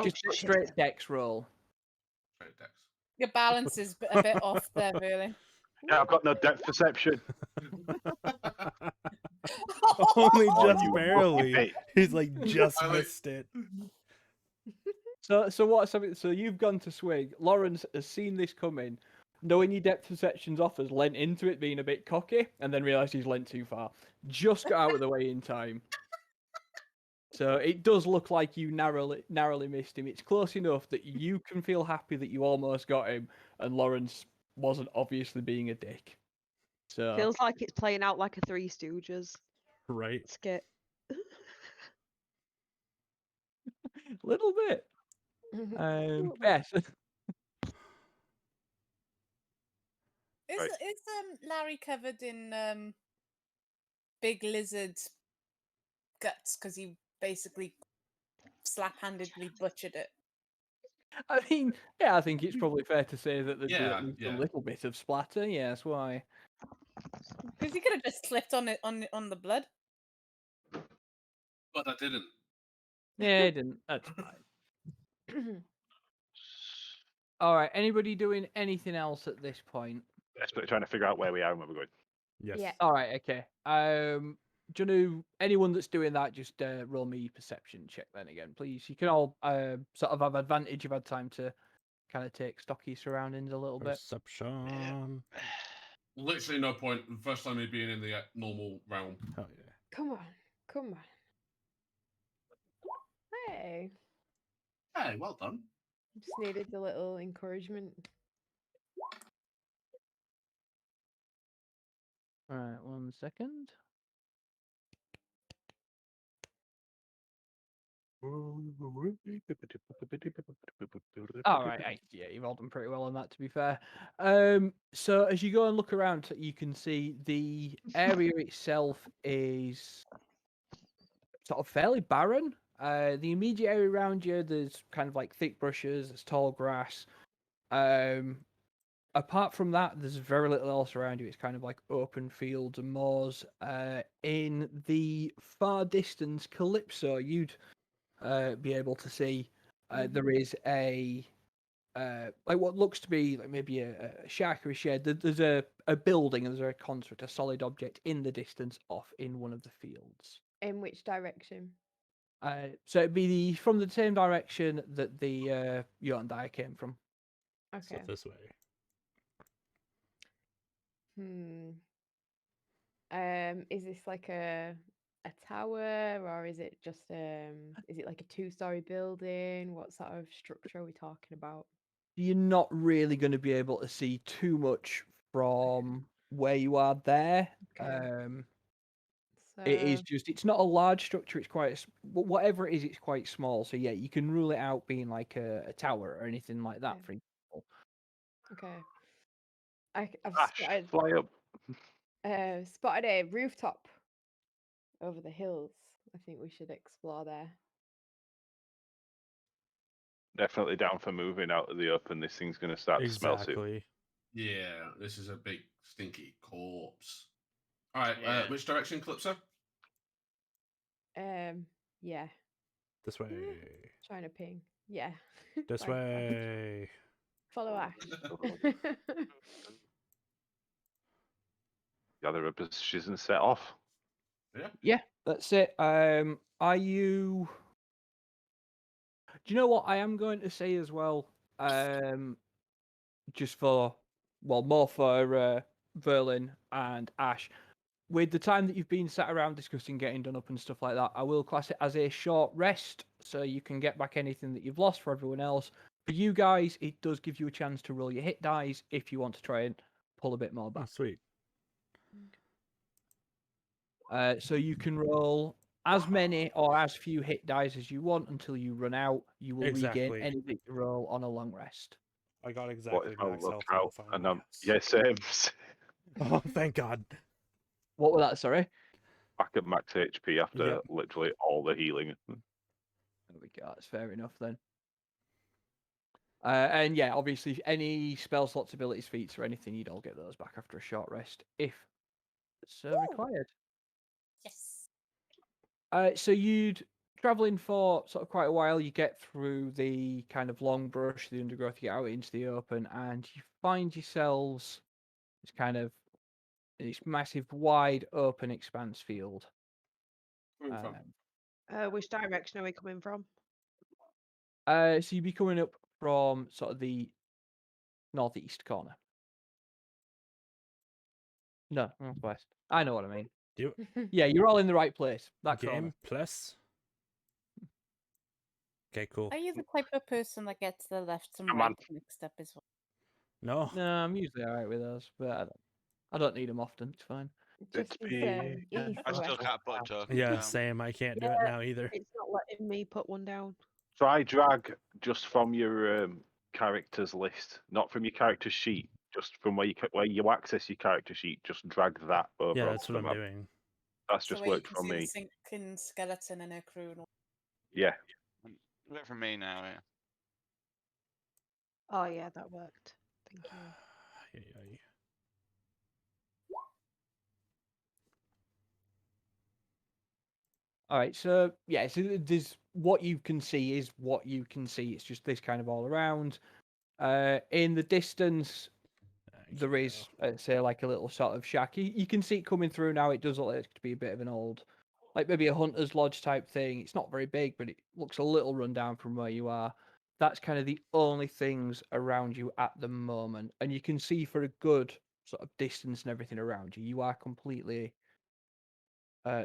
Just a straight dex roll. Straight dex. Your balance is a bit off there, really. Yeah, I've got no depth perception. Only Oh, just you barely. lucky He's like just missed it. So so you've gone to swig. Lawrence has seen this coming, knowing your depth perception's off, has lent into it being a bit cocky, and then realised he's lent too far. Just got out of the way in time. So it does look like you narrowly missed him. It's close enough that you can feel happy that you almost got him, and Lawrence wasn't obviously being a dick. So Feels like it's playing out like a Three Stooges Right. skit. little bit. Yes. Is Larry covered in big lizard guts because he basically slap-handedly butchered it? I mean, yeah, I think it's probably fair to say that there'd be Yeah, at least a yeah. little bit of splatter. Yes, why? Because he could have just slipped on it on the blood. But I didn't. Yeah, I didn't. That's fine. All right. Anybody doing anything else at this point? Desperately trying to figure out where we are and where we're going. Yes. Yeah. All right. Okay. Do you know anyone that's doing that? Just roll me perception check then again, please. You can all sort of have advantage. You've had time to kind of take stock of your surroundings a little bit. Perception. Literally no point. First time me being in the normal realm. Oh yeah. Come on. Hey, Hey, well done. just needed a little encouragement. All right. 1 second. All right, yeah, you've all done pretty well on that, to be fair. So as you go and look around, you can see the area itself is sort of fairly barren. The immediate area around you, there's kind of like thick bushes, there's tall grass. Apart from that, there's very little else around you. It's kind of like open fields and moors. In the far distance, Calypso, you'd be able to see there is a like what looks to be like maybe a sharkery shed. There's a building and there's a construct, a solid object in the distance off in one of the fields. In which direction? So it'd be from the same direction that the Yondai came from. Okay. So this way. Is this like a tower, or is it just is it like a 2-story building? What sort of structure are we talking about? You're not really going to be able to see too much from where you are there. Okay. It is So just, it's not a large structure. It's quite, whatever it is, it's quite small. So yeah, you can rule it out being like a tower or anything like that, Okay. for example. okay. I've Ash, fly up. spotted a rooftop over the hills. I think we should explore there. Definitely down for moving out of the open. This thing's going to start to smell soon. Exactly. Yeah, this is a big stinky corpse. All right, Yeah. which direction, Calypso? Yeah. This way. Trying to ping. Yeah. This Thanks, Ash. way. Follow Ash. Gather up positions and set off. Yeah. Yeah, that's it. Are you? Do you know what I am going to say as well? Just for, well, more for Verlin and Ash. With the time that you've been sat around discussing getting done up and stuff like that, I will class it as a short rest, so you can get back anything that you've lost. For everyone else, for you guys, it does give you a chance to roll your hit dice if you want to try and pull a bit more Oh, back. sweet. So you can roll as many or as few hit dice as you want until you run out. You will regain Exactly. anything you roll on a long rest. I got What exactly if I max look health out level and finally. yeah, same. Oh, thank God. What was that? Sorry. Back at max HP after Yep. literally all the healing. There we go. That's fair enough then. And yeah, obviously, any spell slots, abilities, feats, or anything, you'd all get those back after a short rest, if so required. Yes. So you'd traveling for sort of quite a while. You get through the kind of long brush, the undergrowth, you get out into the open, and you find yourselves this kind of this massive, wide open expanse field. Coming from. Which direction are we coming from? So you'd be coming up from sort of the northeast corner. No, northwest. I know what I mean. Do Yeah, you're all in the right place. That game corner. plus. Okay, cool. Are you the type of person that gets the left and Come on. right mixed up as well? No. No, I'm usually alright with those, but I don't need them often. It's fine. Just It's as me. east I or still west. can't put a token Yeah, down. same. I can't do it now either. It's not letting me put one down. Try drag just from your characters list, not from your character sheet, just from where you access your character sheet. Just drag that over. Yeah, onto that's what the I'm map. doing. That's So just where you worked can for see me. the sinking skeleton and her crew and all. Yeah. Do it for me now, yeah. Oh yeah, that worked. Thank you. Ay. All right, so yeah, so there's what you can see is what you can see. It's just this kind of all around. In the distance, there is, say, like a little sort of shack. You can see it coming through now. It does look like it to be a bit of an old, like maybe a hunter's lodge type thing. It's not very big, but it looks a little run down from where you are. That's kind of the only things around you at the moment, and you can see for a good sort of distance and everything around you. You are completely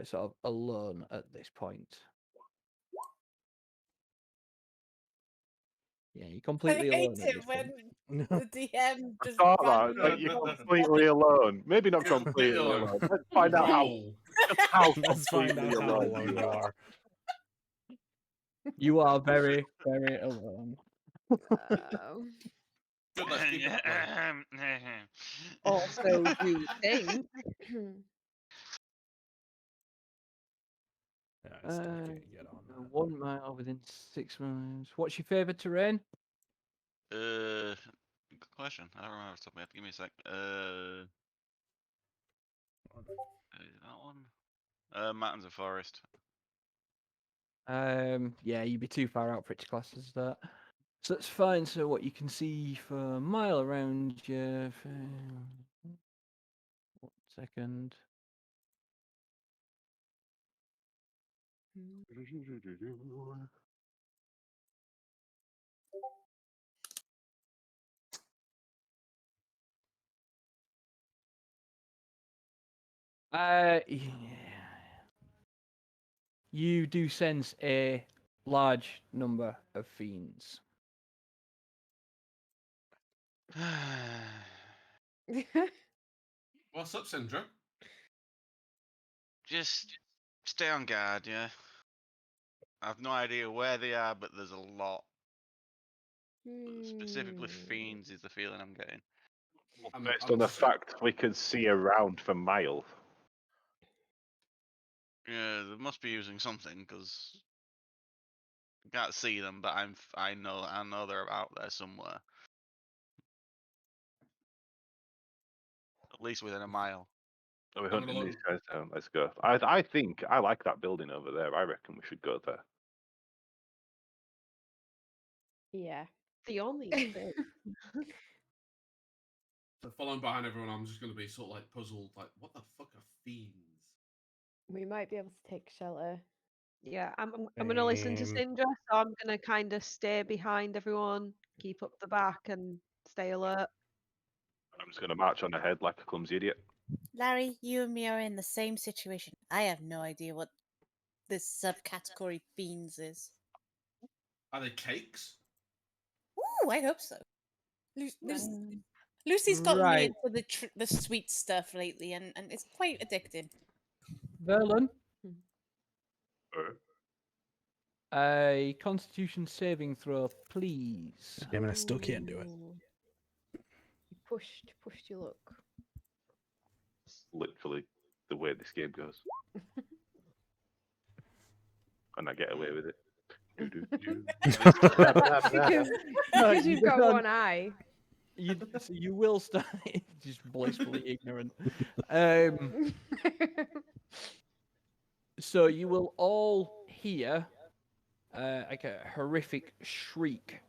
sort of alone at this point. Yeah, you're I completely hate alone at it this when point. the DM I just thought that. randomly Like, you're drops completely alone. Maybe not You're completely completely alone. alone. Let's find out how. Roll. Just how Let's find completely out how alone alone you are. You are very, very alone. Good, let's keep it that way. Also, you think Yeah, I still can't get on that. 1 mile within 6 miles. What's your favourite terrain? good question. I don't remember off the top of my head. Give me a sec. That one. Mountains and forest. Yeah, you'd be too far out for it to class as that. So that's fine. So what you can see for a mile around you. 1 second. Yeah. You do sense a large number of fiends. What's up, Sindra? Just stay on guard, yeah. I've no idea where they are, but there's a lot. Specifically, fiends is the feeling I'm getting. Based on the fact we can see around for miles. Yeah, they must be using something because can't see them, but I know they're out there somewhere. At least within a mile. Are we I'm gonna hunting look. these guys down? Let's go. I think I like that building over there. I reckon we should go there. Yeah. The only thing. So following behind everyone, I'm just going to be sort of like puzzled, like, what the fuck are fiends? We might be able to take shelter. Yeah, I'm gonna listen to Same. Sindra, so I'm gonna kind of stay behind everyone, keep up the back, and stay alert. I'm just gonna march on ahead like a clumsy idiot. Larry, you and me are in the same situation. I have no idea what this subcategory beans is. Are they cakes? Ooh, I hope so. Lucy's gotten me Right. into the sweet stuff lately, and it's quite addicting. Verlin, Uh, a Constitution saving throw, please. Damn it, I still can't do it. Ooh. You pushed your luck. Literally the way this game goes, and I get away with it. Because you've got one eye. You will start just blissfully ignorant. So you will all hear like a horrific shriek,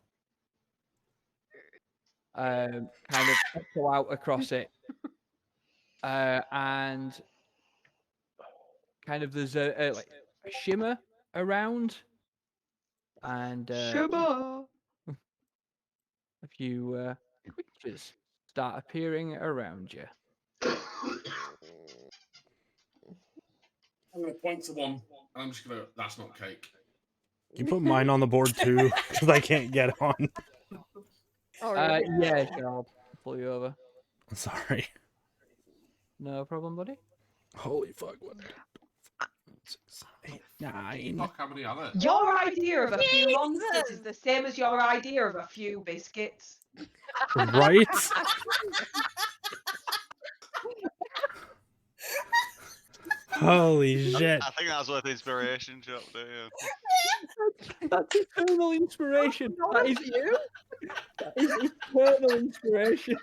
kind of echo out across it, and kind of there's a like a shimmer around, and Shimmer! a few creatures start appearing around you. I'm going to point to one, and I'm just going to, that's not cake. Can you put mine on the board too? Because I can't get on. Oh, really? Yeah, sure, I'll pull you over. Sorry. No problem, buddy. Holy fuck. 1, 2, 6, 7, 8, 9. Fuck, how many are there? Your idea of a few Jesus! monsters is the same as your idea of a few biscuits. Right? Holy shit. I think that's worth inspiration, Chop. That's eternal inspiration. That is you? That is eternal inspiration.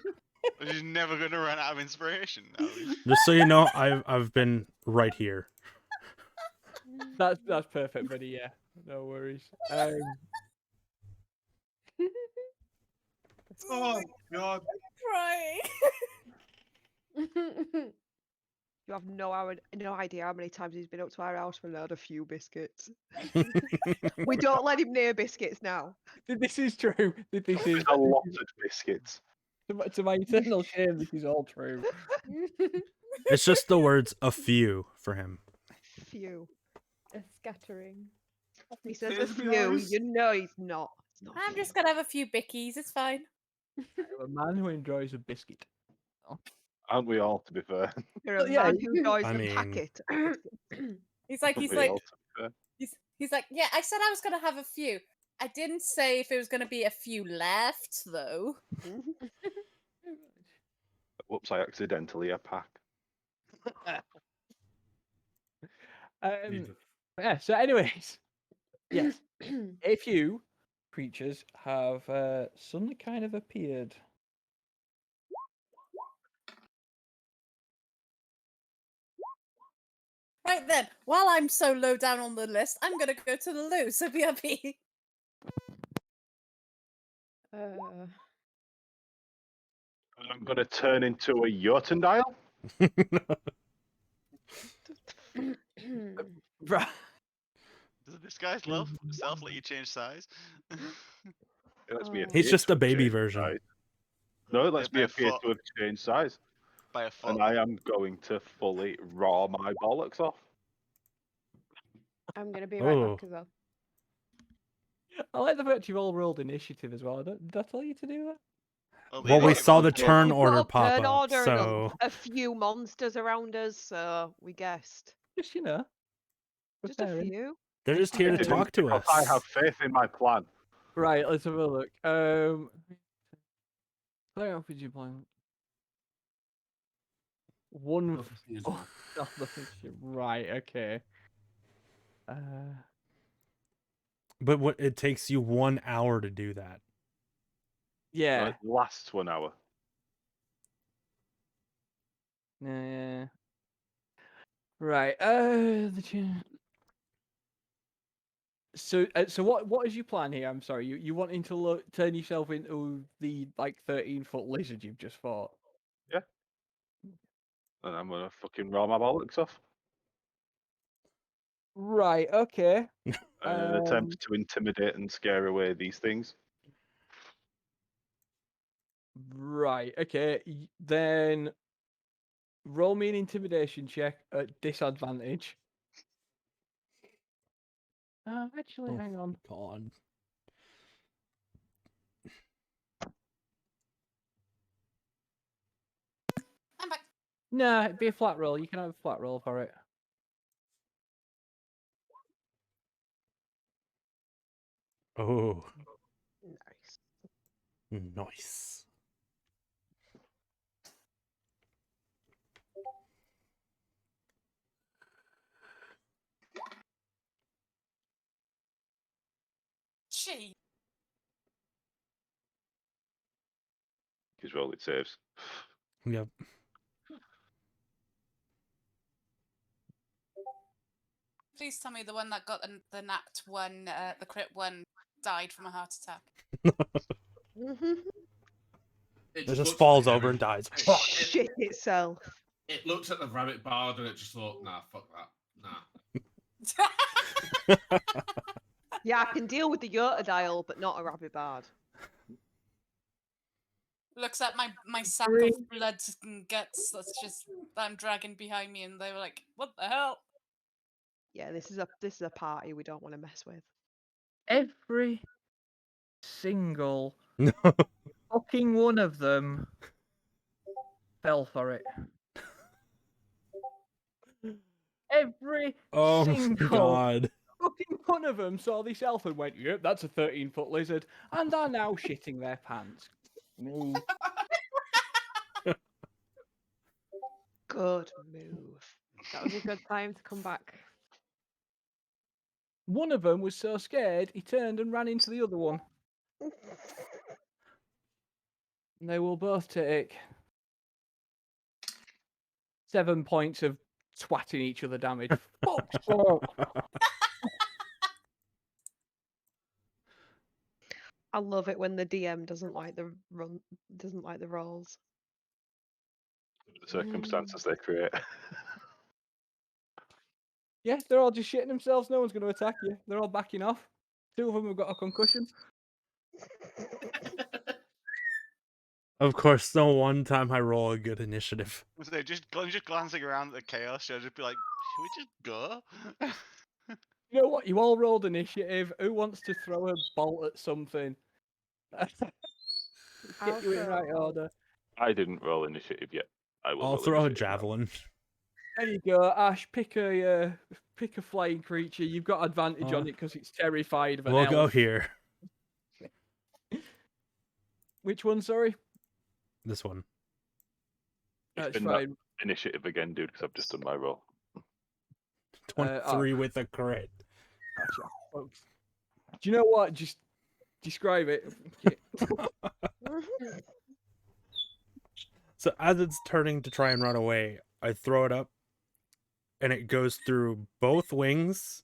She's never going to run out of inspiration now. Just so you know, I've been right here. That's perfect, buddy. Yeah, no worries. Oh, God. Crying. You have no idea how many times he's been up to our house and had a few biscuits. We don't let him near biscuits now. This is true. This is A lot of biscuits. to my eternal shame. This is all true. It's just the words "a few" for him. Few. A scattering. He says a Cheers, few. guys. You know he's not. It's not I'm few. just gonna have a few bickies. It's fine. I'm a man who enjoys a biscuit. Aren't we all, to be fair? You're a Yeah, man who enjoys I the mean- packet. He's like, Aren't we all, to be fair? he's like, yeah. I said I was gonna have a few. I didn't say if it was gonna be a few left, though. Whoops! I accidentally a pack. Yeah. So, anyways, yes, a few creatures have suddenly kind of appeared Right then, while I'm so low down on the list, I'm gonna go to the loo. So BRB. I'm gonna turn into a Jotundile. Right. Does this guy's self let you change size? It lets me He's appear just to a baby exchange version. size. No, it lets by me a appear foot. to exchange size. By a foot. And I am going to fully raw my bollocks off. I'm gonna be right Oh. back as well. I like the fact you've all rolled initiative as well. Did I tell you to do that? Well, we saw the We've turn got order a pop turn up, order and so a few monsters around us, so we guessed. Just, you know. Just a preparing. few. they're just here to Didn't talk to because us. I have faith in my plan. Right, let's have a look. Play off with you plan. One. Nothing as Oh, well. nothing. Right, okay. But what it takes you 1 hour to do that. Yeah. It lasts 1 hour. Yeah. Right. So what is your plan here? I'm sorry. You wanting to turn yourself into the 13-foot lizard you've just fought? Yeah. And I'm gonna fucking raw my bollocks off. Right. Okay. In an attempt to intimidate and scare away these things. Right. Okay. Then roll me an intimidation check at disadvantage. Actually, hang on. God. I'm back. No, it'd be a flat roll. You can have a flat roll for it. Oh, Nice. nice. Gee. His roll it saves. Yep. Please tell me the one that got the nat one, the crit one, died from a heart attack. It just falls over and dies. Shit itself. It looked at the rabbit bard and it just thought, nah, fuck that. Nah. Yeah, I can deal with the Jotundile, but not a rabbit bard. Looks at my sack of blood and guts that I'm dragging behind me, and they were like, "What the hell?" Yeah, this is a party we don't want to mess with. Every single fucking one of them fell for it. Every Oh my single God. fucking one of them saw this elf and went, "Yep, that's a 13-foot lizard," and are now shitting their pants. Me. Good move. That was a good time to come back. One of them was so scared he turned and ran into the other one. And they will both take 7 points of twatting each other damage. Fuck's sake. I love it when the DM doesn't like the rolls. The circumstances they create. Yeah, they're all just shitting themselves. No one's going to attack you. They're all backing off. 2 of them have got a concussion. Of course, the one time I roll a good initiative. So just glancing around at the chaos, I'll just be like, should we just go? You know what? You all rolled initiative. Who wants to throw a bolt at something? Get you in throw a right bolt. order. I didn't roll initiative yet. I will I'll roll throw a initiative now. javelin. There you go, Ash. Pick a flying creature. You've got advantage on it because it's terrified of an We'll elf. go here. Which one? Sorry. This one. That's Spin that fine. initiative again, dude, because I've just done my roll. 23 with a crit. Gotcha. Folks. Do you know what? Just describe it. So as it's turning to try and run away, I throw it up and it goes through both wings,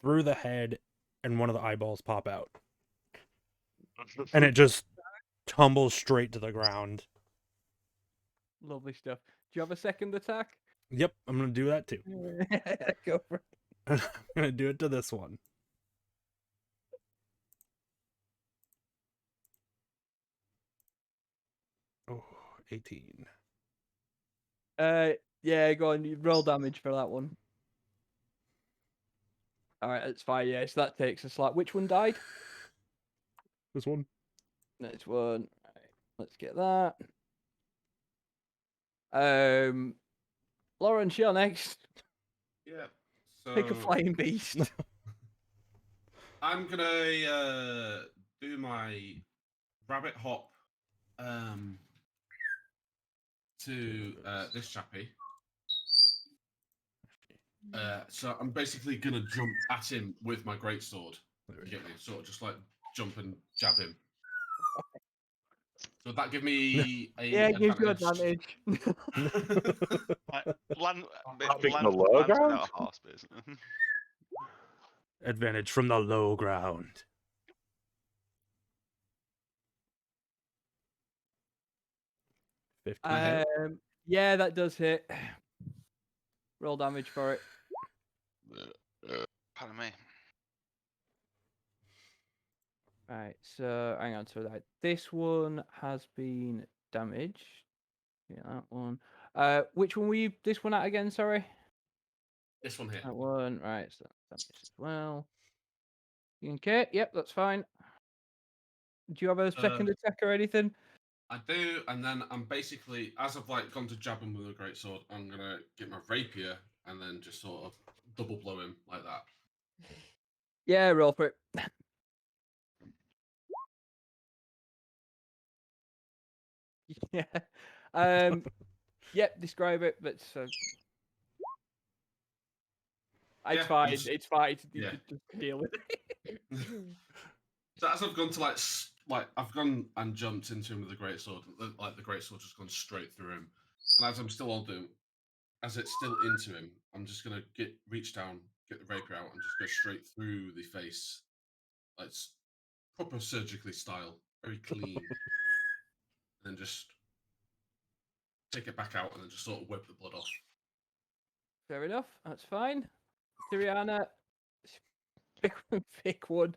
through the head, and one of the eyeballs pop out. And it just tumbles straight to the ground. Lovely stuff. Do you have a second attack? Yep, I'm gonna do that too. Go for it. I'm gonna do it to this one. Oh, 18. Yeah, go on. You roll damage for that one. All right, that's fine. Yeah, so that takes a slight. Which one died? This one. Next one. Right, let's get that. Lawrence, you're next. Yeah. So Pick a flying beast. I'm gonna do my rabbit hop to this chappie. So I'm basically gonna jump at him with my greatsword. You get me? Sort of just like jump and jab him. So that give me a Yeah, it gives you advantage. advantage. Land, Pick land, the low land's ground? not a horse, basically. Advantage from the low ground. Yeah, that does hit. Roll damage for it. Pardon me. Right, so hang on. So that this one has been damaged. Yeah, that one. Which one were you? This one at again? Sorry. This one here. That one. Right, so that's damaged as well. Okay. Yep, that's fine. Do you have a second attack or anything? I do, and then I'm basically, as I've like gone to jab him with a greatsword, I'm gonna get my rapier and then just sort of double blow him like that. Yeah, roll for it. Yeah. Yep. Describe it, but it's Yeah, fine. just- It's fine. yeah. Just deal with it. So as I've gone to like I've gone and jumped into him with the greatsword, like the greatsword just gone straight through him, and as I'm still on doing, as it's still into him, I'm just gonna reach down, get the rapier out, and just go straight through the face, like proper surgically style, very clean, and then just take it back out and then just sort of wipe the blood off. Fair enough. That's fine. Tiriana, pick one.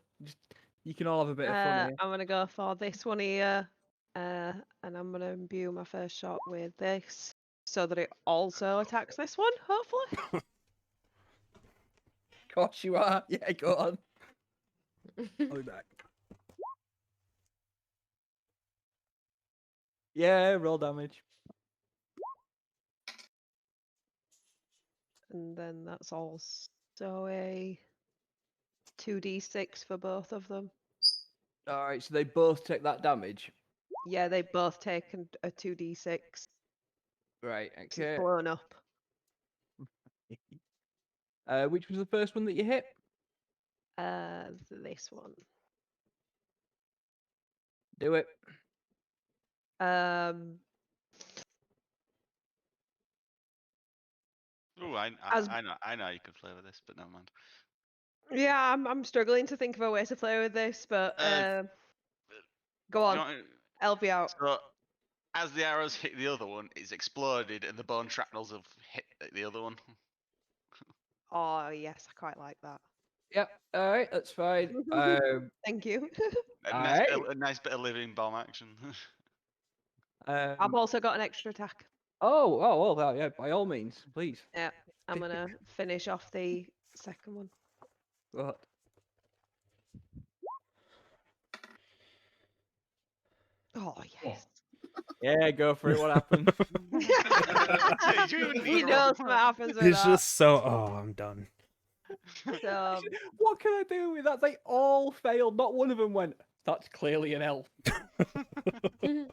You can all have a bit of fun here. I'm gonna go for this one here, and I'm gonna imbue my first shot with this, so that it also attacks this one. Hopefully. Of course you are. Yeah, go on. I'll be back. Yeah, roll damage. And then that's also a 2d6 for both of them. All right, so they both take that damage. Yeah, they both take a 2d6. Right. It's Okay. blown up. Which was the first one that you hit? This one. Do it. Ooh, I As- know how you could play with this, but never mind. Yeah, I'm struggling to think of a way to play with this, but go You on, know, help you out. so as the arrows hit the other one, it's exploded, and the bone shrapnels have hit the other one. Oh yes, I quite like that. Yep. All right, that's fine. Thank you. A nice bit of living bomb action. I've also got an extra attack. Oh, well, yeah, by all means, please. Yeah, I'm gonna finish off the second one. What? Oh yes. Yeah, go for it. What happened? He knows what happens with He's that. just so. Oh, I'm done. So, What can I do with that? They all failed. Not one of them went. That's clearly an elf. They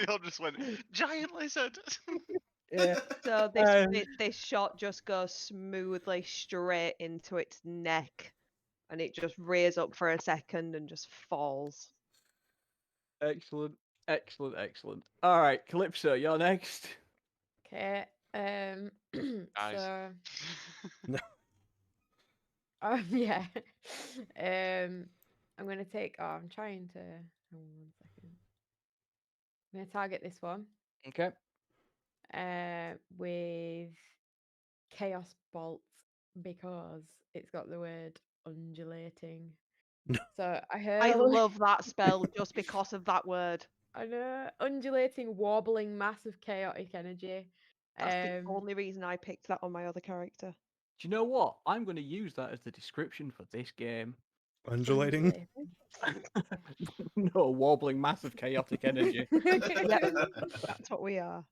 all just went giant lizard. Yeah. so this shot just goes smoothly straight into its neck, and it just rears up for a second and just falls. Excellent. All right, Calypso, you're next. Okay. Guys. So No. yeah. I'm gonna take. Oh, I'm trying to. Hang on 1 second. I'm gonna target this one. Okay. With chaos bolt because it's got the word undulating. So I I hurl. love that spell just because of that word. I know, undulating, wobbling mass of chaotic energy. That's the only reason I picked that on my other character. Do you know what? I'm going to use that as the description for this game. Undulating. No, wobbling, massive, chaotic energy. Yep, that's what we are.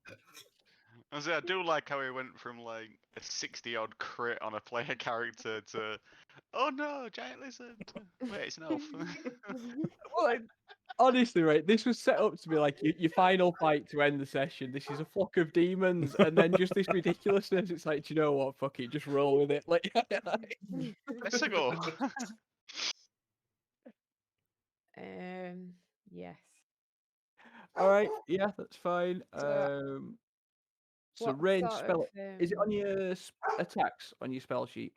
I do like how he went from like a 60-odd crit on a player character to, oh no, giant lizard. Wait, it's an elf. Well, honestly, right, this was set up to be like your final fight to end the session. This is a flock of demons, and then just this ridiculousness. It's like, do you know what? Fuck it, just roll with it. Like, Let's go. Yes. all right, yeah, that's fine. So, So what range sort spell. of, Is it on your attacks on your spell sheet?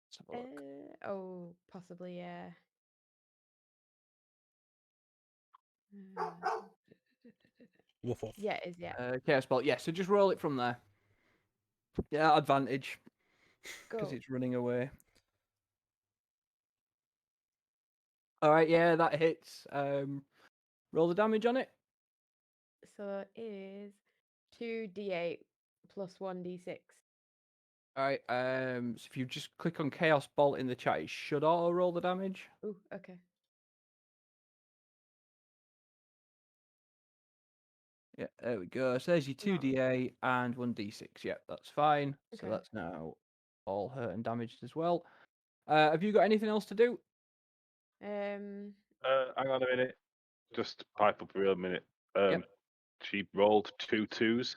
Let's have a look. oh, possibly, yeah. Woof woof. Yeah, it is, yeah. Chaos spell. Yeah, so just roll it from there. Yeah, advantage because Go. it's running away. All right, yeah, that hits. Roll the damage on it. So it is 2d8 plus 1d6. All right. So if you just click on Chaos Bolt in the chat, it should auto roll the damage. Ooh, okay. Yeah, there we go. So there's your 2d8 and 1d6. Yeah, that's fine. So Okay. that's now all hurt and damaged as well. Have you got anything else to do? Um, Hang on a minute. Just pipe up a real minute. Yep. She rolled 2 2s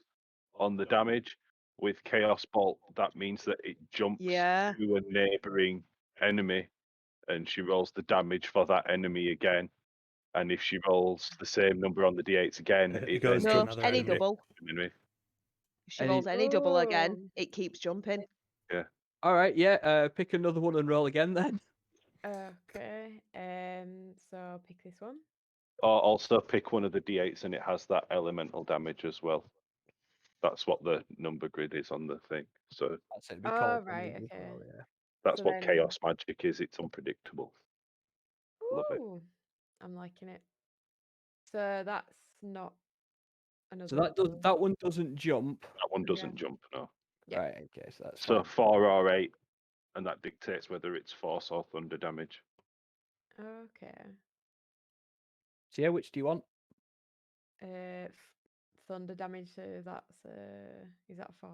on the damage. With Chaos Bolt, that means that it jumps Yeah. to a neighboring enemy, and she rolls the damage for that enemy again. And if she rolls the same number on the d8s again, It it goes then to No, jumps another any enemy. double. enemy. If she Any- rolls any double again, Oh. it keeps jumping. All right. Yeah. Pick another one and roll again then. Okay. So pick this one. Or also pick one of the d8s, and it has that elemental damage as well. That's what the number grid is on the thing. So That's it. Be Oh, called right, damage as okay. well, yeah. that's So what then- chaos magic is. It's unpredictable. Love it. Ooh, I'm liking it. So that's not another. So that double. that one doesn't jump. That one Okay. doesn't jump, no. Yeah. Right. Okay. So that's So fine. 4 or 8, and that dictates whether it's force or thunder damage. Okay. So yeah, which do you want? Thunder damage. So that's is that 4?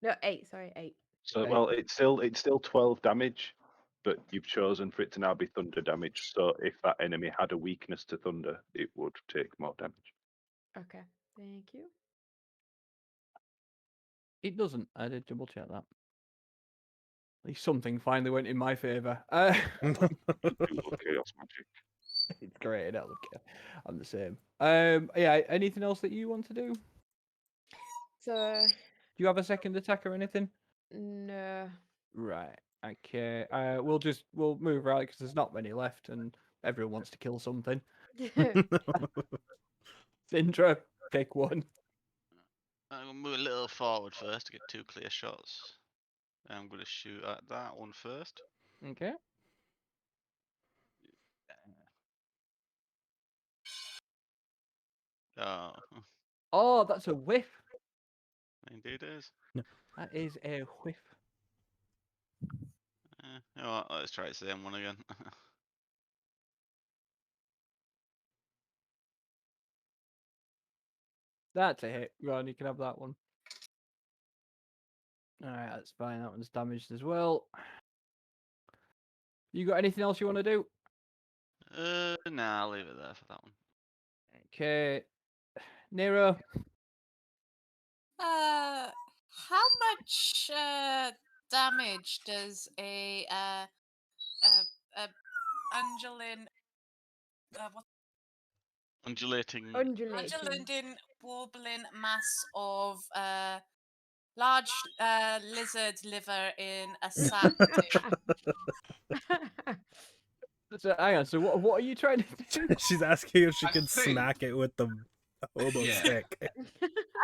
No, 8. Sorry, 8. So Okay. well, it's still 12 damage, but you've chosen for it to now be thunder damage. So if that enemy had a weakness to thunder, it would take more damage. Okay. Thank you. It doesn't. I did double check that. At least something finally went in my favour. Google chaos magic. It's great. I love it. I'm the same. Yeah. Anything else that you want to do? So Do you have a second attack or anything? no. Right. Okay. We'll move right because there's not many left, and everyone wants to kill something. Sindra, pick one. I'm gonna move a little forward first to get 2 clear shots. I'm gonna shoot at that one first. Okay. Oh, Oh, that's a whiff. indeed it is. That is a whiff. You know what, let's try the same one again. That's a hit. Go on, you can have that one. Alright, that's fine. That one's damaged as well. You got anything else you want to do? Nah, I'll leave it there for that one. Okay. Nero. How much damage does a undulating what Undulating. Undulating. undulating wobbling mass of large lizard liver in a sack. So hang on. So what are you trying to do? She's asking if she I can think- smack it with the hobo Yeah. stick.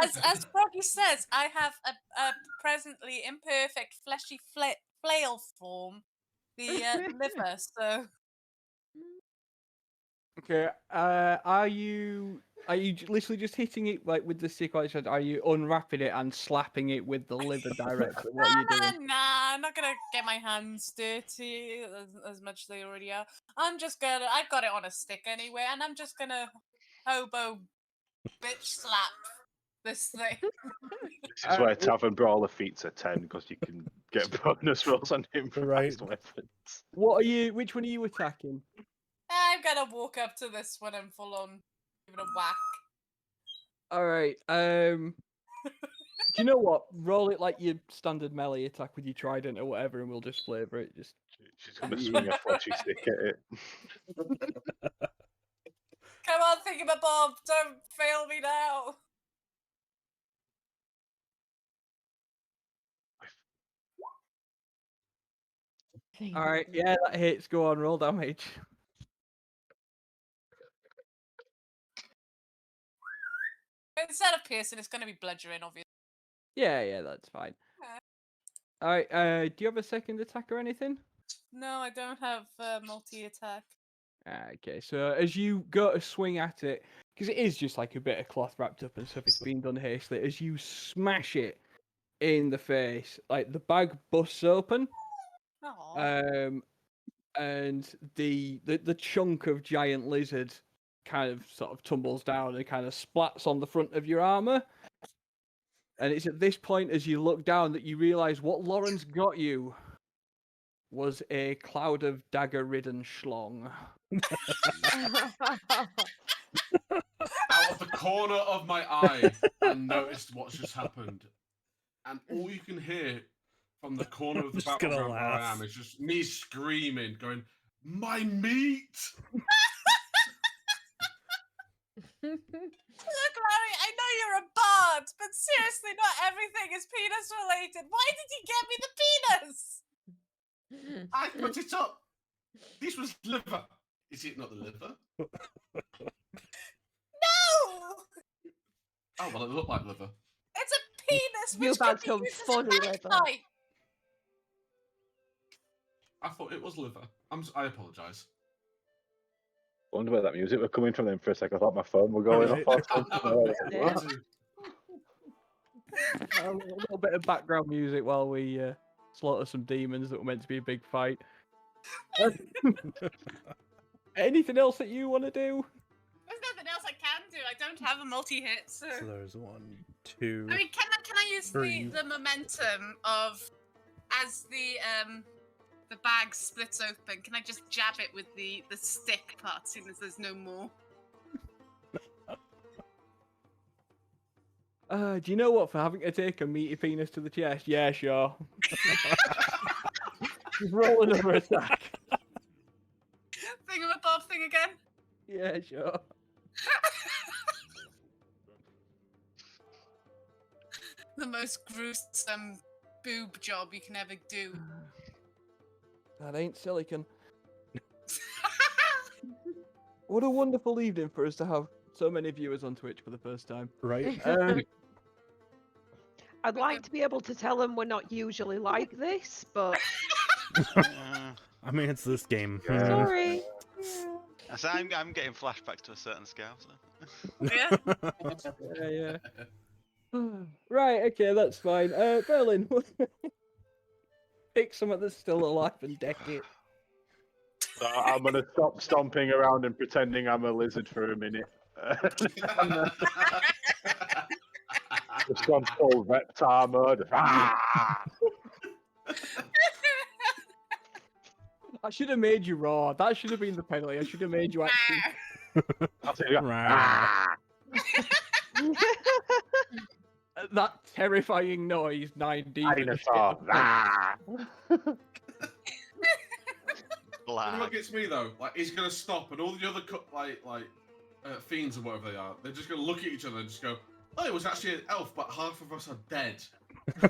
As Froggy says, I have a presently imperfect fleshy flail form, the liver. So Okay. Are you literally just hitting it like with the stick? Or are you unwrapping it and slapping it with the liver directly? What are you doing? nah, I'm not gonna get my hands dirty as much as they already are. I've got it on a stick anyway, and I'm just gonna hobo bitch slap this thing. This is where Tavern Brawler feats are 10 because you can get bonus rolls on improvised weapons. Which one are you attacking? I'm gonna walk up to this one and full on give it a whack. All right. Do you know what? Roll it like your standard melee attack with your trident or whatever, and we'll just flavor it. Just She's gonna swing a fleshy stick at it. Come on, Thingamabob, don't fail me now. all right. Yeah, that hits. Go on, roll damage. Instead of piercing, it's gonna be bludgeoning, obviously. Yeah, that's fine. All right. Do you have a second attack or anything? No, I don't have multi-attack. Okay, so as you go to swing at it, because it is just like a bit of cloth wrapped up and stuff, it's been done hastily. As you smash it in the face, like the bag busts open, and the chunk of giant lizard kind of sort of tumbles down and kind of splats on the front of your armor. And it's at this point, as you look down, that you realise what Lauren's got you was a cloud of dagger-ridden schlong. Out of the corner of my eye, I noticed what's just happened. And all you can hear from the corner of the just gonna battleground where I laugh. am is just me screaming, going, "My meat!" Look, Larry, I know you're a bard, but seriously, not everything is penis related. Why did you get me the penis? I put it up. This was liver. Is it not the liver? No! Oh, well, it looked like liver. It's a penis which You've can had be some used as a funny liver. bagpipe. I thought it was liver. I apologise. I wonder where that music was coming from then for a second. I thought my phone was going Right. off. A little bit of background music while we slaughter some demons that were meant to be a big fight. Anything else that you want to do? There's nothing else I can do. I don't have a multi-hit, so... So there's 1, 2. I mean, can I use Three. the momentum of as the bag splits open? Can I just jab it with the stick part, seeing as there's no more? Do you know what? For having to take a meaty penis to the chest, yeah, sure. Just roll another attack. Thingamabob thing again? Yeah, sure. The most gruesome boob job you can ever do. That ain't silicon. What a wonderful evening for us to have so many viewers on Twitch for the first time. Right? I'd like to be able to tell them we're not usually like this, but I mean, it's this game. sorry. So I'm getting flashbacks to a certain scale. So. Yeah. Yeah. Right, okay, that's fine. Berlin, pick someone that's still alive and deck it. So I'm gonna stop stomping around and pretending I'm a lizard for a minute. Just gone full reptar mode. I should have made you roar. That should have been the penalty. I should have made you actually. I'll tell you what. Rah. That terrifying noise, 9D. Dinosaur. You know Black. what gets me though? Like, he's gonna stop, and all the other fiends or whatever they are, they're just gonna look at each other and just go, "Oh, it was actually an elf, but half of us are dead." He's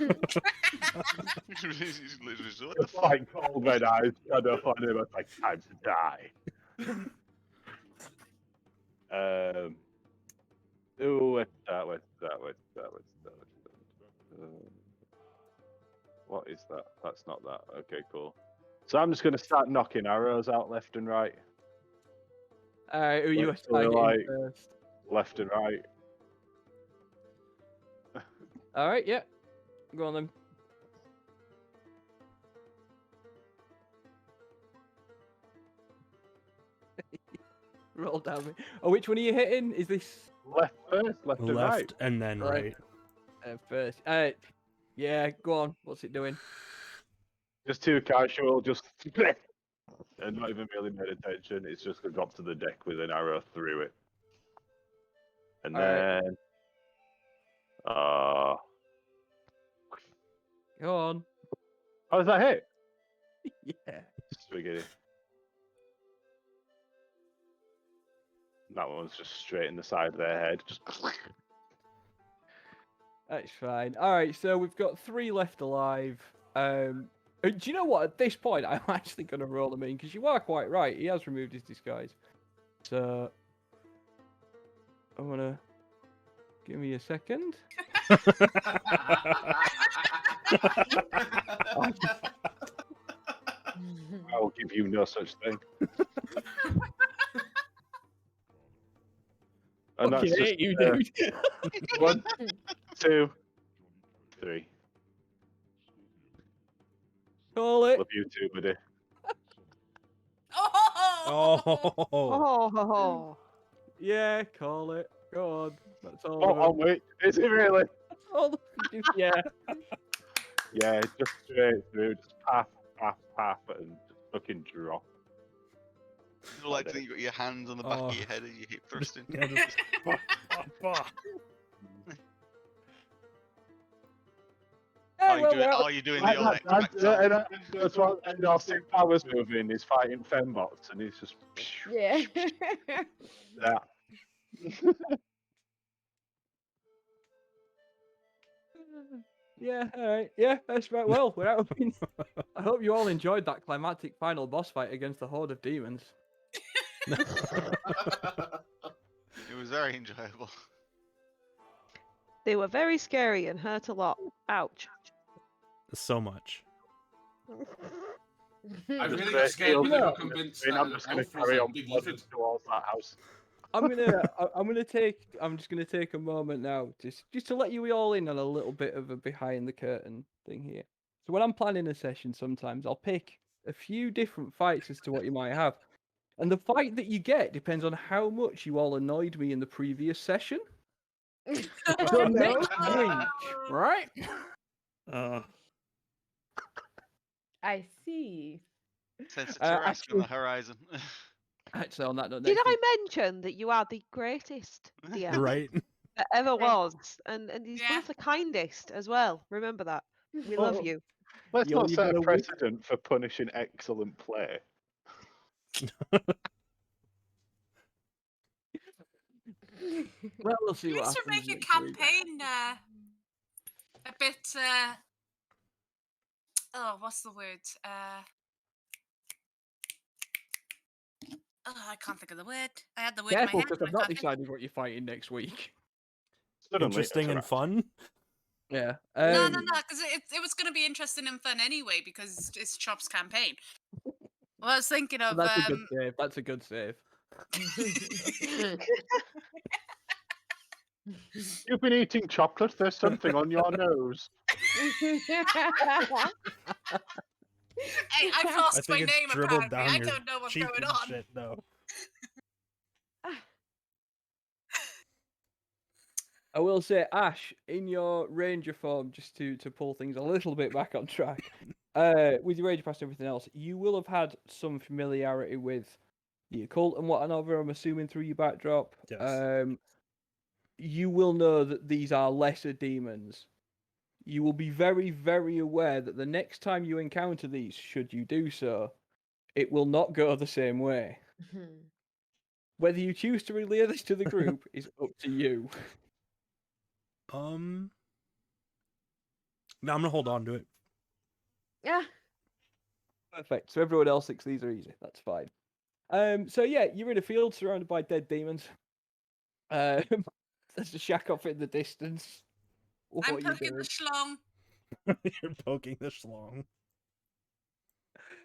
literally just, what the It's fuck? like cold red eyes. I don't find it. It's like time to die. Ooh, what's that? What is that? That's not that. Okay, cool. So I'm just gonna start knocking arrows out left and right. Who you Like, targeting like- first? Left and right. All right, yeah. Go on then. Roll damage. Oh, which one are you hitting? Is this Left first, left and right. Left and then Right. right. first? Yeah. Go on. What's it doing? Just too casual, just and not even really made attention. It's just gonna drop to the deck with an arrow through it. And Alright. then Go on. how does that hit? Yeah. Spaghetti. That one's just straight in the side of their head. Just That's fine. All right, so we've got 3 left alive. Do you know what? At this point, I'm actually going to roll them in because you are quite right. He has removed his disguise. So I'm gonna give me a second. I will give you no such thing. And that's Okay, just you dude. 1, 2, 3. Call it. Love you too, buddy. Oh! Oh, Yeah, call it. Go on. That's all. Oh, of them. wait, is it really? That's all. Yeah. Yeah, just straight through, just path, and just fucking drop. I like to think you got your hands on the back of your head and you hip thrusting. Yeah, just Are you doing the old X-Factor? That's what and Austin Powers moving. He's fighting fembots, and he's just Yeah. yeah. Yeah, all right. Yeah, that's right. Well, we're out of I hope you all enjoyed that climactic final boss fight against the horde of demons. It was very enjoyable. they were very scary and hurt a lot. Ouch. so much. I Just really very get scared when they feel- got convinced that I'm just gonna elf was carry a on big plodding lizard. towards that house. I'm just gonna take a moment now, just to let you all in on a little bit of a behind the curtain thing here. So when I'm planning a session, sometimes I'll pick a few different fights as to what you might have, and the fight that you get depends on how much you all annoyed me in the previous session. So next week, right? I see. Sense of Tarrasque on actually- the horizon. Actually, on that note, Did next I week, mention that you are the greatest DM Right? that ever was? And he's Yeah. one of the kindest as well. Remember that. We love Well, you. Let's You're not set gonna a win. precedent for punishing excellent play. well, we'll see You what should happens make your next week. campaign a bit. Oh, what's the word? Oh, I can't think of the word. I had the word Careful, in my head. because but I've I not can't think. decided what you're fighting next week. Suddenly, Interesting and interact. fun. Yeah. No, because it was going to be interesting and fun anyway because it's Chop's campaign. Well, I was thinking of That's a good save. That's a good save. You've been eating chocolate. There's something on your nose. Hey, I've lost I think my it's name dribbled apparently. down I your don't know what's cheek going and on. shit, though. I will say, Ash, in your ranger form, just to pull things a little bit back on track, with your ranger past everything else, you will have had some familiarity with the occult and whatnot. I'm assuming through your backdrop. Yes. You will know that these are lesser demons. You will be very, very aware that the next time you encounter these, should you do so, it will not go the same way. Whether you choose to relay this to the group is up to you. No, I'm gonna hold on to it. Yeah. Perfect. So everyone else thinks these are easy. That's fine. So yeah, you're in a field surrounded by dead demons. There's a shack off in the distance. What I'm are you poking doing? the schlong. You're poking the schlong.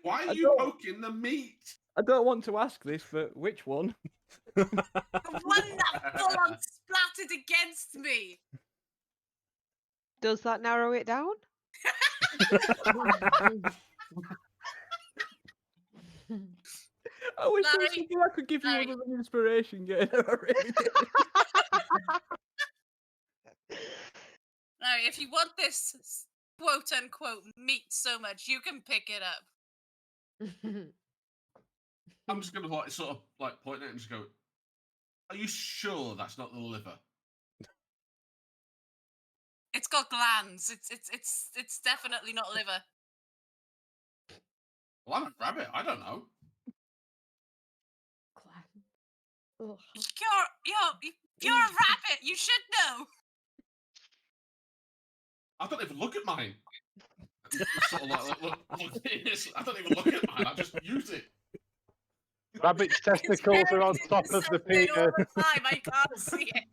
Why are I you don't- poking the meat? I don't want to ask this, but which one? The one that full on splattered against me. Does that narrow it down? I wish there was Larry, something I could give you Larry. other than inspiration, Gator. I really do. Now, if you want this quote unquote meat so much, you can pick it up. I'm just gonna like sort of like point at it and just go, "Are you sure that's not the liver?" It's got glands. It's definitely not liver. Well, I'm a rabbit. I don't know. Ugh. You're a rabbit. You should know. I don't even look at mine. Sort of like look at this. I don't even look at mine. I just use it. Rabbit's testicles are on top of the Something all penis. the time. I can't see it.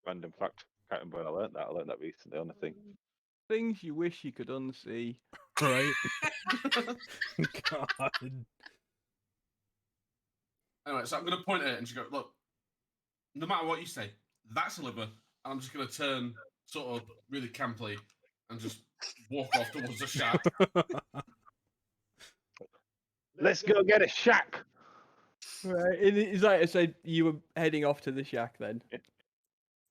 Random fact. Can't remember when I learned that. I learned that recently on a thing. Things you wish you could unsee. Right? God. Anyway, so I'm gonna point at it and just go, "Look, no matter what you say, that's a liver." And I'm just gonna turn sort of really camply and just walk off towards the shack. Let's go get a shack. Right. It's like I said, you were heading off to the shack then. Yeah.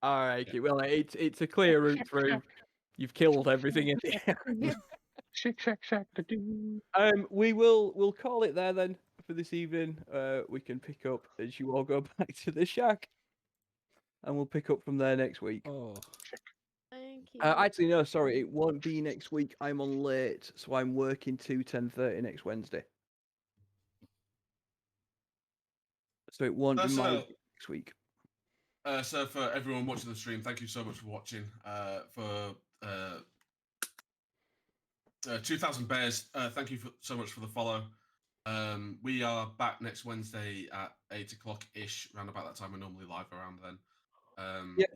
All right. Yeah. Well, it's a clear route through. You've killed everything in the area. Shack. Da-doo. We'll call it there then for this evening. We can pick up as you all go back to the shack, and we'll pick up from there next week. Oh. Thank you. Actually, no, sorry, it won't be next week. I'm on late, so I'm working to 10:30 next Wednesday. So it won't be my next week. So for everyone watching the stream, thank you so much for watching. For 2000 Bears, thank you so much for the follow. We are back next Wednesday at 8 o'clock ish, around about that time. We're normally live around then.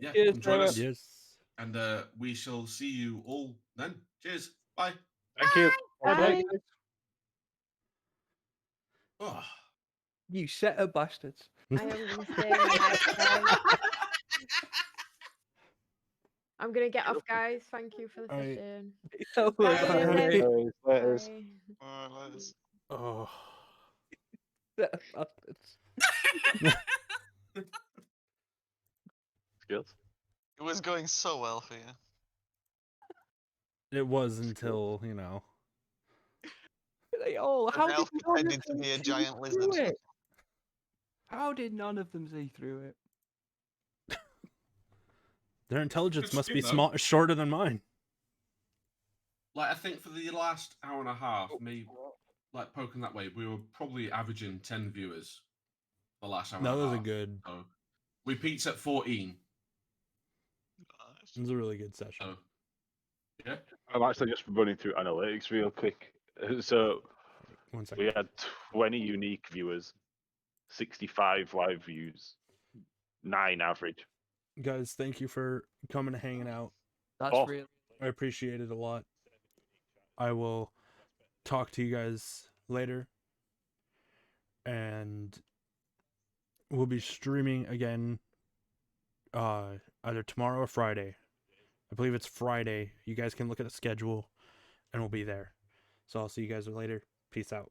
Yeah, cheers, enjoy us. Yes. And we shall see you all then. Cheers. Bye. Thank you. Bye. Oh. You set of bastards. I am going to stay night, guys. I'm going to get off, guys. Thank you for the Alright. session. Bye. Letters. Bye. Oh. Set of bastards. Skills. It was going so well for you. It was until, you know. They all. How Ralph did none of pretended to them be a see giant through lizard. it? How did none of them see through it? Their intelligence Good must be stream, though. shorter than mine. Like, I think for the last hour and a half, me like poking that way, we were probably averaging 10 viewers the last hour That and a was a half. good. So we peaked at 14. It was a really good session. So, yeah. I'm actually just running through analytics real quick. So 1 second. we had 20 unique viewers, 65 live views, 9 average. Guys, thank you for coming and hanging out. That's Oh. real. I appreciate it a lot. I will talk to you guys later. And we'll be streaming again either tomorrow or Friday. I believe it's Friday. You guys can look at the schedule and we'll be there. So I'll see you guys later. Peace out.